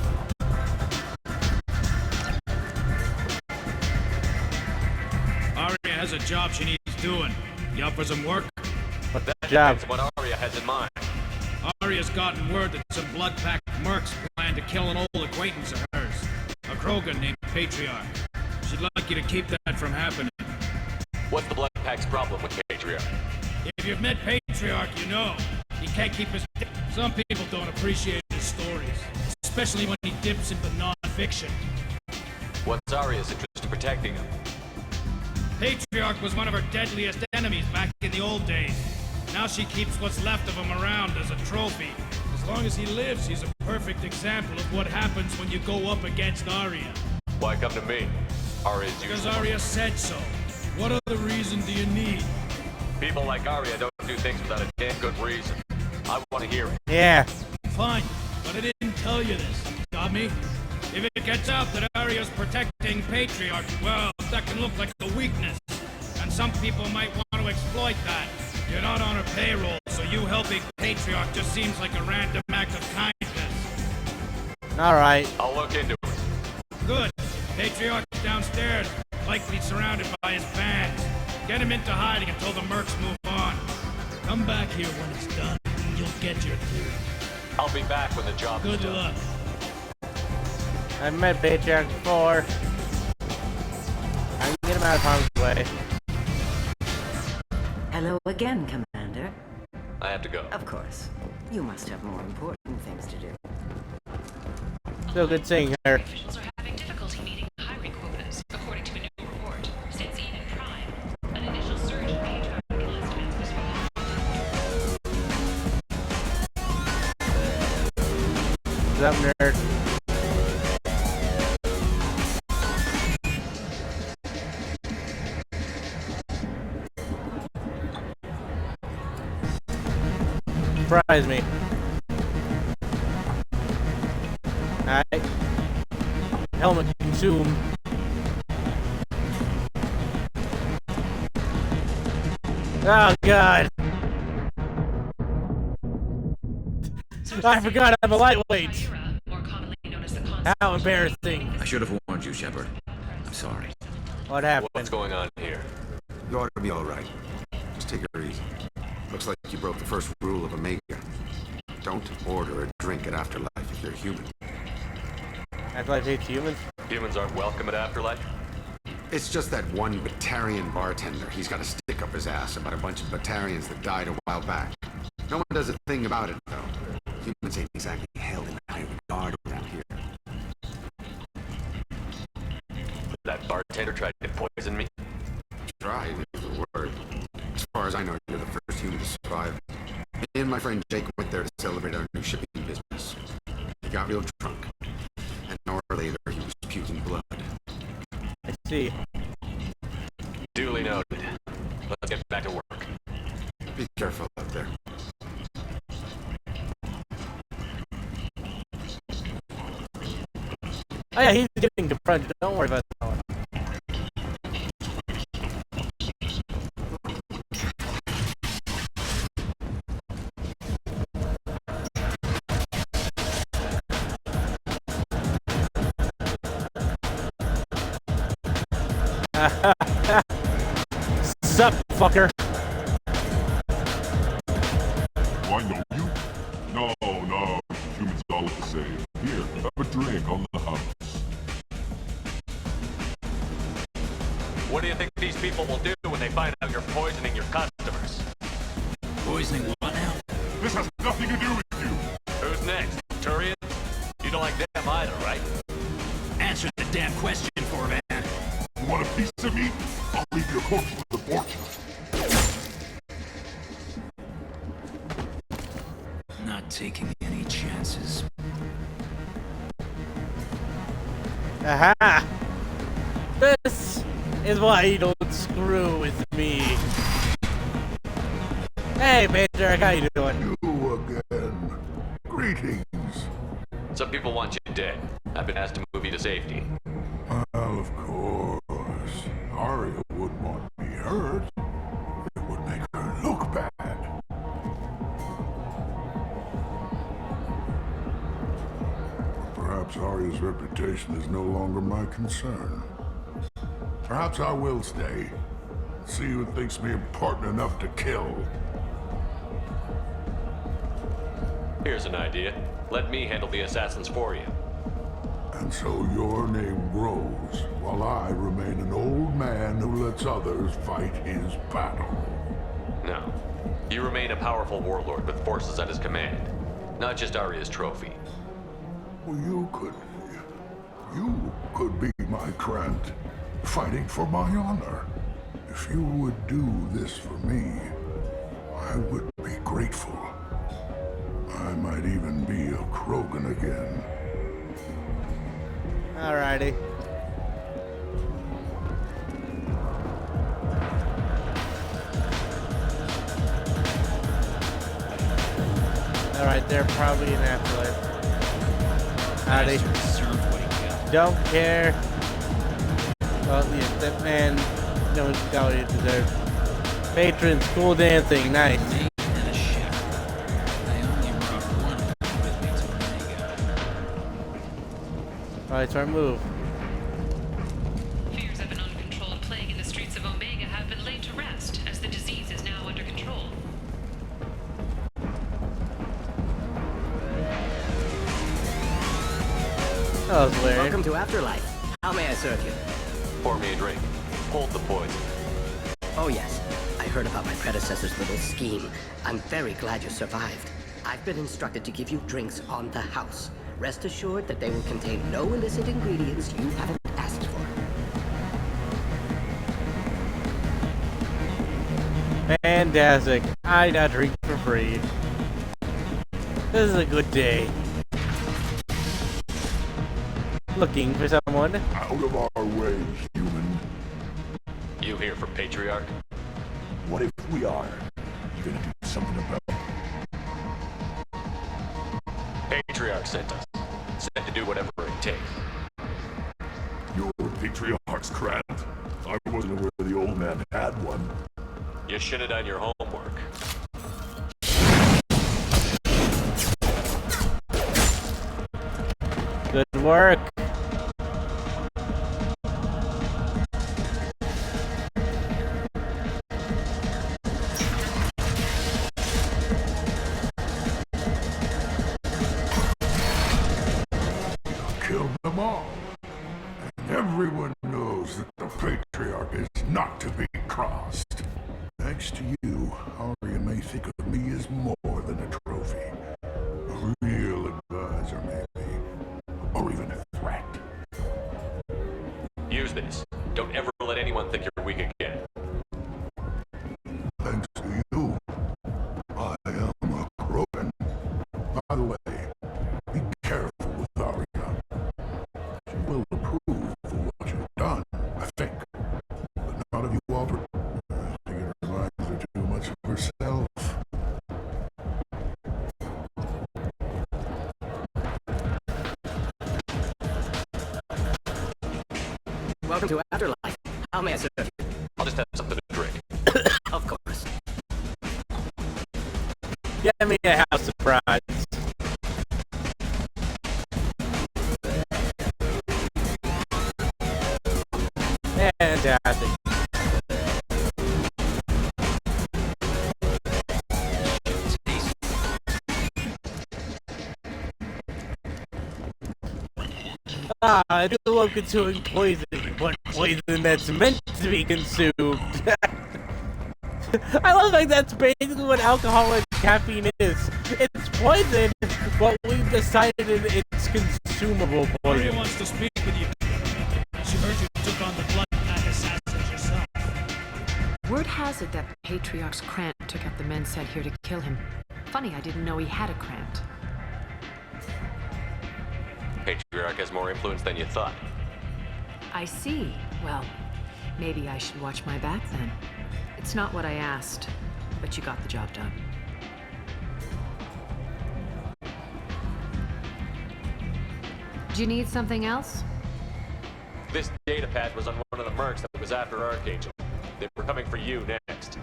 S22: Aria has a job she needs doing. You up for some work?
S1: What's
S3: That
S1: job?
S3: depends what Arya has in mind.
S22: Aria's gotten word that some blood-packed mercs plan to kill an old acquaintance of hers. A Krogan named Patriarch. She'd like you to keep that from happening.
S3: What's the Blood Pack's problem with Patriarch?
S22: If you've met Patriarch, you know. He can't keep his... Some people don't appreciate his stories. Especially when he dips into non-fiction.
S3: What's Arya's interest in protecting him?
S22: Patriarch was one of her deadliest enemies back in the old days. Now she keeps what's left of him around as a trophy. As long as he lives, he's a perfect example of what happens when you go up against Arya.
S3: Why come to me? Arya's
S22: Because
S3: useful.
S22: Arya said so. What other reason do you need?
S3: People like Arya don't do things without a damn good reason. I want to hear it.
S1: Yeah.
S22: Fine, but I didn't tell you this. Got me? If it gets out that Arya's protecting Patriarch, well, that can look like a weakness. And some people might want to exploit that. You're not on her payroll, so you helping Patriarch just seems like a random act of kindness.
S1: Alright.
S3: I'll look into it.
S22: Good. Patriarch's downstairs, likely surrounded by his fans. Get him into hiding until the mercs move on. Come back here when it's done, and you'll get your due.
S3: I'll be back when the job is done.
S22: Good luck.
S1: I've met Patriarch before. I can get him out of harm's way.
S16: Hello again, Commander.
S3: I have to go.
S16: Of course. You must have more important things to do.
S1: Still good seeing her.
S17: Officials are having difficulty meeting hiring quotas, according to a new report. Since Eden Prime, an initial surge in patriarch enlistments was
S1: What's up, nerd? Surprise me. Alright. Helmet consumed. Oh god. I forgot I'm a lightweight. How embarrassing.
S18: I should have warned you, Shepard. I'm sorry.
S1: What happened?
S3: What's going on here?
S8: You ought to be all right. Just take it easy. Looks like you broke the first rule of Omega. Don't order a drink at Afterlife if you're human.
S1: Afterlife hates humans?
S3: Humans aren't welcome at Afterlife?
S8: It's just that one Batarian bartender. He's got a stick up his ass about a bunch of Batarians that died a while back. No one does a thing about it, though. Humans ain't exactly held in high regard around here.
S3: That bartender tried to poison me?
S8: Tried is the word. As far as I know, you're the first human to survive. Me and my friend Jake went there to celebrate our new shipping business. He got real drunk. An hour later, he was puking blood.
S1: I see.
S3: Duly noted. Let's get back to work.
S8: Be careful out there.
S1: Oh yeah, he's getting confronted. Don't worry about that one. Sup, fucker?
S7: Do I know you? No, humans all look the same. Here, have a drink on the house.
S3: What do you think these people will do when they find out you're poisoning your customers?
S18: Poisoning what now?
S7: This has nothing to do with you.
S3: Who's next? Turian? You don't like them either, right?
S18: Answer the damn question for man.
S7: You want a piece of me? I'll leave your corpse to the fortune.
S18: Not taking any chances.
S1: Aha! This is why you don't screw with me. Hey, Patriarch, how you doing?
S7: You again. Greetings.
S3: Some people want you dead. I've been asked to move you to safety.
S7: Well, of course. Arya wouldn't want me hurt. It would make her look bad. Perhaps Arya's reputation is no longer my concern. Perhaps I will stay. See who thinks me important enough to kill.
S3: Here's an idea. Let me handle the assassins for you.
S7: And so your name grows, while I remain an old man who lets others fight his battle.
S3: No. You remain a powerful warlord with forces at his command. Not just Arya's trophy.
S7: Well, you could be my Trent, fighting for my honor. If you would do this for me, I would be grateful. I might even be a Krogan again.
S1: Alrighty. they're probably in afterlife. They don't care. Well, yeah, that man knows what he deserves. Patrons, cool dancing, nice. Alright, so our move.
S17: Fears of an uncontrolled plague in the streets of Omega have been laid to rest, as the disease is now under control.
S1: That was weird.
S2: Welcome to Afterlife. How may I serve you?
S3: Pour me a drink. Hold the poison.
S2: Oh yes, I heard about my predecessor's little scheme. I'm very glad you survived. I've been instructed to give you drinks on the house. Rest assured that they will contain no illicit ingredients you haven't asked for.
S1: Fantastic. I got drink for free. This is a good day. Looking for someone.
S7: Out of our way, human.
S3: You here for Patriarch?
S7: What if we are? You gonna do something about it?
S3: Patriarch sent us. Said to do whatever it takes.
S7: Your Patriarch's Krant? I wasn't aware the old man had one.
S3: You should have done your homework.
S1: Good work.
S7: Killed them all. And everyone knows that the Patriarch is not to be crossed. Thanks to you, Aria may think of me as more than a trophy. A real advisor, maybe. Or even a threat.
S3: Use this. Don't ever let anyone think you're weak again.
S7: Thanks to you, I am a Krogan. By the way, be careful with Aria. She will approve of what you've done, I think. But not of you, Albert. I think it reminds her too much of herself.
S2: Welcome to Afterlife. How may I serve you?
S3: I'll just have something to drink.
S2: Of course.
S1: Get me a house surprise. Fantastic. I do love consuming poison, but poison that's meant to be consumed. I love like that's basically what alcohol and caffeine is. It's poison, but we've decided it's consumable poison.
S9: Aria wants to speak with you. She heard you took on the blood pack assassins yourself.
S21: Word has it that Patriarch's Krant took out the men sent here to kill him. Funny, I didn't know he had a Krant.
S3: Patriarch has more influence than you thought.
S21: I see. Well, maybe I should watch my back then. It's not what I asked, but you got the job done. Do you need something else?
S3: This data pad was on one of the mercs that was after Archangel. They were coming for you next.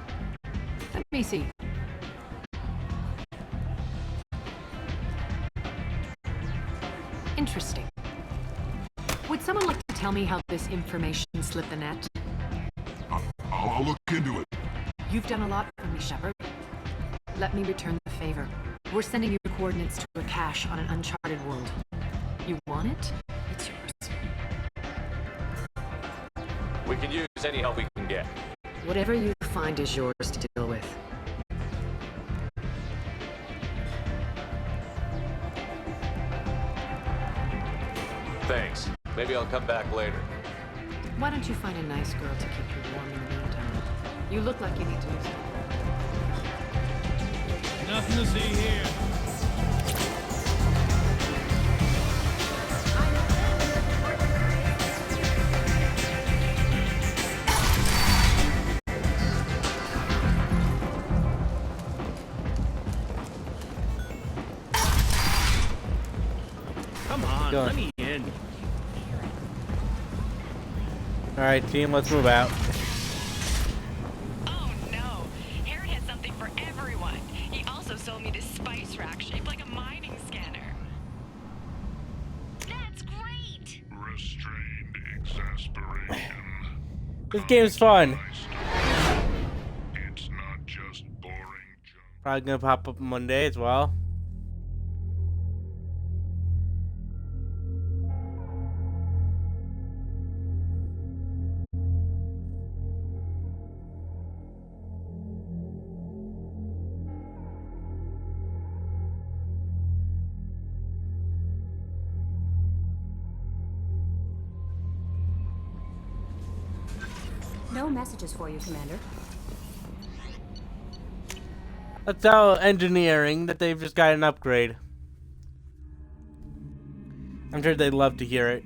S21: Let me see. Interesting. Would someone like to tell me how this information slipped the net?
S7: I'll look into it.
S21: You've done a lot for me, Shepard. Let me return the favor. We're sending you coordinates to a cache on an uncharted world. You want it? It's yours.
S3: We can use any help we can get.
S21: Whatever you find is yours to deal with.
S3: Thanks. Maybe I'll come back later.
S21: Why don't you find a nice girl to keep you warm in the meantime? You look like you need to do something.
S9: Nothing to see here.
S1: Let's go.
S9: let me in.
S1: Alright, team, let's move out.
S17: Oh no, Harry has something for everyone. He also sold me this spice rack shaped like a mining scanner. That's great.
S7: Restrained exasperation.
S1: This game's fun.
S7: It's not just boring.
S1: Probably gonna pop up Monday as well.
S15: No messages for you, Commander.
S1: Let's tell engineering that they've just got an upgrade. I'm sure they'd love to hear it.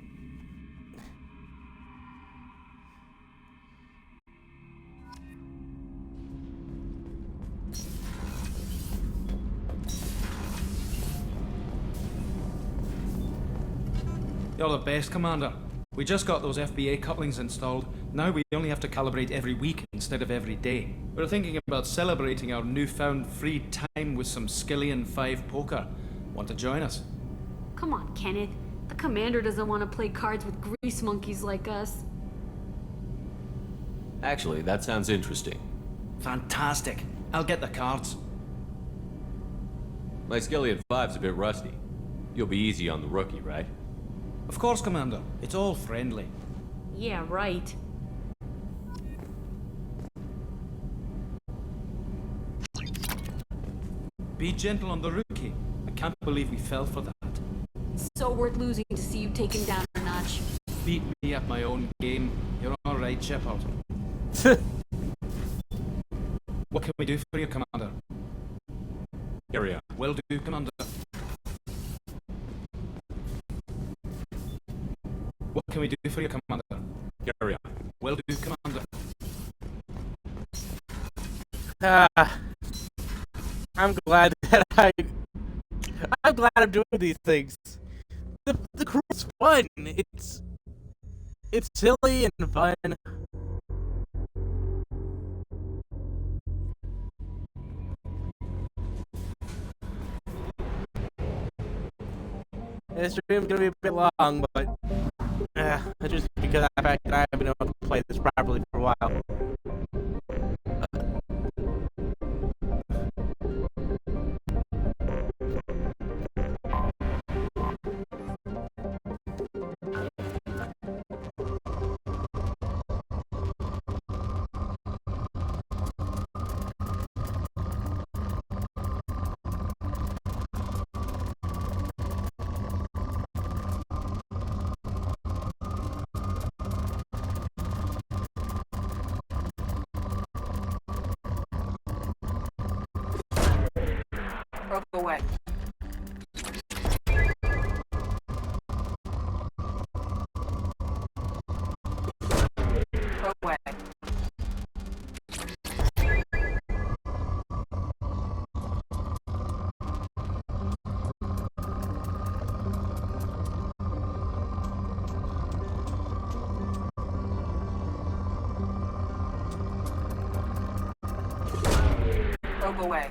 S22: You're the best, Commander. We just got those FBA couplings installed. Now we only have to calibrate every week instead of every day. We're thinking about celebrating our newfound free time with some Skillian 5 poker. Want to join us?
S4: Come on, Kenneth. The commander doesn't want to play cards with grease monkeys like us.
S14: Actually, that sounds interesting.
S22: Fantastic. I'll get the cards.
S14: My Skillian 5's a bit rusty. You'll be easy on the rookie, right?
S22: Of course, Commander. It's all friendly.
S4: Yeah, right.
S22: Be gentle on the rookie. I can't believe we fell for that.
S4: It's so worth losing to see you taken down a notch.
S22: Beat me at my own game. You're all right, Shepard. What can we do for you, Commander?
S14: Carry on.
S22: Will do, Commander. What can we do for you, Commander?
S14: Carry on.
S22: Will do, Commander.
S1: I'm glad that I'm glad I'm doing these things. The crew's fun. It's silly and fun. This stream's gonna be a bit long, but that's just because of the fact that I haven't been able to play this properly for a while.
S10: Probe away. Probe away. Probe away.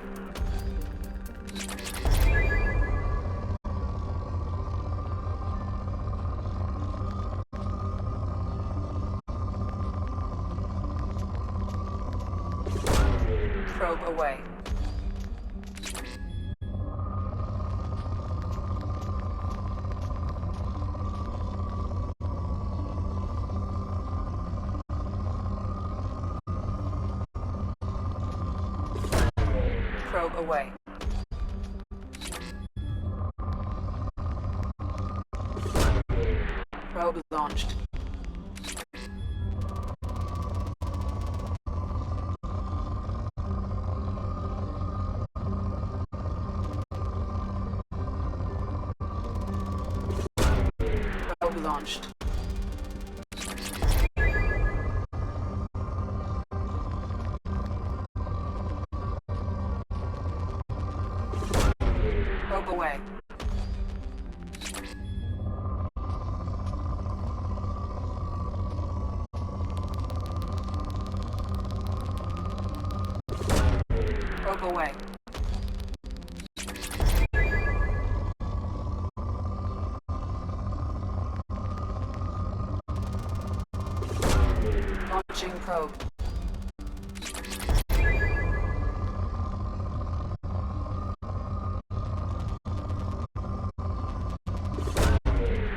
S10: Probe away. Probe away. Probe launched. Probe launched. Probe away. Probe away. Launching probe.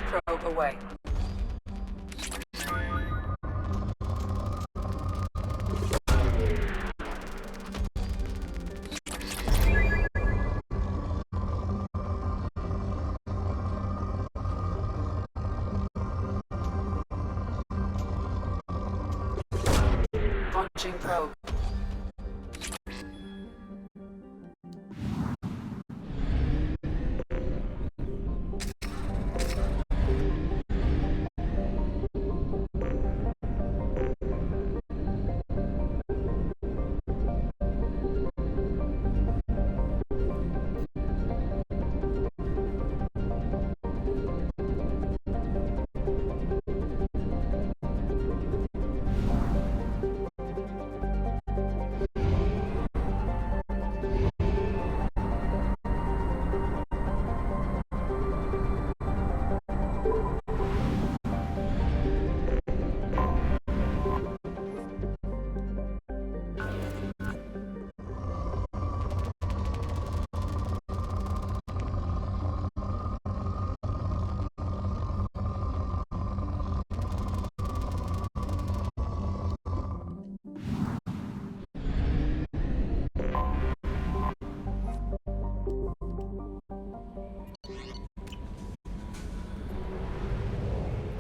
S10: Probe away. Launching probe.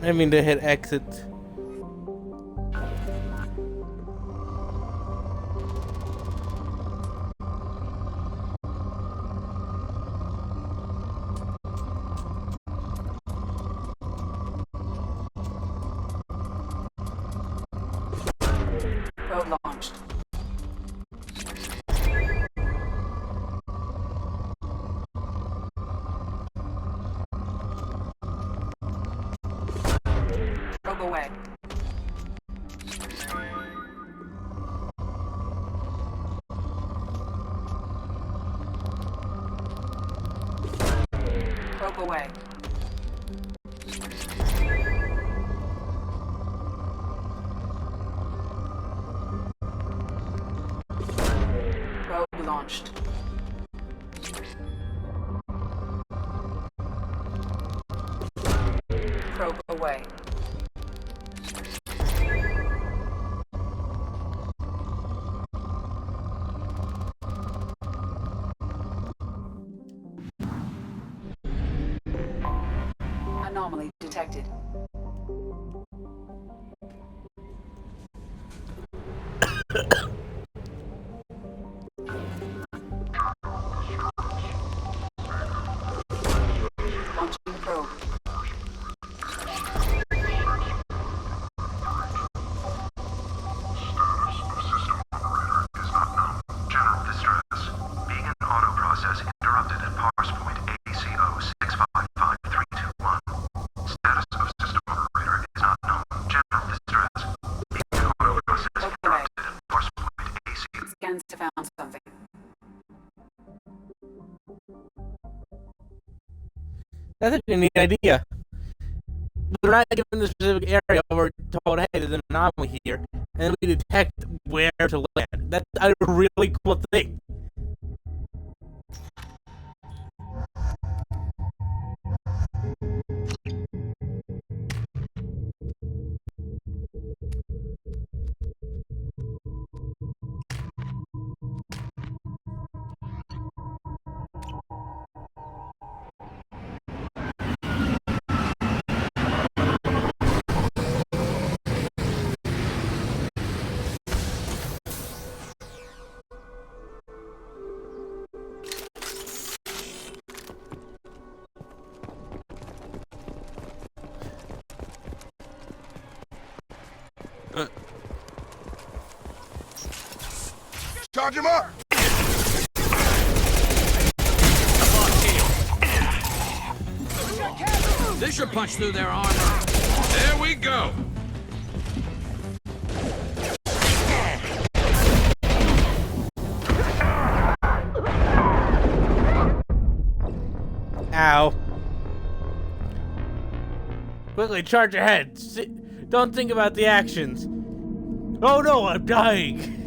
S1: I mean to hit exit.
S10: Probe launched. Probe away. Probe away. Probe launched. Probe away. Anomaly detected. Launching probe.
S12: General distress. Beacon auto process interrupted at parse point ACO 655321. Status of system operator is not known. General distress. Beacon auto process interrupted at parse point ACO.
S10: Scans to found something.
S1: That's a neat idea. We're not given the specific area, we're told, hey, there's an anomaly here, and we detect where to land. That's a really cool thing.
S12: Charge him up!
S19: This should punch through their armor.
S12: There we go!
S1: Quickly, charge ahead. Don't think about the actions. Oh no, I'm dying.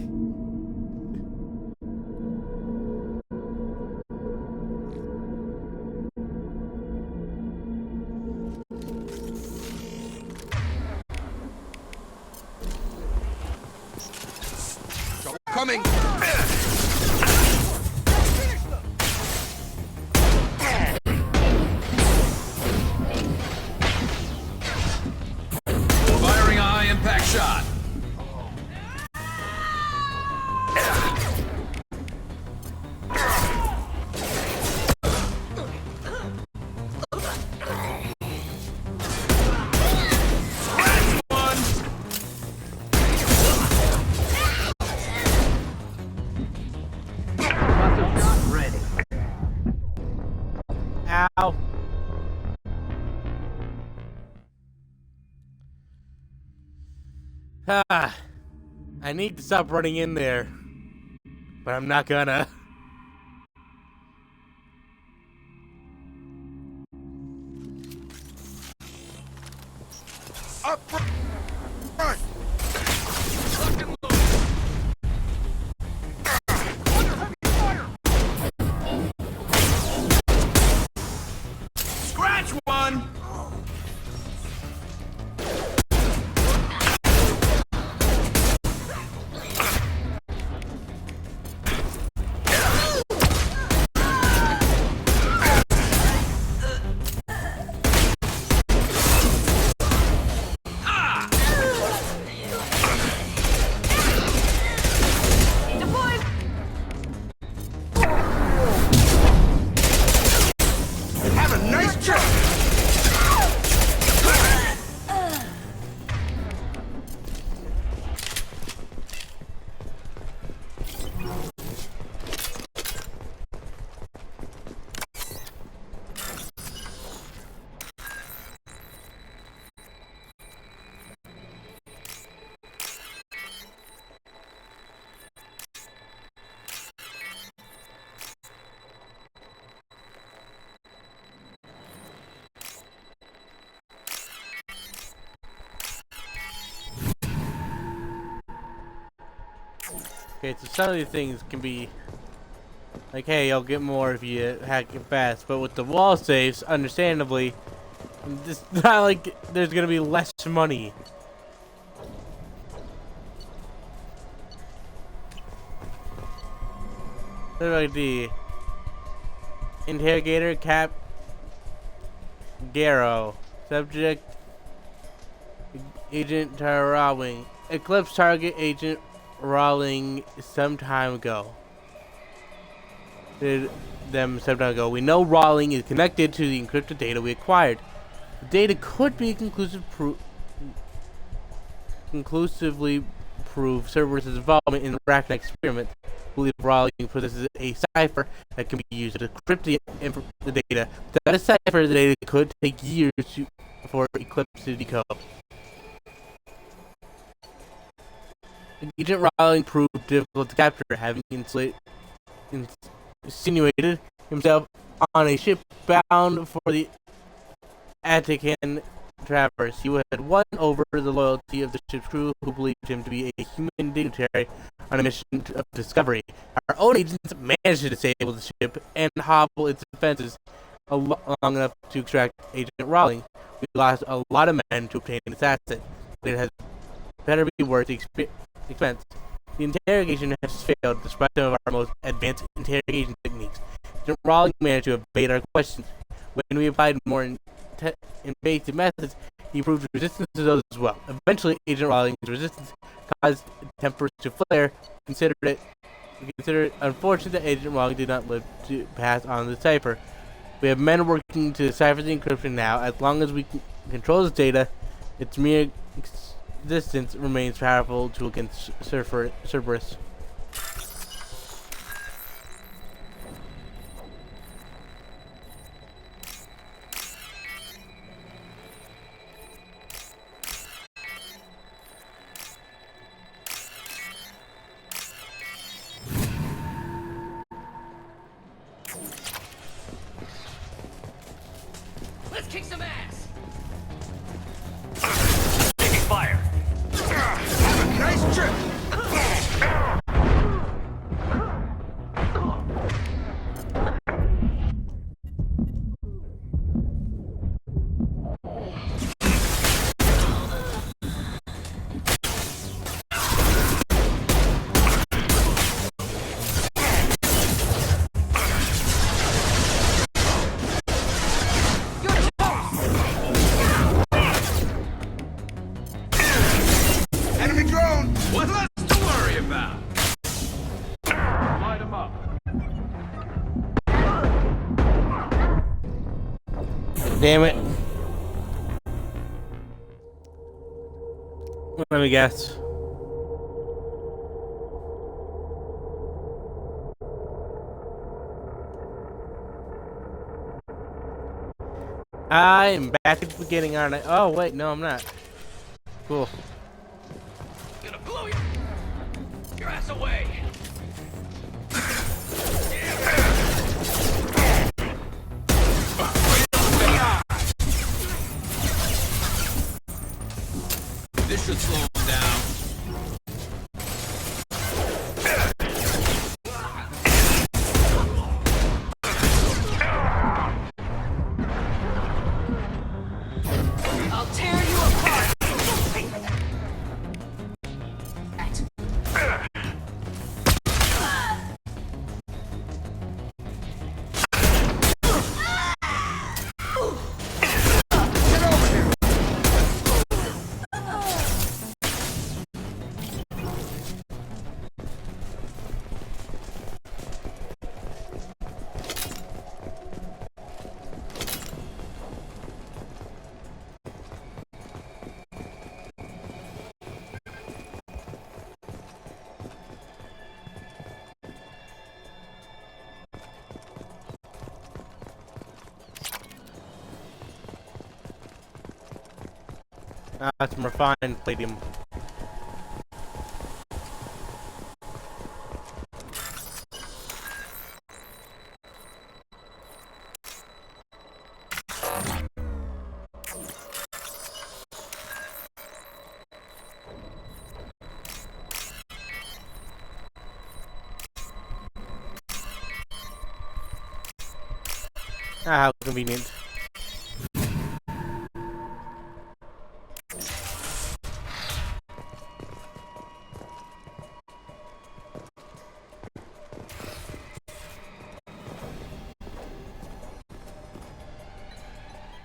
S8: Coming!
S19: Firing a high-impact shot.
S1: Ow. I need to stop running in there, but I'm not gonna.
S8: Up front!
S19: Scratch one!
S8: Have a nice trip!
S1: Okay, so some of these things can be like, hey, you'll get more if you hack it fast. But with the wall safes, understandably, it's not like there's gonna be less money. Like the interrogator Cap Garrow, subject Agent Rawling, Eclipse target Agent Rawling some time ago. We know Rawling is connected to the encrypted data we acquired. The data could be conclusively prove Cerberus' involvement in the Arachne experiment. We believe Rawling possesses a cipher that can be used to decrypt the data. Without a cipher, the data could take years for Eclipse to decode. Agent Rawling proved difficult to capture, having insinuated himself on a ship bound for the Attican Traverse. He had won over the loyalty of the ship's crew, who believed him to be a human dignitary on a mission of discovery. Our own agents managed to disable the ship and hobble its defenses long enough to extract Agent Rawling. We lost a lot of men to obtain this asset, but it has better be worth the expense. The interrogation has failed despite some of our most advanced interrogation techniques. Agent Rawling managed to evade our questions. When we applied more invasive methods, he proved resistance to those as well. Eventually, Agent Rawling's resistance caused tempers to flare. Consider it unfortunate that Agent Rawling did not live to pass on the cipher. We have men working to decipher the encryption now. As long as we control this data, its mere existence remains powerful tool against Cerberus.
S2: Let's kick some ass!
S19: What less to worry about? Light 'em up.
S1: Damn it. Let me guess. I am back at the beginning, aren't I? Oh, wait, no, I'm not. Cool.
S19: Gonna blow your ass away. This should slow him down.
S17: I'll tear you apart.
S1: That's some refined palladium. Ah, how convenient.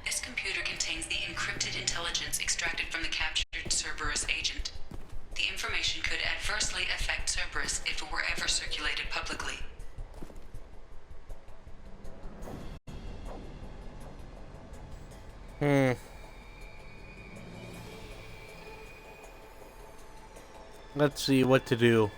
S10: This computer contains the encrypted intelligence extracted from the captured Cerberus agent. The information could adversely affect Cerberus if it were ever circulated publicly.
S1: Let's see what to do.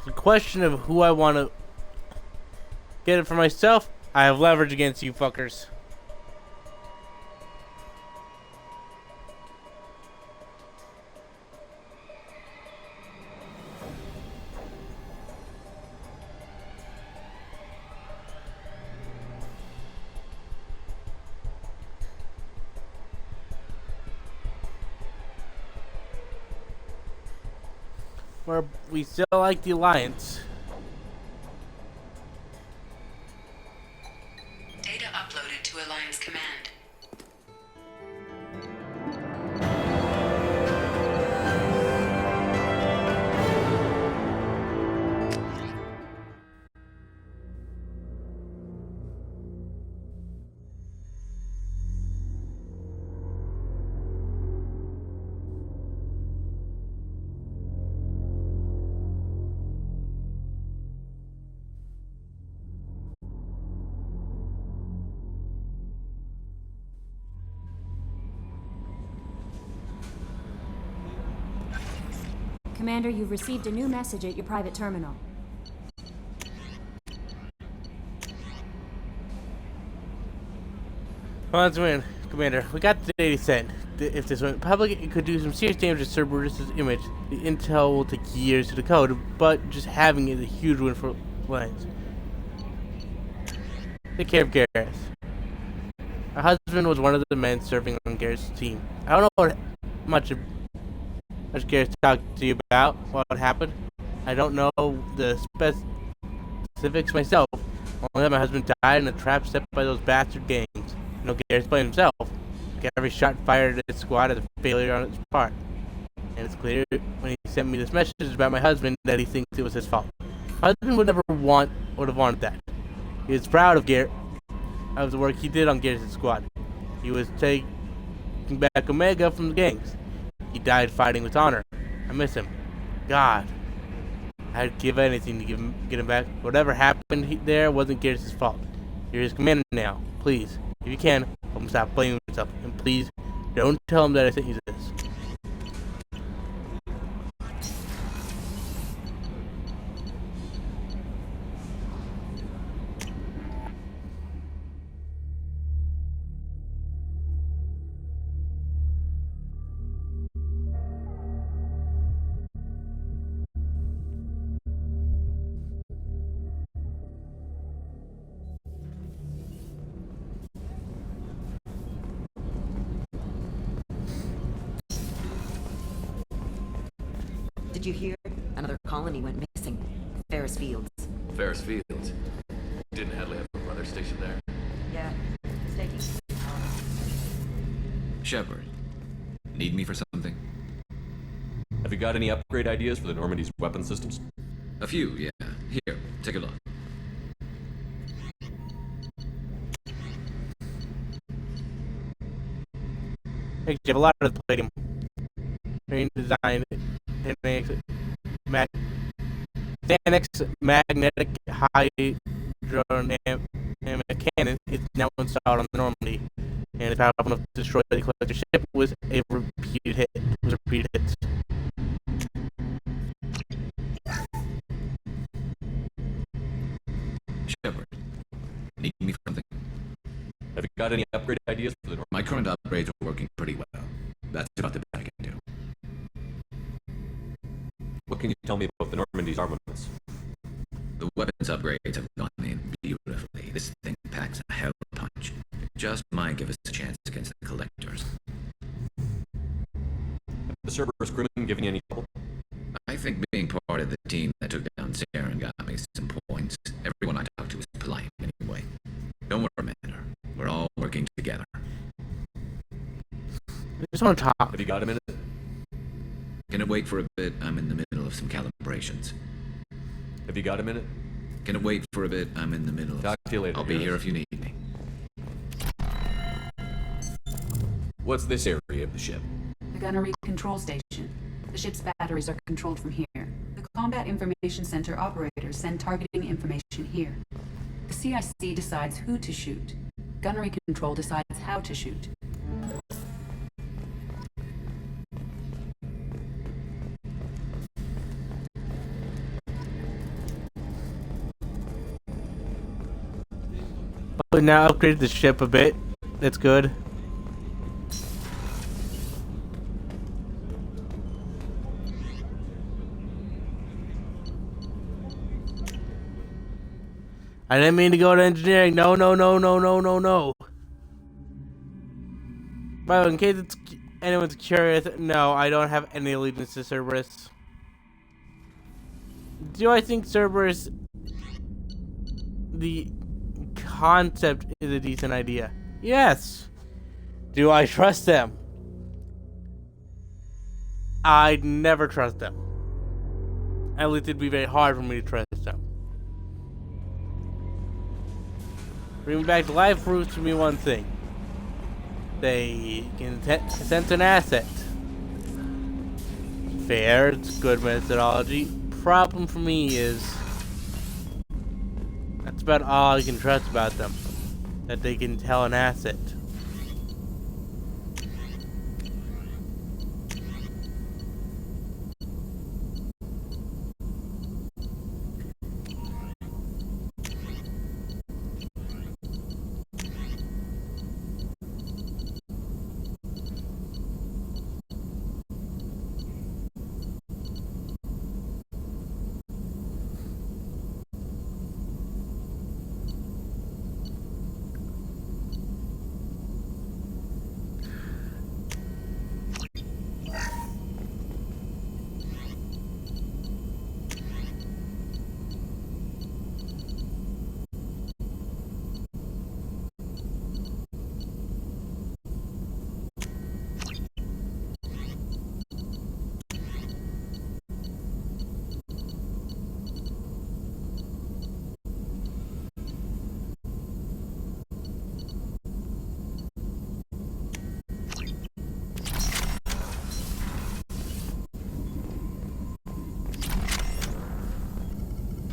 S1: The question of who I want to get it for myself, I have leverage against you fuckers. we still like the Alliance.
S10: Data uploaded to Alliance Command.
S15: Commander, you've received a new message at your private terminal.
S1: Once again, Commander, we got the data set. If this went public, it could do some serious damage to Cerberus' image. The intel will take years to decode, but just having it is a huge win for Alliance. Take care of Gareth. Her husband was one of the men serving on Gareth's team. I don't know what much Gareth talked to you about what happened. I don't know the specifics myself. Only that my husband died in a trap set by those bastard gangs. No, Gareth blamed himself. Every shot fired at his squad is a failure on its part. And it's clear when he sent me this message about my husband that he thinks it was his fault. My husband would have wanted that. He was proud of Gareth, of the work he did on Gareth's squad. He was taking back Omega from the gangs. He died fighting with honor. I miss him. God. I'd give anything to get him back. Whatever happened there wasn't Gareth's fault. You're his commander now. Please, if you can, help him stop blaming himself. And please, don't tell him that I sent you this.
S16: Did you hear? Another colony went missing. Ferris Fields.
S14: Ferris Fields. Didn't Hadley have a brother stationed there?
S16: Yeah. It's taking.
S18: Shepard, need me for something?
S14: Have you got any upgrade ideas for the Normandy's weapon systems?
S18: A few, yeah. Here, take a look.
S1: You have a lot of the palladium. Design. Thanex magnetic hydron cannon is now installed on the Normandy, and it's powerful enough to destroy the collector ship with a repeated hit.
S18: Shepard, need me for something?
S14: Have you got any upgrade ideas for the Normandy?
S18: My current upgrades are working pretty well. That's about the best I can do.
S14: What can you tell me about the Normandy's armaments?
S18: The weapons upgrades have gone in beautifully. This thing packs a hell of a punch. It just might give us a chance against the collectors.
S14: Have the Cerberus crewmen given you any trouble?
S18: I think being part of the team that took down Saren got me some points. Everyone I talked to was polite anyway. Don't worry, Commander. We're all working together.
S1: I just want to talk.
S14: Have you got a minute?
S18: Can it wait for a bit? I'm in the middle of some calibrations.
S14: Have you got a minute?
S18: Can it wait for a bit? I'm in the middle of...
S14: Talk to you later.
S18: I'll be here if you need me.
S14: What's this area of the ship?
S10: The gunnery control station. The ship's batteries are controlled from here. The Combat Information Center operators send targeting information here. The CIC decides who to shoot. Gunnery control decides how to shoot.
S1: We now upgraded the ship a bit. That's good. I didn't mean to go to engineering. No. By the way, in case anyone's curious, no, I don't have any allegiance to Cerberus. Do I think Cerberus, the concept, is a decent idea? Yes. Do I trust them? I'd never trust them. At least it'd be very hard for me to trust them. Bring me back to life proves to me one thing. They can sense an asset. Fair, it's good methodology. Problem for me is that's about all I can trust about them. That they can tell an asset.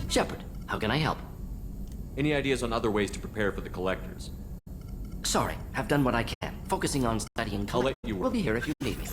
S2: Shepard, how can I help?
S14: Any ideas on other ways to prepare for the Collectors?
S2: Sorry, have done what I can. Focusing on studying.
S14: I'll let you work.
S2: We'll be here if you need me.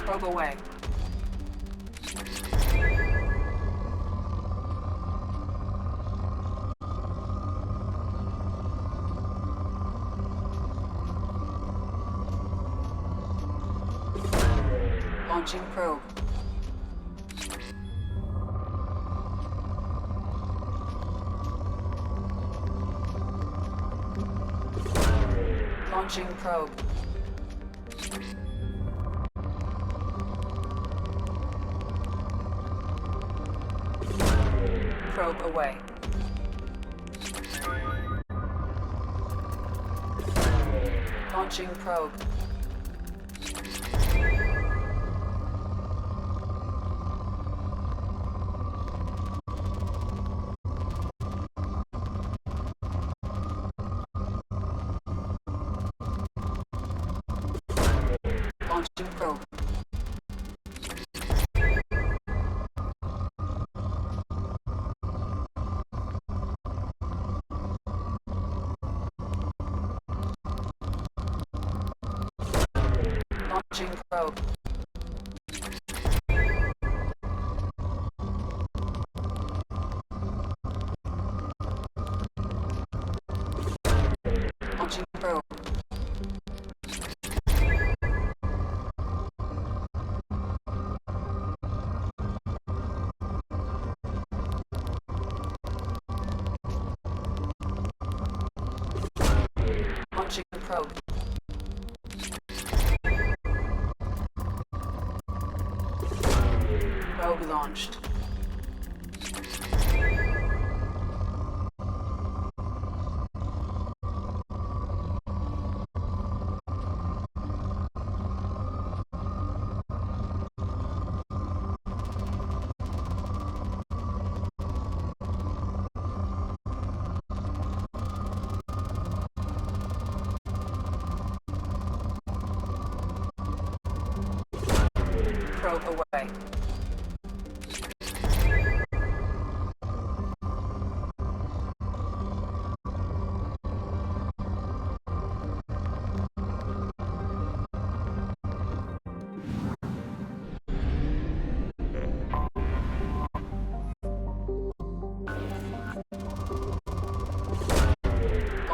S10: Probe away. Launching probe. Launching probe. Probe away. Launching probe. Launching probe. Launching probe. Launching probe. Launching probe. Probe launched. Probe away.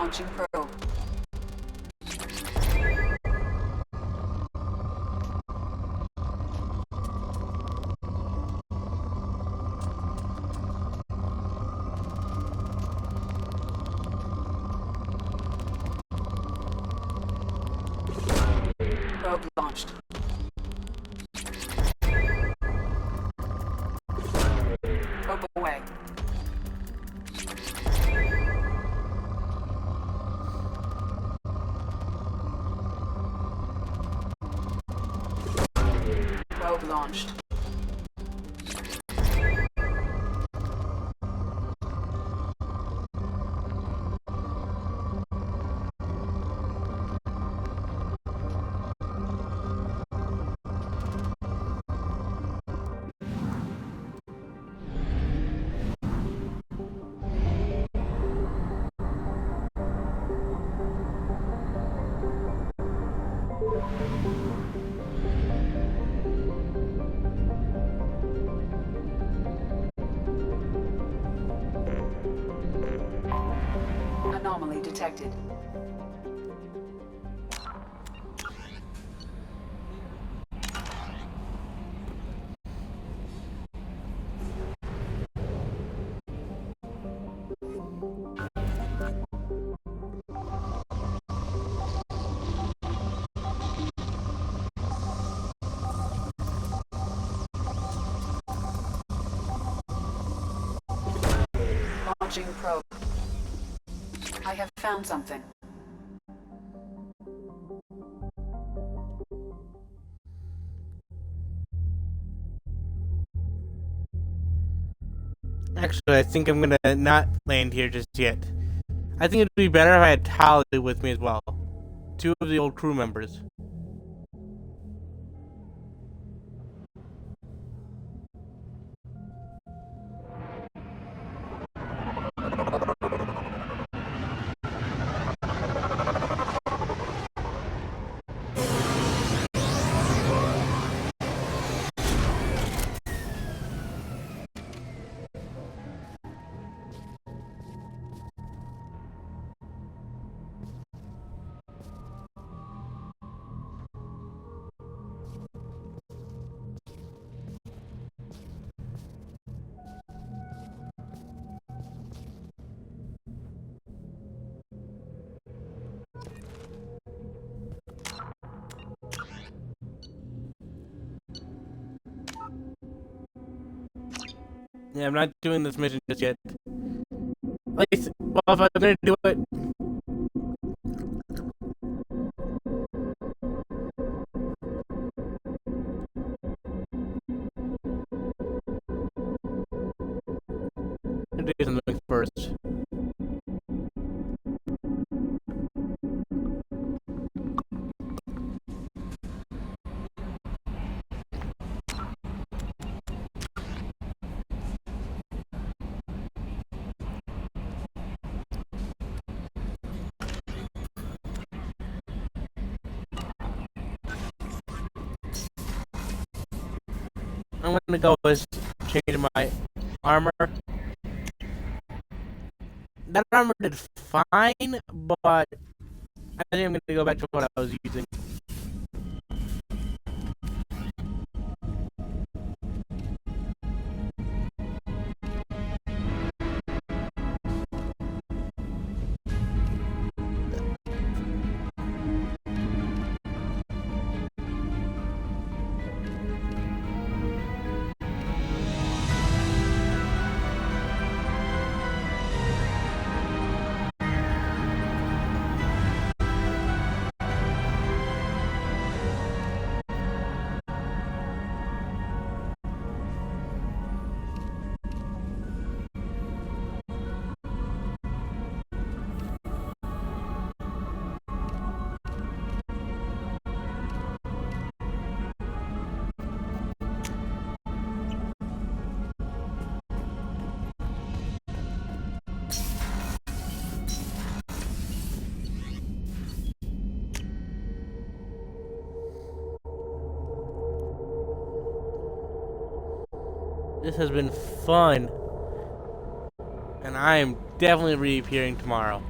S10: Launching probe. Probe launched. Probe away. Probe launched. Anomaly detected. Launching probe. I have found something.
S1: Actually, I think I'm gonna not land here just yet. I think it'd be better if I had Tali with me as well. 2 of the old crew members. Yeah, I'm not doing this mission just yet. At least, well, if I'm gonna do it... I'm gonna do something first. I'm gonna go with changing my armor. That armor did fine, but I think I'm gonna go back to what I was using. This has been fun. And I am definitely reappearing tomorrow.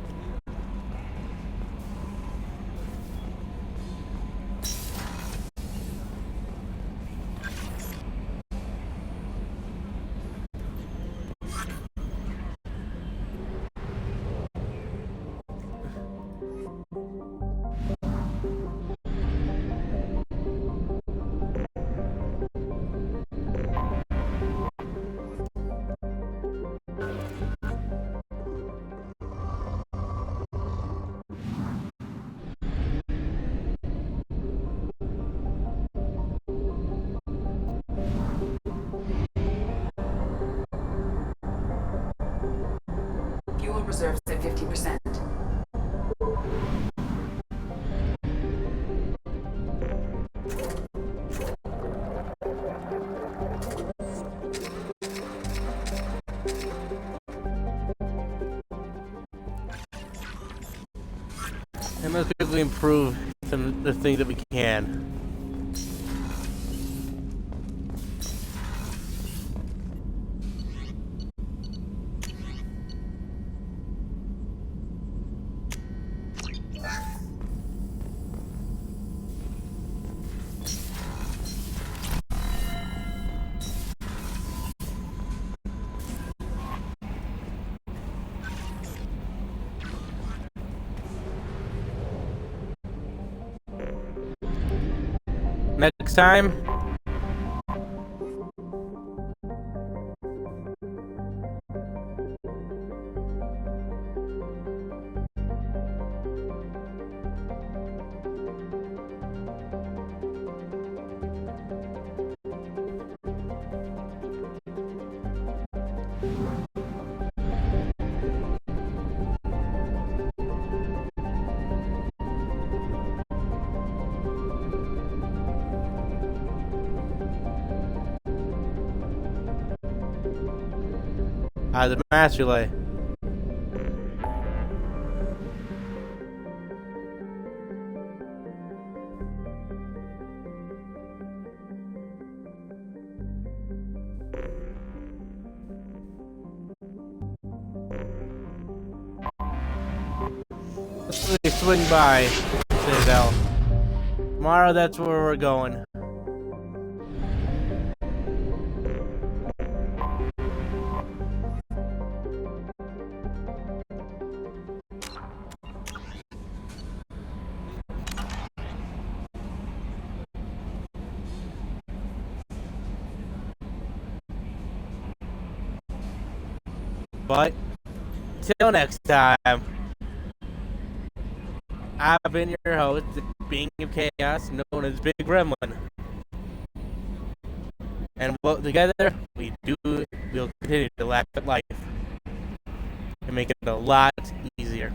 S10: reserves at 50%.
S1: And let's quickly improve some of the things that we can. Next time, the master relay. Let's really swing by Citadel. Tomorrow, that's where we're going. But till next time, I've been your host, the Being of Chaos, known as Big Gremlin. And together, we'll continue to laugh at life and make it a lot easier.